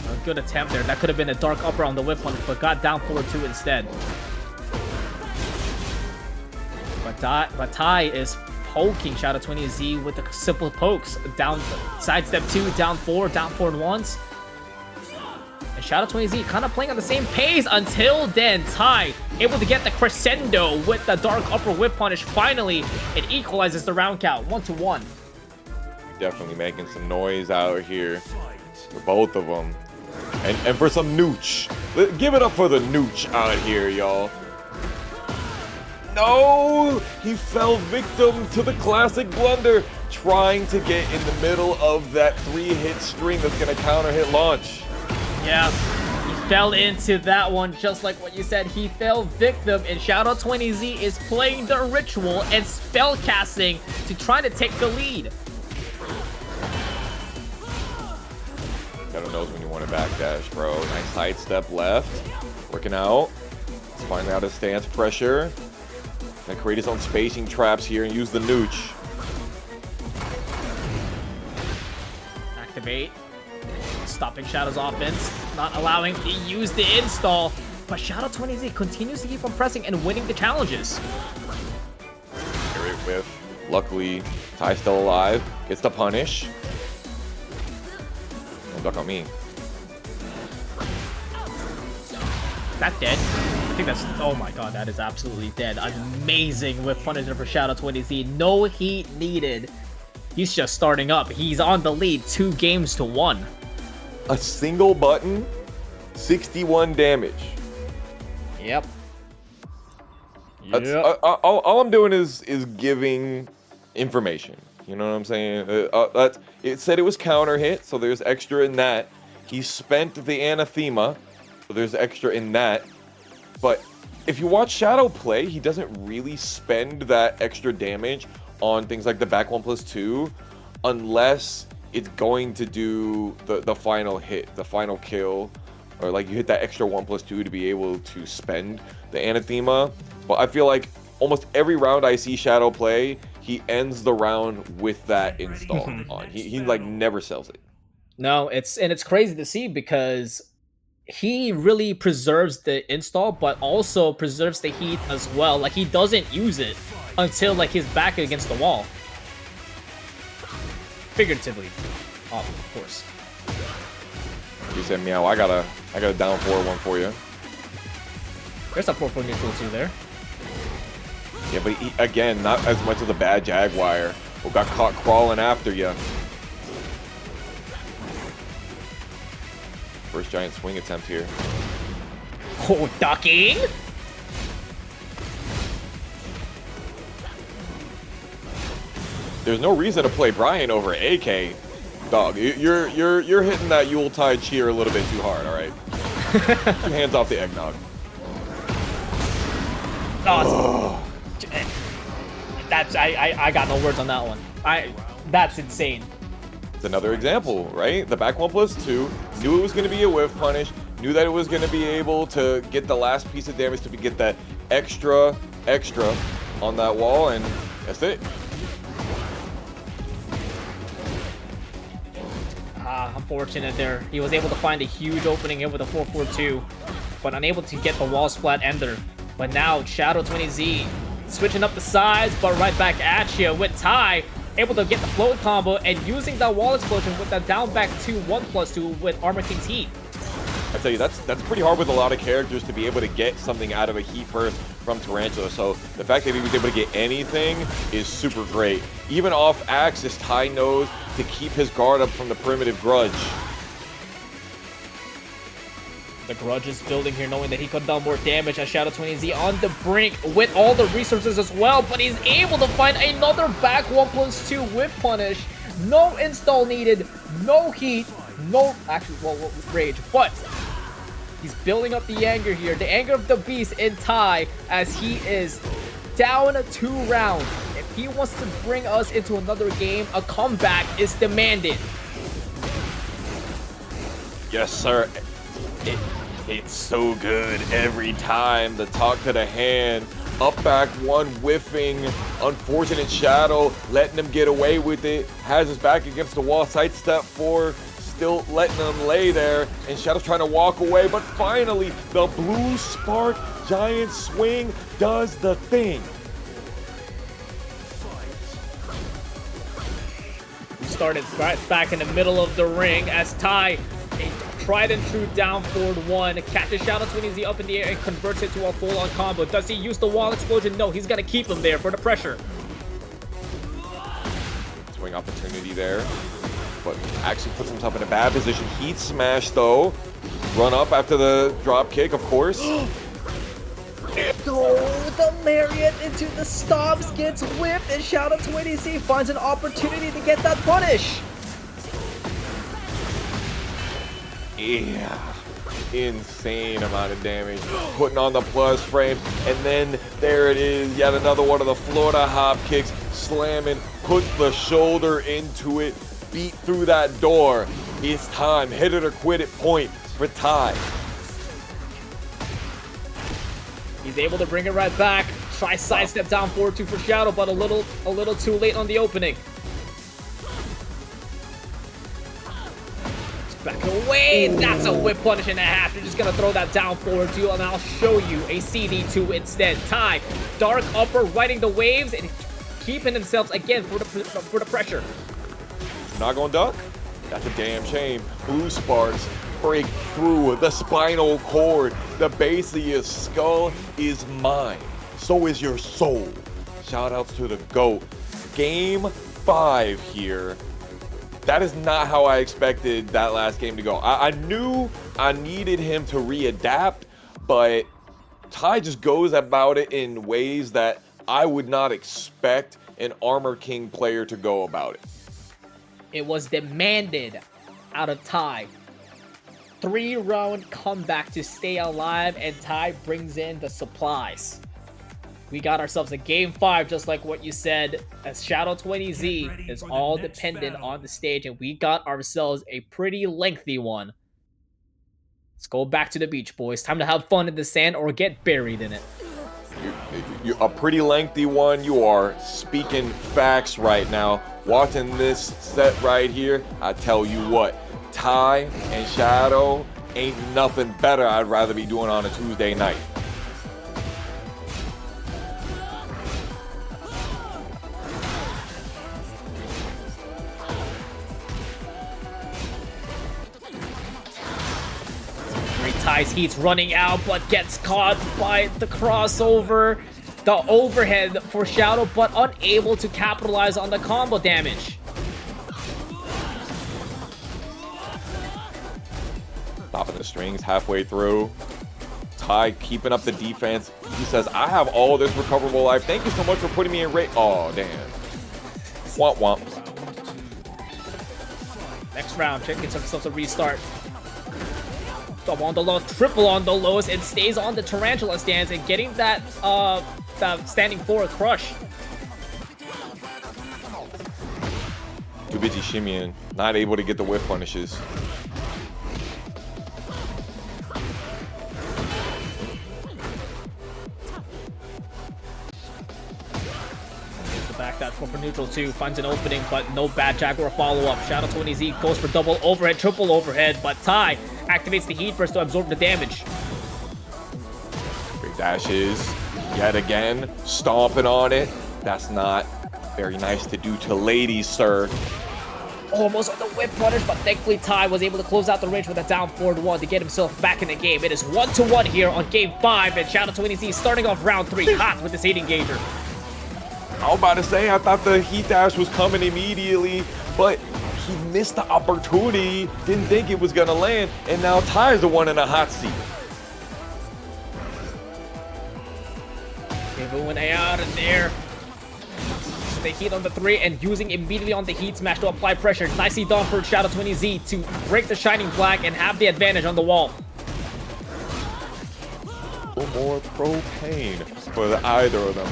A good attempt there. That could have been a dark upper on the whip one, but got down forward 2 instead. But Tai is poking Shout out TOURNEY with the simple pokes. Down, sidestep 2, down 4 once. And Shout out TOURNEY kind of playing on the same pace until then. Tai able to get the crescendo with the dark upper whip punish. Finally, it equalizes the round count, 1-1. Definitely making some noise out here for both of them. And for some nooch. Give it up for the nooch out here, y'all. No! He fell victim to the classic blunder, trying to get in the middle of that 3-hit string that's going to counter-hit launch. Yeah, he fell into that one just like what you said. He fell victim, and Shout out TOURNEY is playing the ritual and spell casting to try to take the lead. Shadow knows when you want to backdash, bro. Nice side step left. Working out. Let's find out his stance pressure. Gonna create his own spacing traps here and use the nooch. Activate. Stopping Shadow's offense. Not allowing to use the install. But Shout out TOURNEY continues to keep on pressing and winning the challenges. Great whiff. Luckily, Tai's still alive. Gets the punish. Don't duck on me. That dead? I think that's... Oh my god, that is absolutely dead. Amazing whip punisher for Shout out TOURNEY. No heat needed. He's just starting up. He's on the lead 2-1. A single button, 61 damage. Yep. That's, all I'm doing is giving information. You know what I'm saying? It said it was counter hit, so there's extra in that. He spent the anathema, so there's extra in that. But if you watch Shadow play, he doesn't really spend that extra damage on things like the back 1+2 unless it's going to do the final hit, the final kill, or like you hit that extra 1+2 to be able to spend the anathema. But I feel like almost every round I see Shadow play, he ends the round with that install on. He like never sells it. No, it's crazy to see because he really preserves the install, but also preserves the heat as well. Like, he doesn't use it until like his back against the wall. Figuratively, of course. You said meow. I got a down 4-1 for you. There's a 4-4 neutral too there. Yeah, but he, again, not as much as a bad Jaguar who got caught crawling after you. First giant swing attempt here. Oh, ducking! There's no reason to play Bryan over AK. Dog, you're hitting that Yuletide cheer a little bit too hard, all right? Two hands off the eggnog. Oh, that's I got no words on that one. That's insane. It's another example, right? The back 1+2, knew it was going to be a whiff punish, knew that it was going to be able to get the last piece of damage to get that extra on that wall, and that's it. Unfortunate there. He was able to find a huge opening here with a 4-4-2, but unable to get the wall splat ender. But now Shadow 20Z switching up the sides, but right back at you with Ty, able to get the float combo and using that wall explosion with that down back 1+2 with Armor King's heat. I tell you, that's pretty hard with a lot of characters to be able to get something out of a heat burst from Tarantula. So the fact that he was able to get anything is super great. Even off axis, Ty knows to keep his guard up from the primitive grudge. The grudge is building here, knowing that he could have done more damage as Shadow 20Z on the brink with all the resources as well, but he's able to find another back 1+2 whip punish. No install needed, no heat, no actually, well, rage, but he's building up the anger here, the anger of the beast in Ty, as he is down 2 rounds. If he wants to bring us into another game, a comeback is demanded. Yes, sir. It's so good every time. The talk to the hand, up back 1 whiffing, unfortunate Shadow letting him get away with it, has his back against the wall, sidestep 4, still letting him lay there, and Shadow's trying to walk away, but finally the blue spark giant swing does the thing. Started right back in the middle of the ring as Ty, a tried and true down forward 1, catches Shadow 20Z up in the air and converts it to a full-on combo. Does he use the wall explosion? No, he's gonna keep him there for the pressure. Swing opportunity there, but actually puts himself in a bad position. Heat smash though. Run up after the drop kick, of course. Oh, the lariat into the stops gets whipped, and Shadow 20Z finds an opportunity to get that punish. Yeah, insane amount of damage. Putting on the plus frame, and then there it is, yet another one of the Florida hop kicks, slamming, put the shoulder into it, beat through that door. It's time, hit it or quit it point for Ty. He's able to bring it right back. Try sidestep down 4-2 for Shadow, but a little too late on the opening. Back away. That's a whip punish and a half. You're just gonna throw that down 4-2, and I'll show you a CD2 instead. Ty, dark upper, riding the waves and keeping themselves again for the pressure. Not gonna duck? That's a damn shame. Blue sparks break through the spinal cord. The base of your skull is mine. So is your soul. Shout outs to the GOAT. Game 5 here. That is not how I expected that last game to go. I knew I needed him to readapt, but Ty just goes about it in ways that I would not expect an Armor King player to go about it. It was demanded out of Ty. 3-round comeback to stay alive, and Ty brings in the supplies. We got ourselves a game 5, just like what you said, as Shadow 20Z is all dependent on the stage, and we got ourselves a pretty lengthy one. Let's go back to the beach, boys. Time to have fun in the sand or get buried in it. A pretty lengthy one. You are speaking facts right now. Watching this set right here, I tell you what, Ty and Shadow ain't nothing better I'd rather be doing on a Tuesday night. Ty's heat's running out, but gets caught by the crossover. The overhead for Shadow, but unable to capitalize on the combo damage. Stopping the strings halfway through. Ty keeping up the defense. He says, I have all this recoverable life. Thank you so much for putting me in rate. Oh, damn. Womp womp. Next round, check gets himself a restart. Double on the low, triple on the lows, and stays on the Tarantula stance and getting that standing forward crush. Too busy shimmying, not able to get the whiff punishes. Back that for neutral too, finds an opening, but no bad Jaguar follow-up. Shadow 20Z goes for double overhead, triple overhead, but Ty activates the heat burst to absorb the damage. Big dashes, yet again, stomping on it. That's not very nice to do to ladies, sir. Almost on the whip punish, but thankfully Ty was able to close out the range with a down 4-1 to get himself back in the game. It is 1-1 here on game 5, and Shadow 20Z starting off round 3 hot with this heat engager. I was about to say, I thought the heat dash was coming immediately, but he missed the opportunity, didn't think it was gonna land, and now Ty's the one in a hot seat. Everyone out in there. The heat on the 3 and using immediately on the heat smash to apply pressure. Nicely done for Shadow 20Z to break the Shining Black and have the advantage on the wall. More propane for either of them.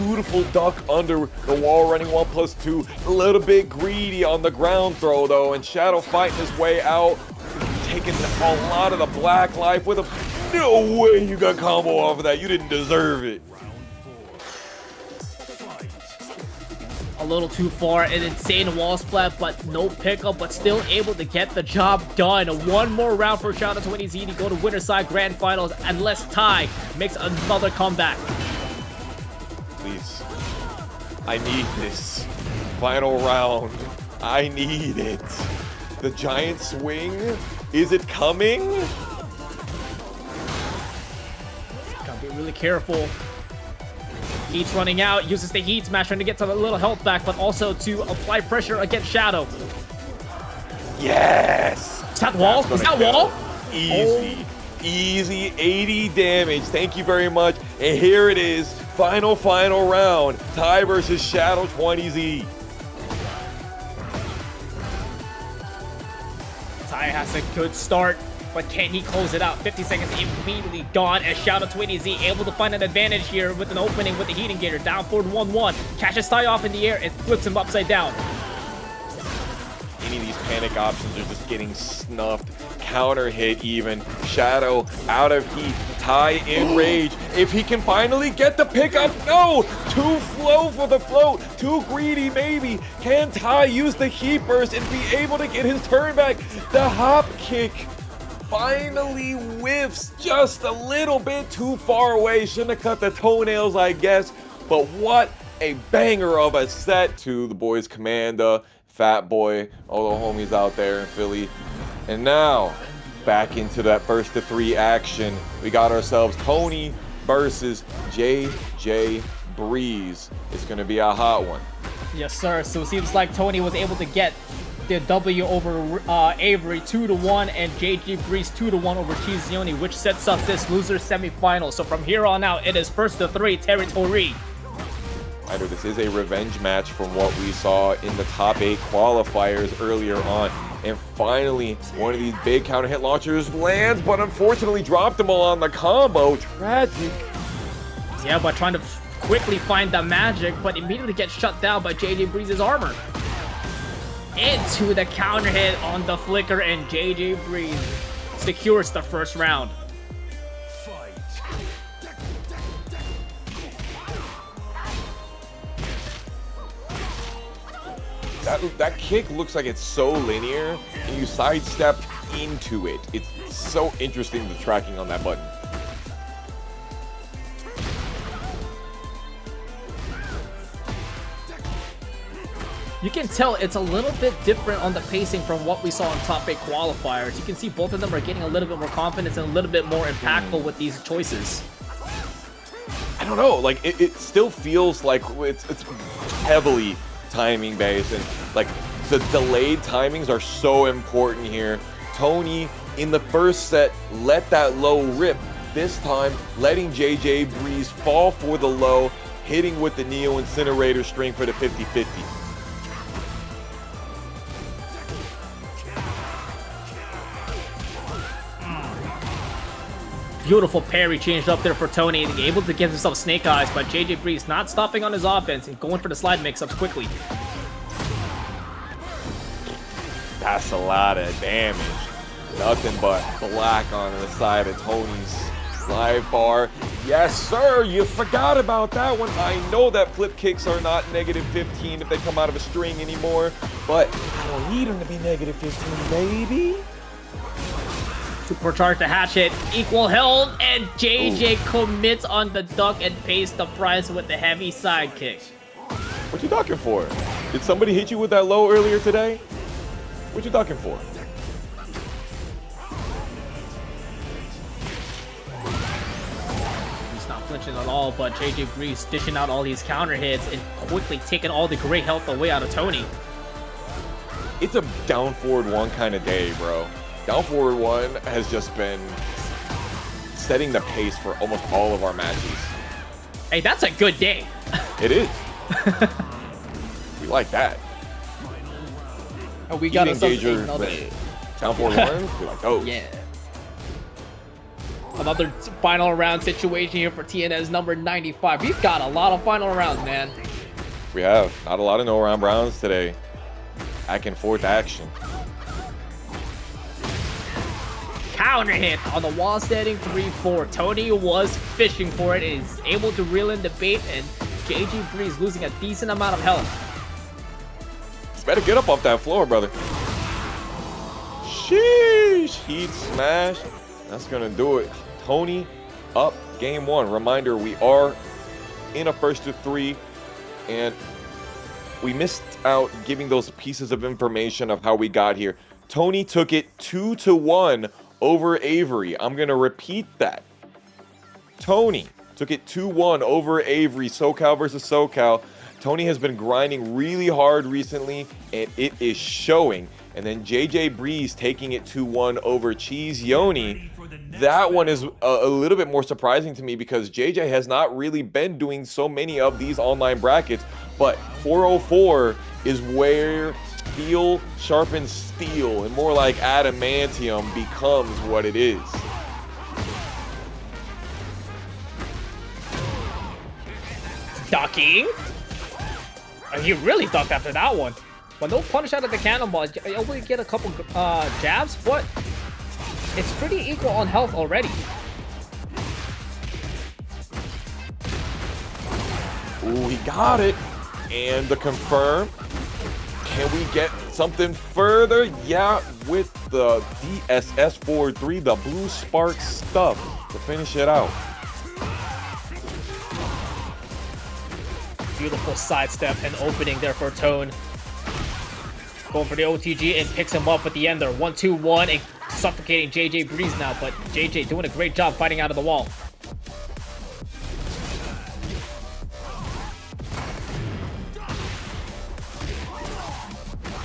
Beautiful duck under the wall running 1+2. A little bit greedy on the ground throw though, and Shadow fighting his way out, taking a lot of the black life with a no way you got combo off of that. You didn't deserve it. A little too far, an insane wall splat, but no pickup, but still able to get the job done. One more round for Shadow 20Z to go to winner side grand finals unless Ty makes another comeback. Please, I need this final round. I need it. The giant swing, is it coming? Gotta be really careful. Heat's running out, uses the heat smash trying to get some little health back, but also to apply pressure against Shadow. Yes! Is that wall? Is that wall? Easy. Oh. Easy 80 damage. Thank you very much. And here it is. Final round. Ty versus Shadow 20Z. Ty has a good start, but can he close it out? 50 seconds immediately gone as Shadow 20Z able to find an advantage here with an opening with the heat engager. Down forward 1-1. Catches Ty off in the air and flips him upside down. Any of these panic options are just getting snuffed. Counter hit even. Shadow out of heat. Ty in rage. If he can finally get the pickup. No! Too slow for the float. Too greedy maybe. Can Ty use the heat burst and be able to get his turn back? The hop kick finally whiffs just a little bit too far away. Shouldn't have cut the toenails, I guess. But what a banger of a set to the boys Commander, Fat Boy, all the homies out there in Philly. And now, back into that first to 3 action. We got ourselves Tony versus JJBREEZE. It's going to be a hot one. Yes, sir. So it seems like Tony was able to get the W over Avery 2-1 and JJBREEZE 2-1 over CheeseYoni, which sets up this loser semifinal. So from here on out, it is first to 3 territory. This is a revenge match from what we saw in the top 8 qualifiers earlier on. And finally, one of these big counter hit launchers lands, but unfortunately dropped them all on the combo. Tragic. Yeah, but trying to quickly find the magic, but immediately gets shut down by JJBREEZE's armor. Into the counter hit on the flicker, and JJBREEZE secures the first round. That kick looks like it's so linear, and you sidestep into it. It's so interesting, the tracking on that button. You can tell it's a little bit different on the pacing from what we saw in top 8 qualifiers. You can see both of them are getting a little bit more confidence and a little bit more impactful with these choices. I don't know, like it still feels like it's heavily timing based, and like the delayed timings are so important here. Tony in the first set let that low rip. This time letting JJBREEZE fall for the low, hitting with the Neo Incinerator string for the 50-50. Beautiful parry changed up there for Tony, able to give himself snake eyes, but JJBREEZE not stopping on his offense and going for the slide mix-ups quickly. That's a lot of damage. Nothing but black on the side of Tony's slide bar. Yes, sir, you forgot about that one. I know that flip kicks are not -15 if they come out of a string anymore, but I don't need them to be -15, baby. Supercharge the hatch hit, equal health, and JJ commits on the duck and pays the price with the heavy side kick. What you ducking for? Did somebody hit you with that low earlier today? What you ducking for? He's not flinching at all, but JJBREEZE dishing out all these counter hits and quickly taking all the great health away out of Tony. It's a down forward one kind of day, bro. Down forward one has just been setting the pace for almost all of our matches. Hey, that's a good day. It is. We like that. Oh, we got engager down forward one. We're like, oh yeah. Another final round situation here for TNS number 95. We've got a lot of final rounds, man. We have not a lot of no-round rounds today. Back and forth action. Counter hit on the wall setting 3-4. Tony was fishing for it and is able to reel in the bait, and JJBREEZE losing a decent amount of health. Better get up off that floor, brother. Sheesh. Heat smash. That's gonna do it. Tony up game one. Reminder, we are in a first to 3, and we missed out giving those pieces of information of how we got here. Tony took it 2-1 over Avery. I'm gonna repeat that. Tony took it 2-1 over Avery. SoCal versus SoCal. Tony has been grinding really hard recently, and it is showing. And then JJBREEZE taking it 2-1 over CheeseYoni. That one is a little bit more surprising to me because JJ has not really been doing so many of these online brackets, but 404 is where steel sharpens steel, and more like adamantium becomes what it is. Ducking. He really ducked after that one. But no punish out of the cannonball. You only get a couple jabs, but it's pretty equal on health already. Ooh, he got it. And the confirm. Can we get something further? Yeah, with the DSS-43, the blue spark stuff to finish it out. Beautiful sidestep and opening there for Tone. Going for the OTG and picks him up at the end there. 1-2-1 and suffocating JJBREEZE now, but JJ doing a great job fighting out of the wall.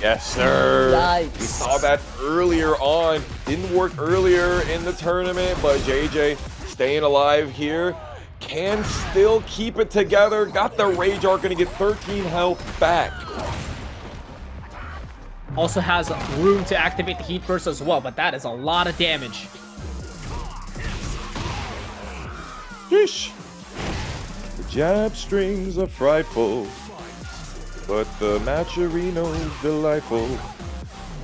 Yes, sir. Nice. We saw that earlier on. Didn't work earlier in the tournament, but JJ staying alive here. Can still keep it together. Got the Rage Art, gonna get 13 health back. Also has room to activate the Heat Burst as well, but that is a lot of damage. Yeesh. jab strings are frightful, but the matcherino's delightful.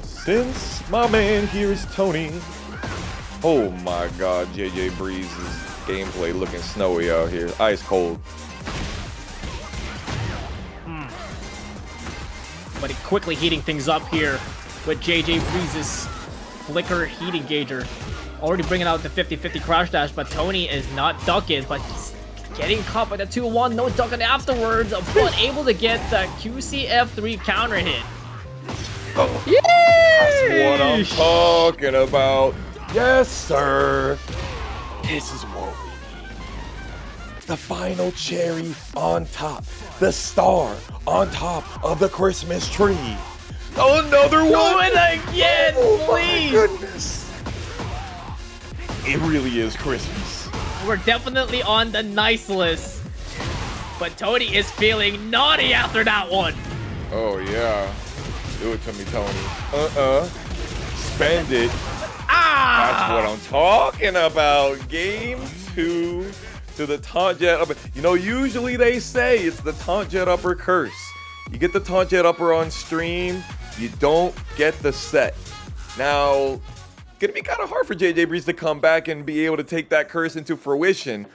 Since my man here is Tony. Oh my god, JJBREEZE's gameplay looking snowy out here. Ice cold. But he quickly heating things up here with JJBREEZE's flicker heat engager. Already bringing out the 50-50 crouch dash, but Tony is not ducking, but he's getting caught by the 2-1, no ducking afterwards, but able to get the QCF3 counter hit. Oh, that's what I'm talking about. Yes, sir. This is what we need. The final cherry on top. The star on top of the Christmas tree. Another one. Do it again, oh please. My goodness. It really is Christmas. We're definitely on the nice list. But Tony is feeling naughty after that one. Oh, yeah. Do it to me, Tony. Spend it. Ah! That's what I'm talking about. Game 2 to the taunt jet upper. You know, usually they say it's the taunt jet upper curse. You get the taunt jet upper on stream, you don't get the set. Now, gonna be kind of hard for JJBREEZE to come back and be able to take that curse into fruition.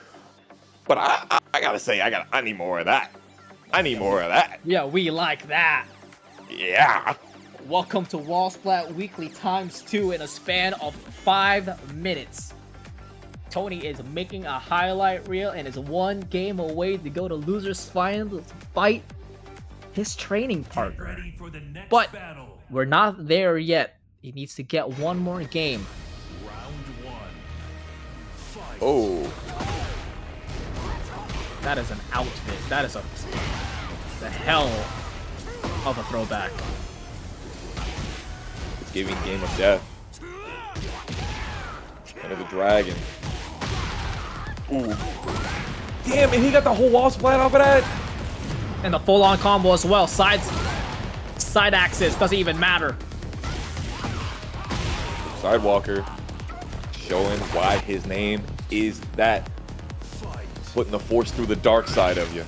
But I gotta say, I need more of that. I need more of that. Yeah, we like that. Yeah. Welcome to Wall Splat Weekly ×2 in a span of 5 minutes. Tony is making a highlight reel and is one game away to go to losers final to fight his training partner. Ready for the next But battle. we're not there yet. He needs to get one more game. Round 1. Fight. Oh. That is an outfit. That is the hell of a throwback. It's giving Game of Death. End of the Dragon. Ooh. Damn, and he got the whole wall splat off of that? And the full-on combo as well. Side axis doesn't even matter. Sidewalker showing why his name is that. Putting the force through the dark side of you.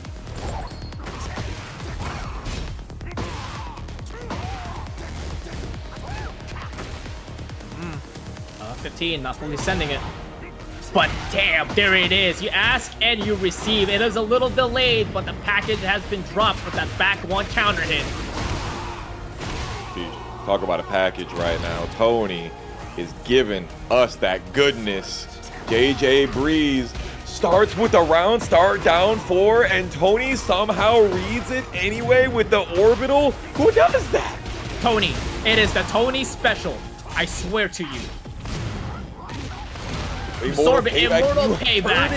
15, not fully sending it. But damn, there it is. You ask and you receive. It is a little delayed, but the package has been dropped with that back one counter hit. Talk about a package right now. Tony is giving us that goodness. JJBREEZE starts with a round start down 4, and Tony somehow reads it anyway with the orbital. Who does that? Tony. It is the Tony special. I swear to you. Absorb it, immortal payback.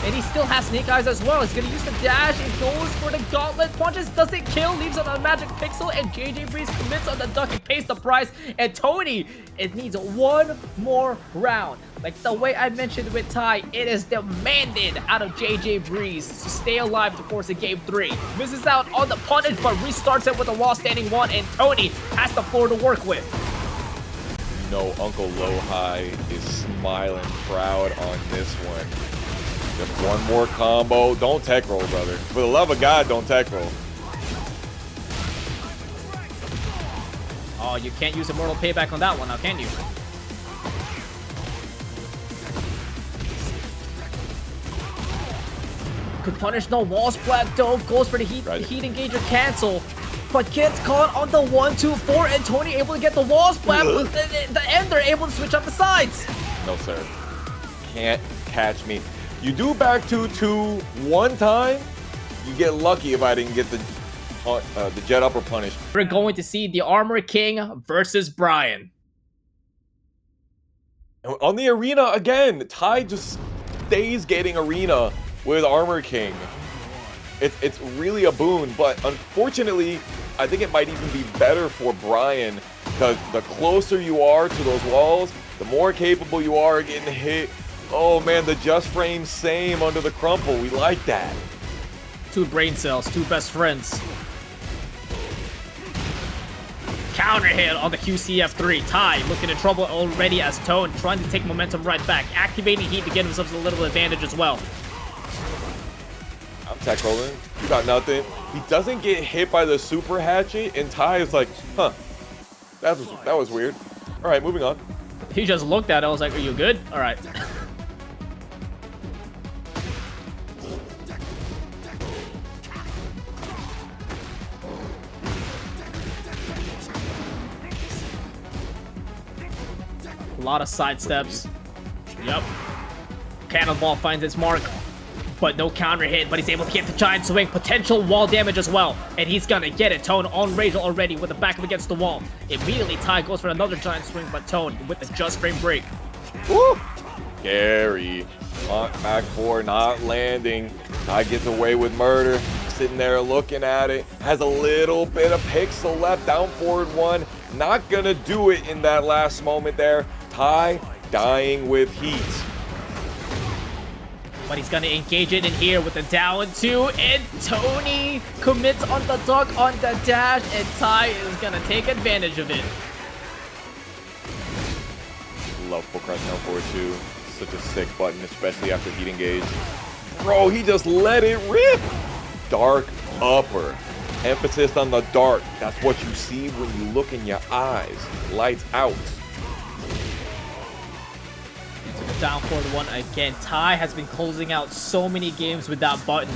And he still has Snake Eyes as well. He's gonna use the dash and goes for the gauntlet. Punches, doesn't kill, leaves on a magic pixel, and JJBREEZE commits on the duck and pays the price. And Tony, it needs one more round. Like the way I mentioned with Ty, it is demanded out of JJBREEZE to stay alive to force a game 3. Misses out on the punish, but restarts it with a wall standing 1, and Tony has the floor to work with. No, Uncle Low-High is smiling proud on this one. Just one more combo. Don't tech roll, brother. For the love of God, don't tech roll. Oh, you can't use immortal payback on that one now, can you? Could punish, no wall splat though. Goes for the heat engager cancel. But gets caught on the 1-2-4, and Tony able to get the wall splat, but the ender able to switch up the sides. No, sir. Can't catch me. You do back 2-2 one time, you get lucky if I didn't get the jet upper punish. We're going to see the Armor King versus Bryan. On the arena again, Ty just stays getting arena with Armor King. It's really a boon, but unfortunately, I think it might even be better for Bryan, because the closer you are to those walls, the more capable you are of getting hit. Oh man, the just frame same under the crumple. We like that. 2 brain cells, 2 best friends. Counter hit on the QCF3. Ty looking in trouble already as Tone trying to take momentum right back. Activating heat to get himself a little advantage as well. I'm tech rolling. You got nothing. He doesn't get hit by the super hatchet, and Ty is like, huh, that was weird. All right, moving on. He just looked at it. I was like, are you good? All right. A lot of side steps. Yep. Cannonball finds its mark, but no counter hit, but he's able to get the giant swing, potential wall damage as well, and he's gonna get it. Tone on Rachel already with the back up against the wall. Immediately, Ty goes for another giant swing, but Tone with the just frame break. Woo! Scary. Back four, not landing. Ty gets away with murder. Sitting there looking at it. Has a little bit of pixel left. Down forward one. Not gonna do it in that last moment there. Ty dying with heat. But he's gonna engage it in here with the down two, and Tony commits on the duck on the dash, and Ty is gonna take advantage of it. Love full crush down forward two. Such a sick button, especially after heat engage. Bro, he just let it rip. Dark upper. Emphasis on the dark. That's what you see when you look in your eyes. Lights out. Down forward one again. Ty has been closing out so many games with that button.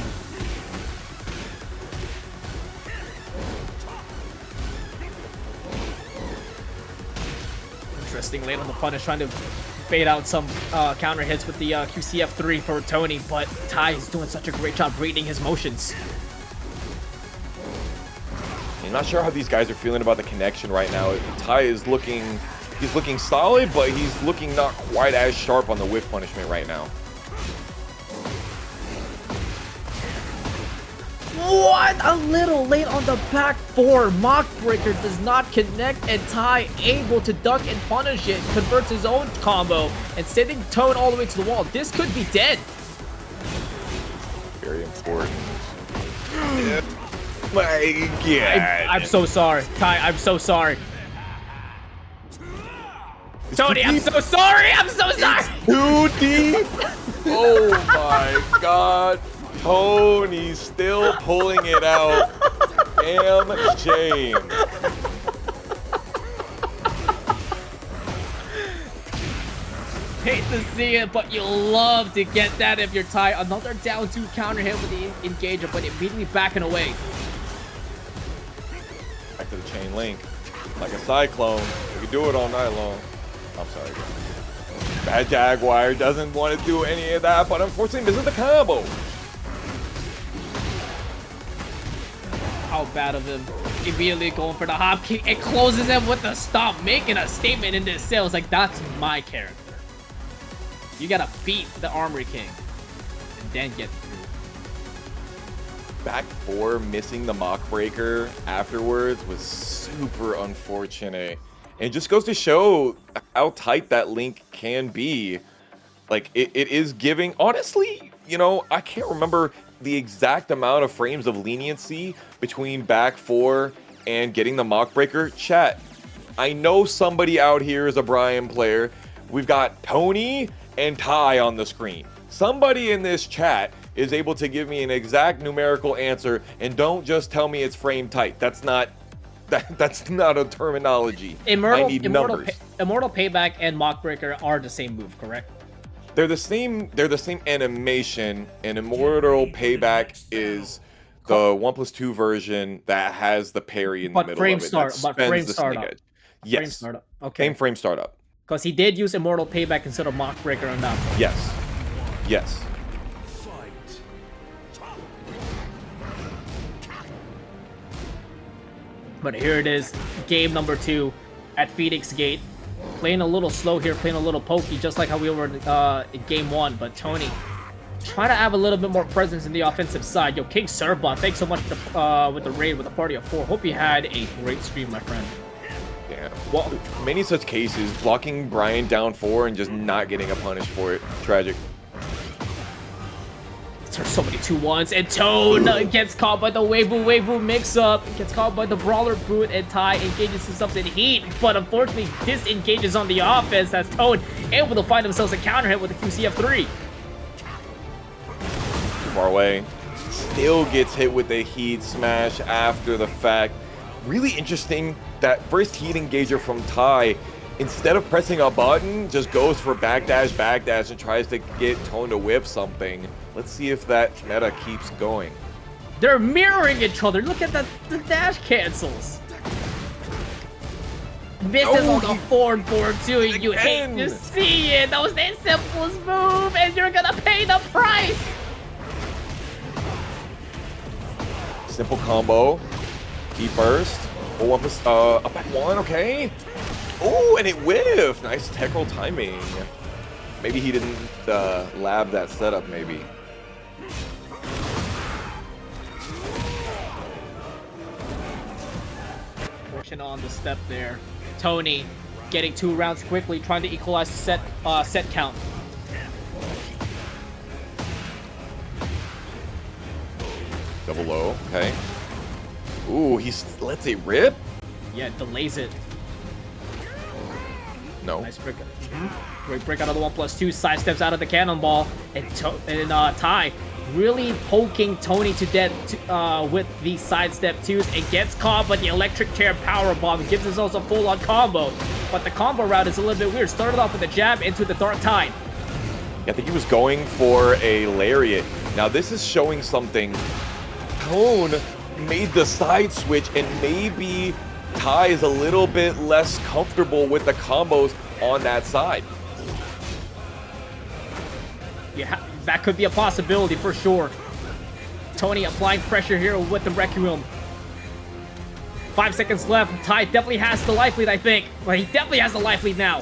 Interesting late on the punish, trying to bait out some counter hits with the QCF3 for Tony, but Ty is doing such a great job reading his motions. I'm not sure how these guys are feeling about the connection right now. Ty is looking... He's looking solid, but he's looking not quite as sharp on the whiff punishment right now. What? A little late on the back four. Mock Breaker does not connect, and Ty able to duck and punish it. Converts his own combo and sending Tone all the way to the wall. This could be dead. Very important. My God. I'm so sorry. Ty, I'm so sorry. Tony, I'm so sorry! I'm so sorry! Too deep! Oh my God. Tony's still pulling it out. Damn shame. Hate to see it, but you love to get that if you're Ty. Another down two counter hit with the engager, but immediately backing away. Back to the chain link. Like a cyclone. We can do it all night long. I'm sorry. Bad Jaguar doesn't want to do any of that, but unfortunately misses the combo. How bad of him. Immediately going for the hop kick. It closes him with the stomp, making a statement in this sales. Like, that's my character. You gotta beat the Armory King and then get through. Back four, missing the mock breaker afterwards was super unfortunate. And it just goes to show how tight that link can be. Like, it is giving, honestly, you know, I can't remember the exact amount of frames of leniency between back four and getting the mock breaker. Chat, I know somebody out here is a Bryan player. We've got Tony and Ty on the screen. Somebody in this chat is able to give me an exact numerical answer, and don't just tell me it's frame tight. That's not a terminology. I need numbers. Immortal Payback and Mock Breaker are the same move, correct? They're the same animation, and Immortal Payback is the 1+2 version that has the parry in the middle of it. But frame startup. Yes. Frame startup. Okay. Same frame startup. Because he did use Immortal Payback instead of Mock Breaker on that one. Yes. Yes. But here it is, game number 2 at PhiDX Gate. Playing a little slow here, playing a little pokey, just like how we were in game 1. But Tony, trying to have a little bit more presence in the offensive side. Yo, King Servbot, thanks so much for with the raid with a party of 4. Hope you had a great stream, my friend. Yeah. Well, many such cases, blocking Bryan down 4 and just not getting a punish for it. Tragic. There's so many 2-1s, and Tone gets caught by the Weibo mix-up, gets caught by the Brawler boot, and Ty engages himself in heat, but unfortunately disengages on the offense as Tone able to find themselves a counter hit with the QCF3. Too far away. still gets hit with a heat smash after the fact. Really interesting that first heat engager from Tai, instead of pressing a button, just goes for backdash, and tries to get Tone to whip something. Let's see if that meta keeps going. They're mirroring each other. Look at the dash cancels. Misses on the forward 4-2. You hate to see it. That was the simplest move, and you're gonna pay the price. Simple combo. Key first. A back one, okay. Oh, and it whiffed. Nice tech roll timing. Maybe he didn't lab that setup, maybe. Pushing on the step there. Tony getting 2 rounds quickly, trying to equalize the set count. Double low, okay. Ooh, he lets it rip? Yeah, delays it. No. Nice break. Great break out of the 1+2, sidesteps out of the cannonball, and Tai really poking Tony to death with the sidestep 2s, and gets caught, but the electric chair power bomb gives himself a full-on combo. But the combo route is a little bit weird. Started off with a jab into the Dark Tide. I think he was going for a lariat. Now this is showing something. Tone made the side switch, and maybe Tai is a little bit less comfortable with the combos on that side. Yeah, that could be a possibility for sure. Tony applying pressure here with the Requiem. 5 seconds left. Tai definitely has the life lead, I think. But he definitely has the life lead now.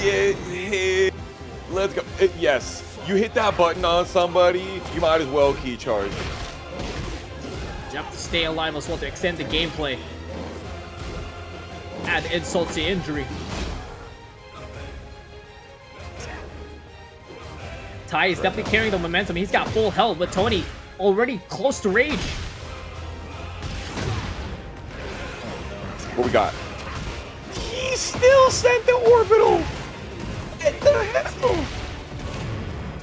Yeah, let's go. Yes, you hit that button on somebody, you might as well key charge. You have to stay alive as well to extend the gameplay. Add insult to injury. Tai is definitely carrying the momentum. He's got full health, but Tony already close to rage. What we got? He still sent the orbital! What the hell?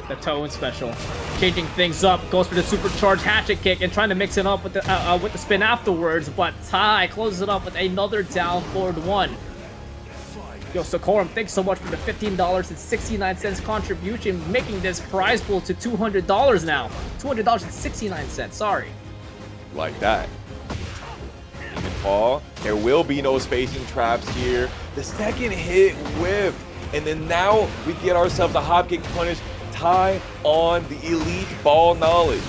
The Tone special. Changing things up, goes for the supercharged hatchet kick and trying to mix it up with the spin afterwards, but Tai closes it up with another down forward 1. Yo, Sokorum, thanks so much for the $15.69 contribution, making this prize pool to $200 now. $200.69, sorry. Like that. Even fall. There will be no spacing traps here. The second hit whiffed, and then now we get ourselves a hop kick punish. Tai on the elite ball knowledge.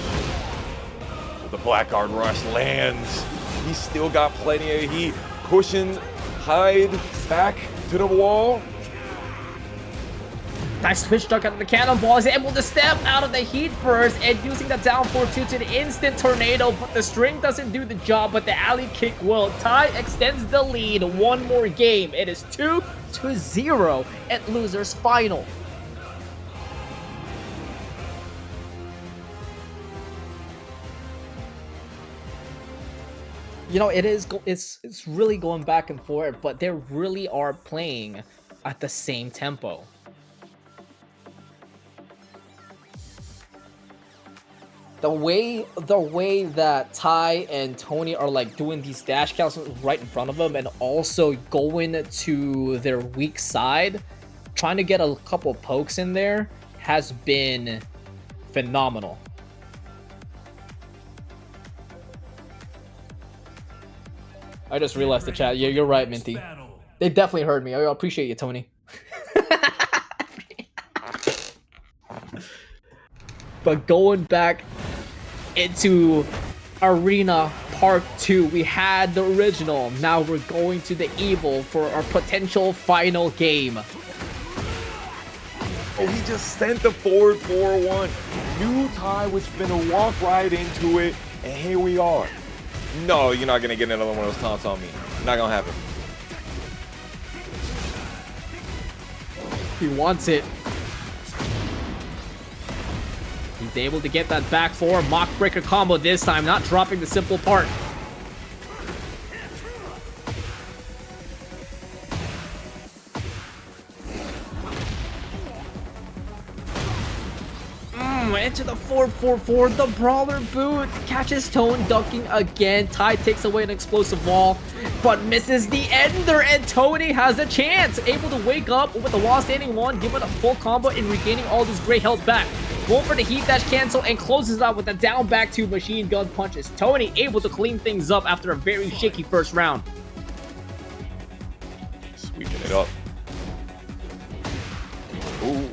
The Blackguard Rush lands. He's still got plenty of heat, pushing Hyde back to the wall. Nice switch duck out of the cannonball. Is able to step out of the heat first and using the down 4-2 to the instant tornado, but the string doesn't do the job, but the alley kick will. Tai extends the lead. One more game. It is 2-0 at losers final. You know, it's really going back and forth, but they really are playing at the same tempo. The way that Tai and Tony are like doing these dash counts right in front of them and also going to their weak side, trying to get a couple pokes in there has been phenomenal. I just realized the chat. Yeah, you're right, Minty. They definitely heard me. I appreciate you, Tony. But going back into Arena Part 2, we had the original. Now we're going to the Evil for our potential final game. Oh, he just sent the forward 4-1. Knew Tai was gonna walk right into it, and here we are. No, you're not going to get another one of those taunts on me. Not going to happen. He wants it. He's able to get that back four mock breaker combo this time, not dropping the simple part. into the 444. The brawler boot catches Tone ducking again. Ty takes away an explosive wall, but misses the ender, and Tony has a chance. Able to wake up with the wall standing one, give it a full combo and regaining all this great health back. Going for the heat dash cancel and closes out with a down back to machine gun punches. Tony able to clean things up after a very shaky first round. Sweeping it up. Ooh,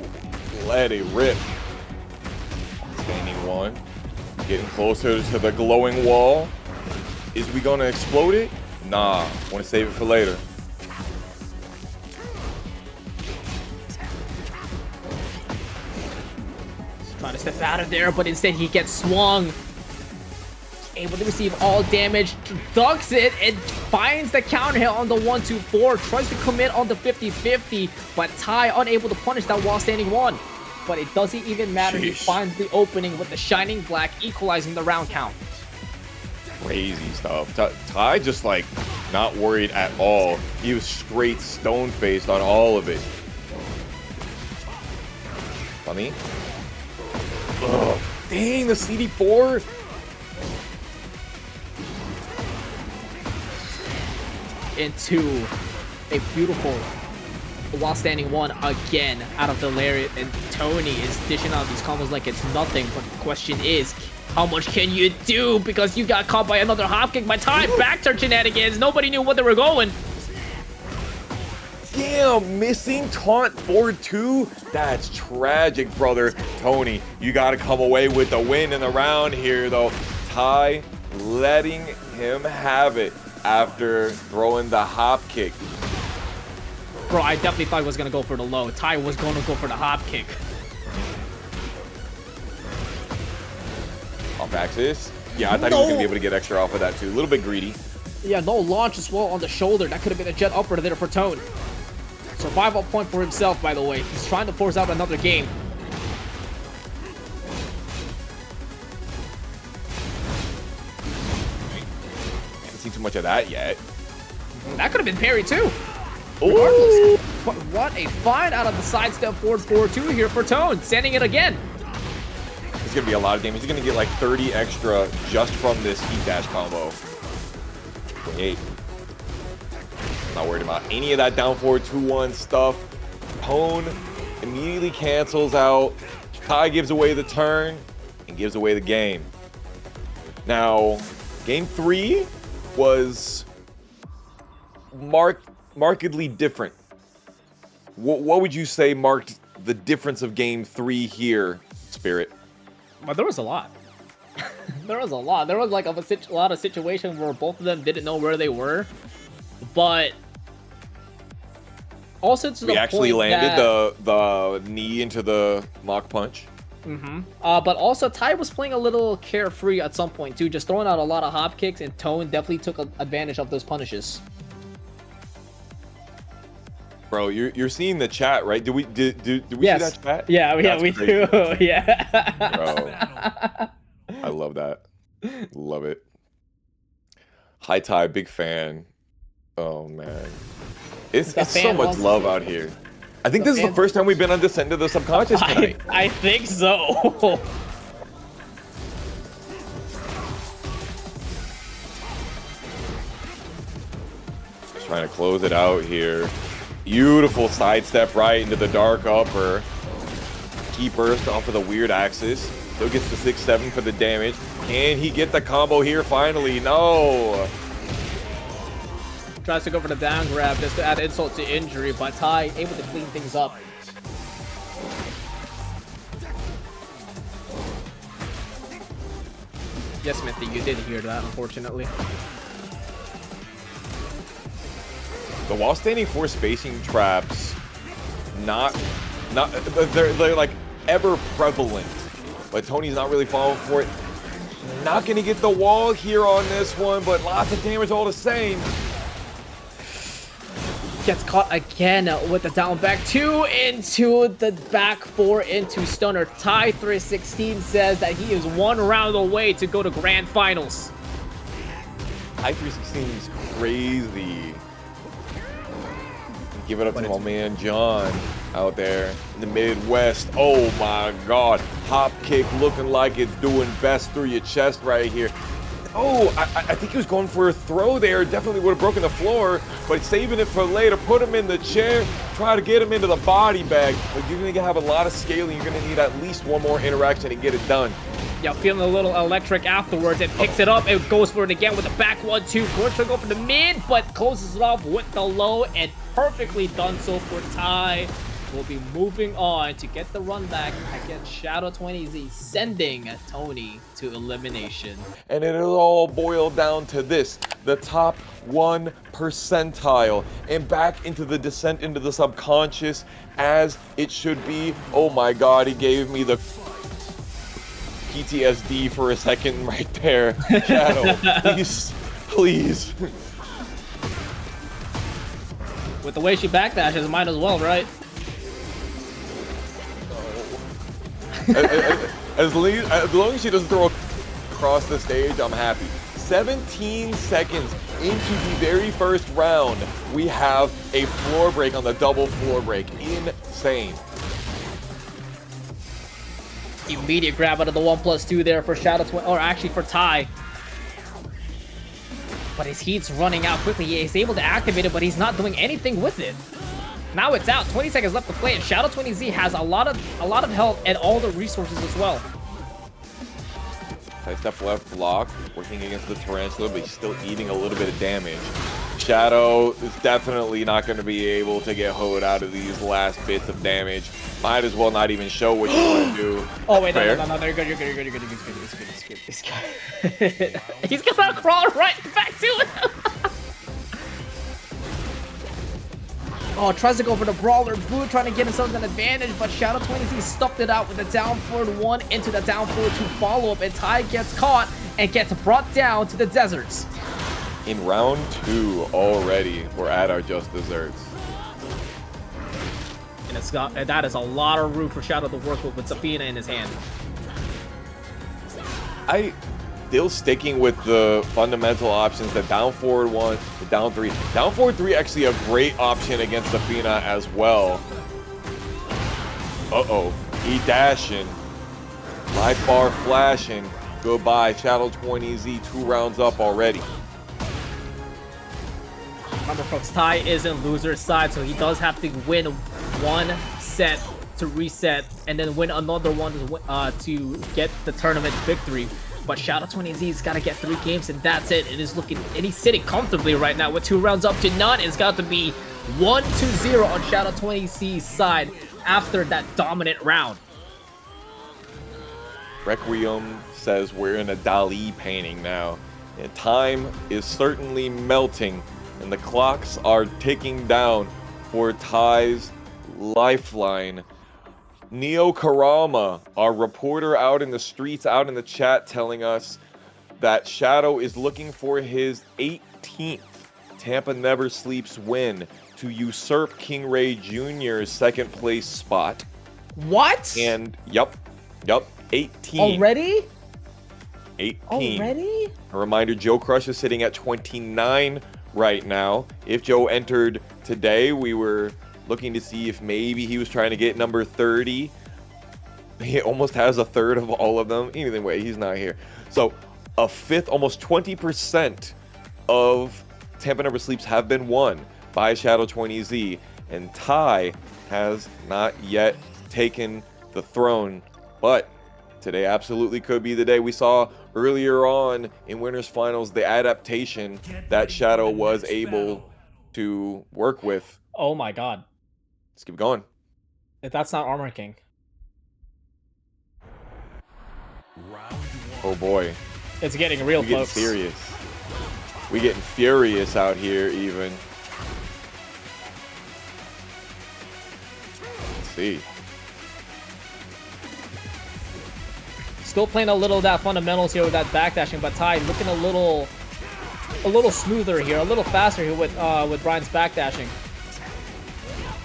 let it rip. Standing one. Getting closer to the glowing wall. Is we gonna explode it? Nah, wanna save it for later. Trying to step out of there, but instead he gets swung. Able to receive all damage, ducks it, and finds the counter hit on the 1-2-4. Tries to commit on the 50-50, but Ty unable to punish that while standing one. But it doesn't even matter. He finds the opening with the shining black, equalizing the round count. Crazy stuff. Ty just like not worried at all. He was straight stone-faced on all of it. Funny. Oh, dang, the CD4. Into a beautiful while standing one again out of the lariat, and Tony is dishing out these combos like it's nothing. But the question is, how much can you do? Because you got caught by another hop kick by Ty. Back to shenanigans. Nobody knew what they were going. Damn, missing taunt forward 2? That's tragic, brother. Tony, you got to come away with the win in the round here, though. Ty letting him have it after throwing the hop kick. Bro, I definitely thought he was going to go for the low. Ty was going to go for the hop kick. Off axis. Yeah, I thought he was going to be able to get extra off of that, too. A little bit greedy. Yeah, no launch as well on the shoulder. That could have been a jet upper there for Tone. Survival point for himself, by the way. He's trying to force out another game. Haven't seen too much of that yet. That could have been parry too. Ooh. Regardless. But what a find out of the sidestep forward 4-2 here for Tone. Sending it again. It's going to be a lot of damage. He's going to get like 30 extra just from this heat dash combo. 28. Not worried about any of that down forward 2-1 stuff. Tone immediately cancels out. Ty gives away the turn and gives away the game. Now, game 3 was markedly different. What would you say marked the difference of game 3 here, Spirit? Well, there was a lot. There was a lot. There was like a lot of situations where both of them didn't know where they were. But also to the point we actually landed the knee into the mock punch. But also Ty was playing a little carefree at some point too, just throwing out a lot of hop kicks, and Tone definitely took advantage of those punishes. Bro, you're seeing the chat, right? Do we see that chat? Yeah, we do. Yeah. Bro, I love that. Love it. Hi Ty, big fan. Oh man, it's so much love out here. I think this is the first time we've been on Descent of the Subconscious tonight. I think so. Just trying to close it out here. Beautiful sidestep right into the dark upper. Key burst off of the weird axis. Still gets the 6-7 for the damage. Can he get the combo here finally? No. Tries to go for the down grab just to add insult to injury, but Ty able to clean things up. Yes, Smithy, you did hear that, unfortunately. The wall standing 4 spacing traps, they're like ever prevalent, but Tony's not really falling for it. Not gonna get the wall here on this one, but lots of damage all the same. Gets caught again with the down back 2 into the back 4 into stunner. Ty 316 says that he is 1 round away to go to grand finals. Ty 316 is crazy. Give it up to my man John out there in the Midwest. Oh my God. Hop kick looking like it's doing best through your chest right here. Oh, I think he was going for a throw there. Definitely would have broken the floor, but saving it for later. Put him in the chair. Try to get him into the body bag. But you're going to have a lot of scaling. You're going to need at least one more interaction to get it done. Yeah, feeling a little electric afterwards. It picks it up. It goes for it again with the back 1-2. Going to go for the mid, but closes it off with the low, and perfectly done so for Ty. We'll be moving on to get the run back against Shadow20Z, sending Tony to elimination. And it'll all boil down to this: the top 1 percentile, and back into the descent into the subconscious as it should be. Oh my God, he gave me the PTSD for a second right there. Shadow, please, please. With the way she backdashes, might as well, right? As long as she doesn't throw across the stage, I'm happy. 17 seconds into the very first round, we have a floor break on the double floor break. Insane. Immediate grab out of the 1+2 there for Shadow20, or actually for Ty. But his heat's running out quickly. He's able to activate it, but he's not doing anything with it. Now it's out. 20 seconds left to play, and Shadow20Z has a lot of health and all the resources as well. Side step left block, working against the Tarantula, but he's still eating a little bit of damage. Shadow is definitely not going to be able to get hoed out of these last bits of damage. Might as well not even show what you want to do. Oh wait, Fair. no, you're good, you're good. He's good. He's gonna crawl right back to it. Oh, tries to go for the brawler boot, trying to get himself an advantage, but Shadow20Z stuffed it out with the down forward 1 into the down forward 2 follow-up, and Ty gets caught and gets brought down to the deserts. In round 2 already, we're at our just desserts. And that is a lot of room for Shadow to work with Zafina in his hand. I still sticking with the fundamental options, the down forward 1, the down 3. Down forward 3 actually a great option against Zafina as well. Uh-oh, he dashing. Life bar flashing. Goodbye, Shadow20Z, 2 rounds up already. Remember folks, Ty is in loser's side, so he does have to win 1 set to reset, and then win another one to get the tournament victory. But Shadow20Z's got to get 3 games, and that's it. And he's sitting comfortably right now with 2 rounds up to none. It's got to be 1-0 on Shadow20Z's side after that dominant round. Requiem says we're in a Dali painting now, and time is certainly melting, and the clocks are ticking down for Ty's lifeline. Neo Karama, our reporter out in the streets, out in the chat, telling us that Shadow is looking for his 18th Tampa Never Sleeps win to usurp King Ray Jr.'s 2nd place spot. What? And, yep, 18. Already? 18. Already? A reminder, Joe Crush is sitting at 29 right now. If Joe entered today, we were looking to see if maybe he was trying to get number 30. He almost has a third of all of them. Either way, he's not here. So a fifth, almost 20% of Tampa Never Sleeps have been won by Shadow20Z, and Ty has not yet taken the throne. But today absolutely could be the day. We saw earlier on in Winners Finals the adaptation that Shadow was able to work with. Oh my god. Let's keep going. If that's not Armor King. Oh boy. It's getting real, We're getting folks. serious. We getting furious out here even. Let's see. Still playing a little of that fundamentals here with that backdashing, but Ty looking a little smoother here, a little faster here with Bryan's backdashing.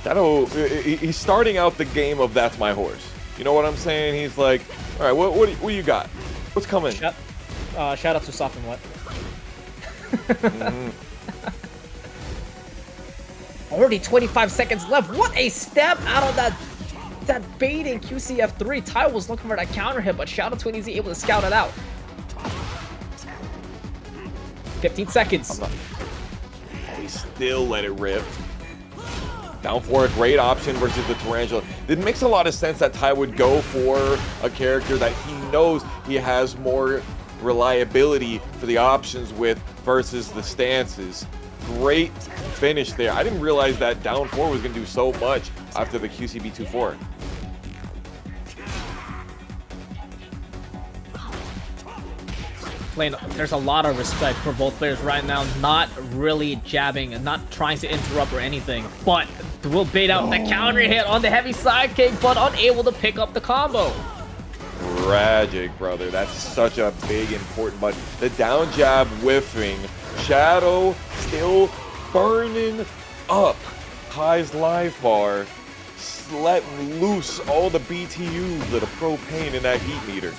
Shadow, he's starting out the game of that's my horse. You know what I'm saying? He's like, all right, what do you got? What's coming? Shout out to Soft and Wet. Already 25 seconds left. What a step out of that baiting QCF3. Tai was looking for that counter hit, but Xiaoyu able to scout it out. 15 seconds. He still let it rip. Down for a great option versus the Tarantula. It makes a lot of sense that Tai would go for a character that he knows he has more reliability for the options with versus the stances. Great finish there. I didn't realize that down 4 was going to do so much after the QCB 2-4. There's a lot of respect for both players right now, not really jabbing and not trying to interrupt or anything, but will bait out the counter hit on the heavy sidekick, but unable to pick up the combo. Tragic, brother. That's such a big, important button. The down jab whiffing. Shadow still burning up. Kai's life bar. Let loose all the BTUs, the propane in that heat meter.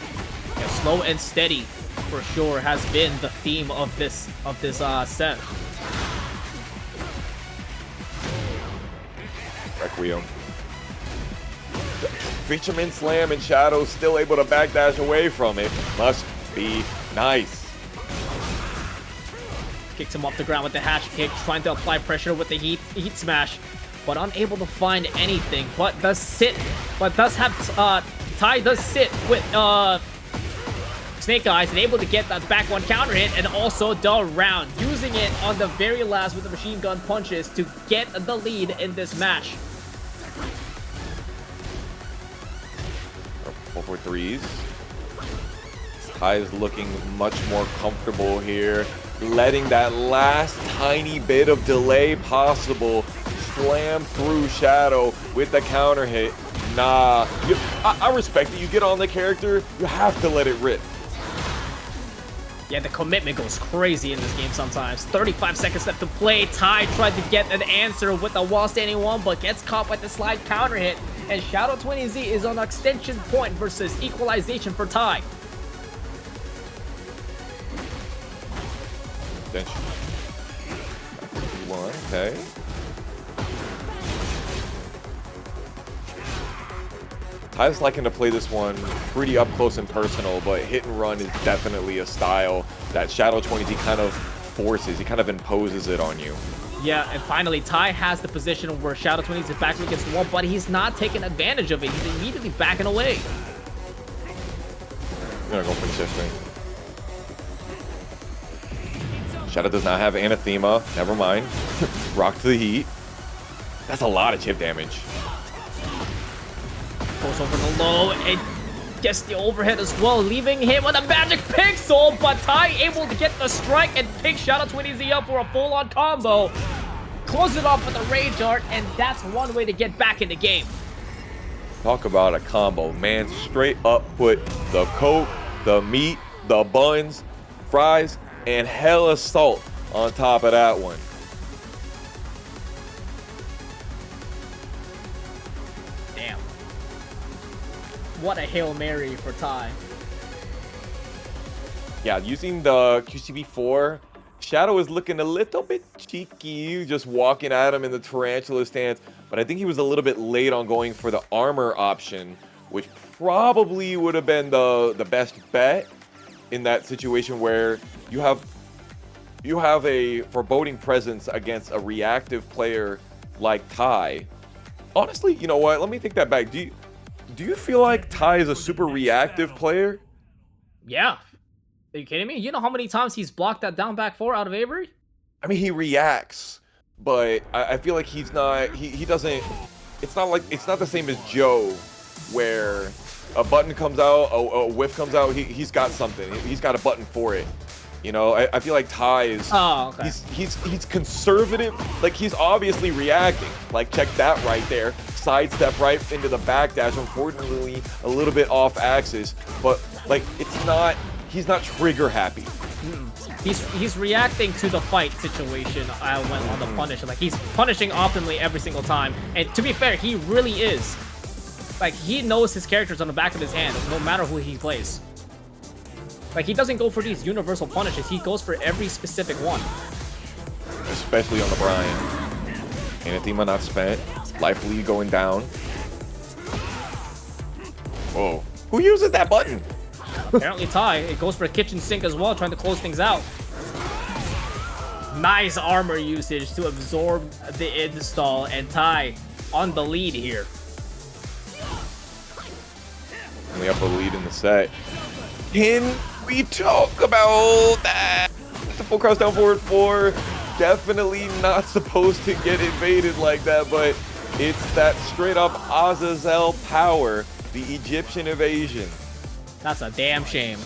Yeah, slow and steady, for sure, has been the theme of this set. Requiem. Fisherman slam and Shadow still able to backdash away from it. Must be nice. Kicks him off the ground with the hatch kick, trying to apply pressure with the heat smash, but unable to find anything. But does have Tai does sit with Snake Eyes and able to get that back one counter hit and also the round, using it on the very last with the machine gun punches to get the lead in this match. 4-4-3s. Tai is looking much more comfortable here, letting that last tiny bit of delay possible slam through Shadow with the counter hit. Nah, I respect it. You get on the character, you have to let it rip. Yeah, the commitment goes crazy in this game sometimes. 35 seconds left to play. Tai tried to get an answer with the wall standing one, but gets caught by the slide counter hit. And Xiaoyu is on extension point versus equalization for Tai. Extension. 1, okay. Tai's liking to play this one pretty up close and personal, but hit and run is definitely a style that Xiaoyu kind of forces. He kind of imposes it on you. Yeah, and finally, Tai has the position where Xiaoyu is backing against the wall, but he's not taking advantage of it. He's immediately backing away. I'm gonna go for the shifting. Shadow does not have Anathema. Never mind. Rock to the heat. That's a lot of chip damage. Goes over the low and gets the overhead as well, leaving him with a magic pixel, but Tai able to get the strike and pick Xiaoyu up for a full-on combo. Close it off with a Rage Art, and that's one way to get back in the game. Talk about a combo, man. Straight up put the Coke, the meat, the buns, fries, and hella salt on top of that one. Damn. What a Hail Mary for Tai. Yeah, using the QCB4, Shadow is looking a little bit cheeky, just walking at him in the Tarantula stance, but I think he was a little bit late on going for the armor option, which probably would have been the best bet in that situation where you have a foreboding presence against a reactive player like Tai. Honestly, you know what? Let me take that back. Do you feel like Tai is a super reactive player? Yeah. Are you kidding me? You know how many times he's blocked that down back 4 out of Avery? I mean, he reacts, but I feel like he's not, he doesn't, it's not the same as Joe, where a button comes out, a whiff comes out, he's got something, he's got a button for it. You know, I feel like Tai is, okay. he's conservative, like he's obviously reacting, like check that right there, sidestep right into the backdash, unfortunately a little bit off axis, but like he's not trigger happy. He's reacting to the fight situation when on the punish. Like, he's punishing optimally every single time. And to be fair, he really is. Like, he knows his characters on the back of his hand, no matter who he plays. Like, he doesn't go for these universal punishes. He goes for every specific one. Especially on the Bryan. Anathema not spent. Life lead going down. Whoa. Who uses that button? Apparently Ty. It goes for a kitchen sink as well, trying to close things out. Nice armor usage to absorb the install, and Ty on the lead here. Only up a lead in the set. Can we talk about that? The full cross down forward 4. Definitely not supposed to get invaded like that, but it's that straight up Azazel power, the Egyptian evasion. That's a damn shame.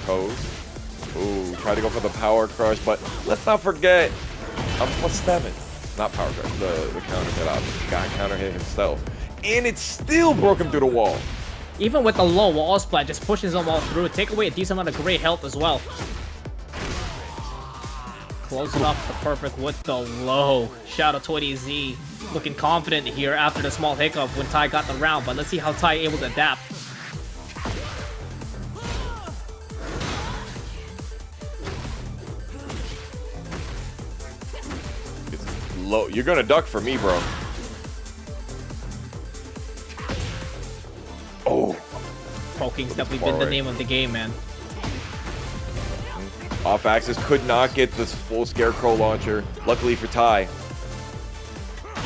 Toes. Ooh, try to go for the power crush, but let's not forget, I'm +7. Not power crush, the counter hit option. Got counter hit himself. And it still broke him through the wall. Even with the low wall splat, just pushes them all through. Take away a decent amount of great health as well. Closing up the perfect with the low. Shout out 20Z. Looking confident here after the small hiccup when Ty got the round, but let's see how Ty able to adapt. It's low. You're gonna duck for me, bro. Oh. Poking's definitely been the name of the game, man. Off axis could not get this full scarecrow launcher. Luckily for Ty.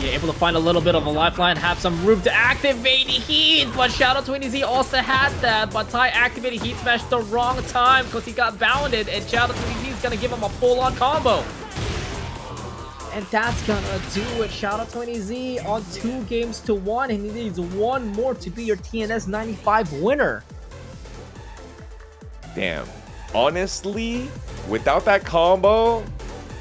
Yeah, able to find a little bit of a lifeline, have some room to activate Heat, but shout out 20Z also had that, but Ty activated Heat Smash the wrong time because he got bounded, and shout out 20Z is gonna give him a full-on combo. And that's gonna do it. Shout out 20Z on 2 games to 1, and he needs 1 more to be your TNS 95 winner. Damn. Honestly, without that combo,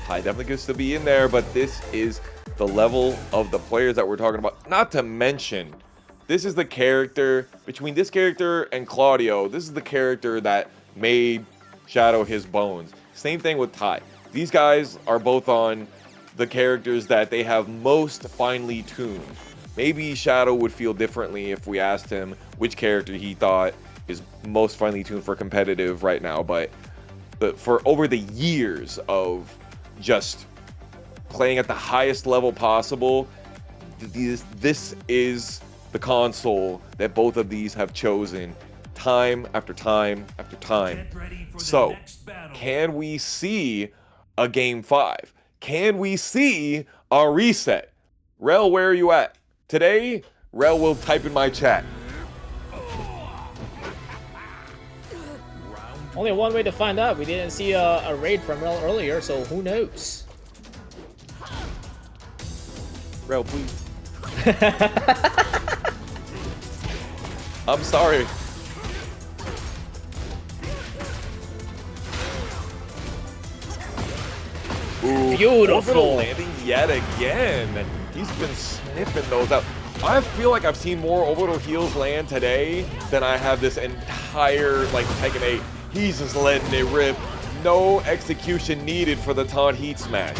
Hyde definitely gets to be in there, but this is the level of the players that we're talking about. Not to mention, this is the character, between this character and Claudio, this is the character that made Shadow his bones. Same thing with Ty. These guys are both on the characters that they have most finely tuned. Maybe Shadow would feel differently if we asked him which character he thought is most finely tuned for competitive right now, but for over the years of just playing at the highest level possible, this is the console that both of these have chosen time after time after time. So, can we see a Game 5? Can we see a reset? Rel, where are you at? Today, Rel will type in my chat. Only one way to find out. We didn't see a raid from Rel earlier, so who knows? Rel, please. I'm sorry. Ooh, beautiful orbital landing yet again. He's been sniffing those out. I feel like I've seen more orbital heals land today than I have this entire Tekken 8. He's just letting it rip. No execution needed for the taunt heat smash.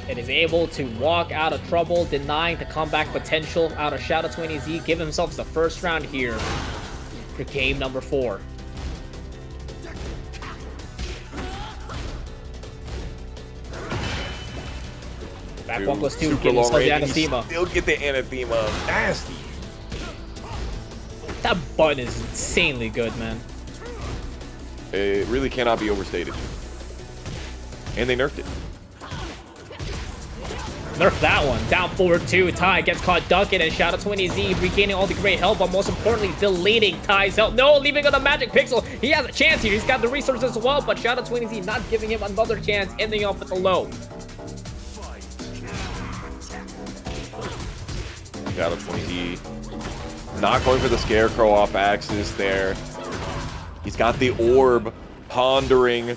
It is able to walk out of trouble, denying the comeback potential out of Shadow 20Z. Give himself the first round here for game number 4. Back 1+2, getting slow the anathema. Still get the anathema. Nasty. That button is insanely good, man. It really cannot be overstated. And they nerfed it. Nerf that one. Down forward 2. Ty gets caught ducking, and shout out 20Z regaining all the great health, but most importantly, deleting Ty's health. No, leaving on the magic pixel. He has a chance here. He's got the resources as well, but shout out 20Z not giving him another chance, ending off with a low. Shout out 20Z. Not going for the scarecrow off axis there. He's got the orb pondering.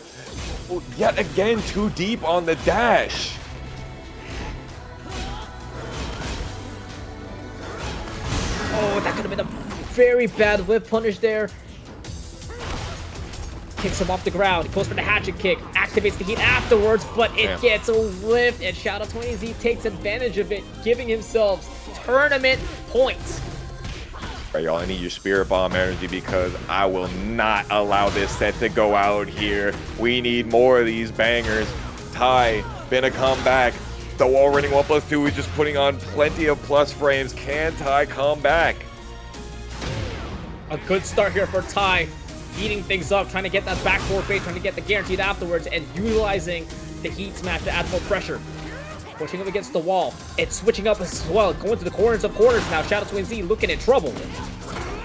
Oh, yet again, too deep on the dash. Oh, that could have been a very bad whip punish there. Kicks him off the ground. Goes for the hatchet kick. Activates the heat afterwards, but it gets whiffed. And Shadow 20Z takes advantage of it, giving himself tournament points. All right, y'all, I need your Spirit Bomb energy because I will not allow this set to go out here. We need more of these bangers. Ty, finna come back. The wall running 1+2 is just putting on plenty of plus frames. Can Ty come back? A good start here for Ty, heating things up, trying to get that back four bait, trying to get the guaranteed afterwards, and utilizing the heat smash to add more pressure. Pushing up against the wall, and switching up as well, going to the corners of corners now. Shadow Twin Z looking in trouble.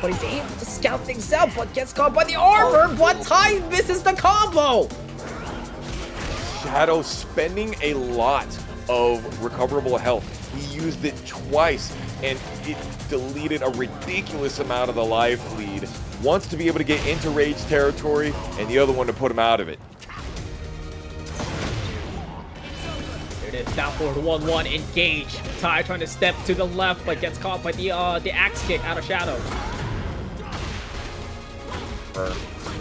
But he's able to scout things out, but gets caught by the armor, but Ty misses the combo! Shadow spending a lot of recoverable health. He used it twice, and it deleted a ridiculous amount of the life lead. Wants to be able to get into rage territory, and the other one to put him out of it. There it is, down forward 1-1, engage. Ty trying to step to the left, but gets caught by the axe kick out of Shadow.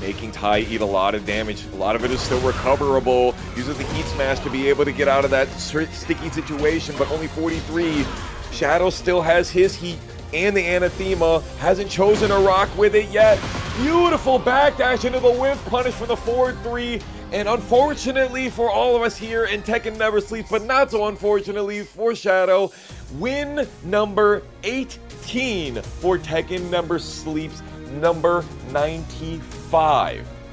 Making Ty eat a lot of damage. A lot of it is still recoverable. Uses the heat smash to be able to get out of that sticky situation, but only 43. Shadow still has his heat and the anathema. Hasn't chosen to rock with it yet. Beautiful backdash into the whiff punish from the 4-3. And unfortunately for all of us here in Tekken Never Sleeps, but not so unfortunately for Shadow, win number 18 for Tekken Never Sleeps, number 95.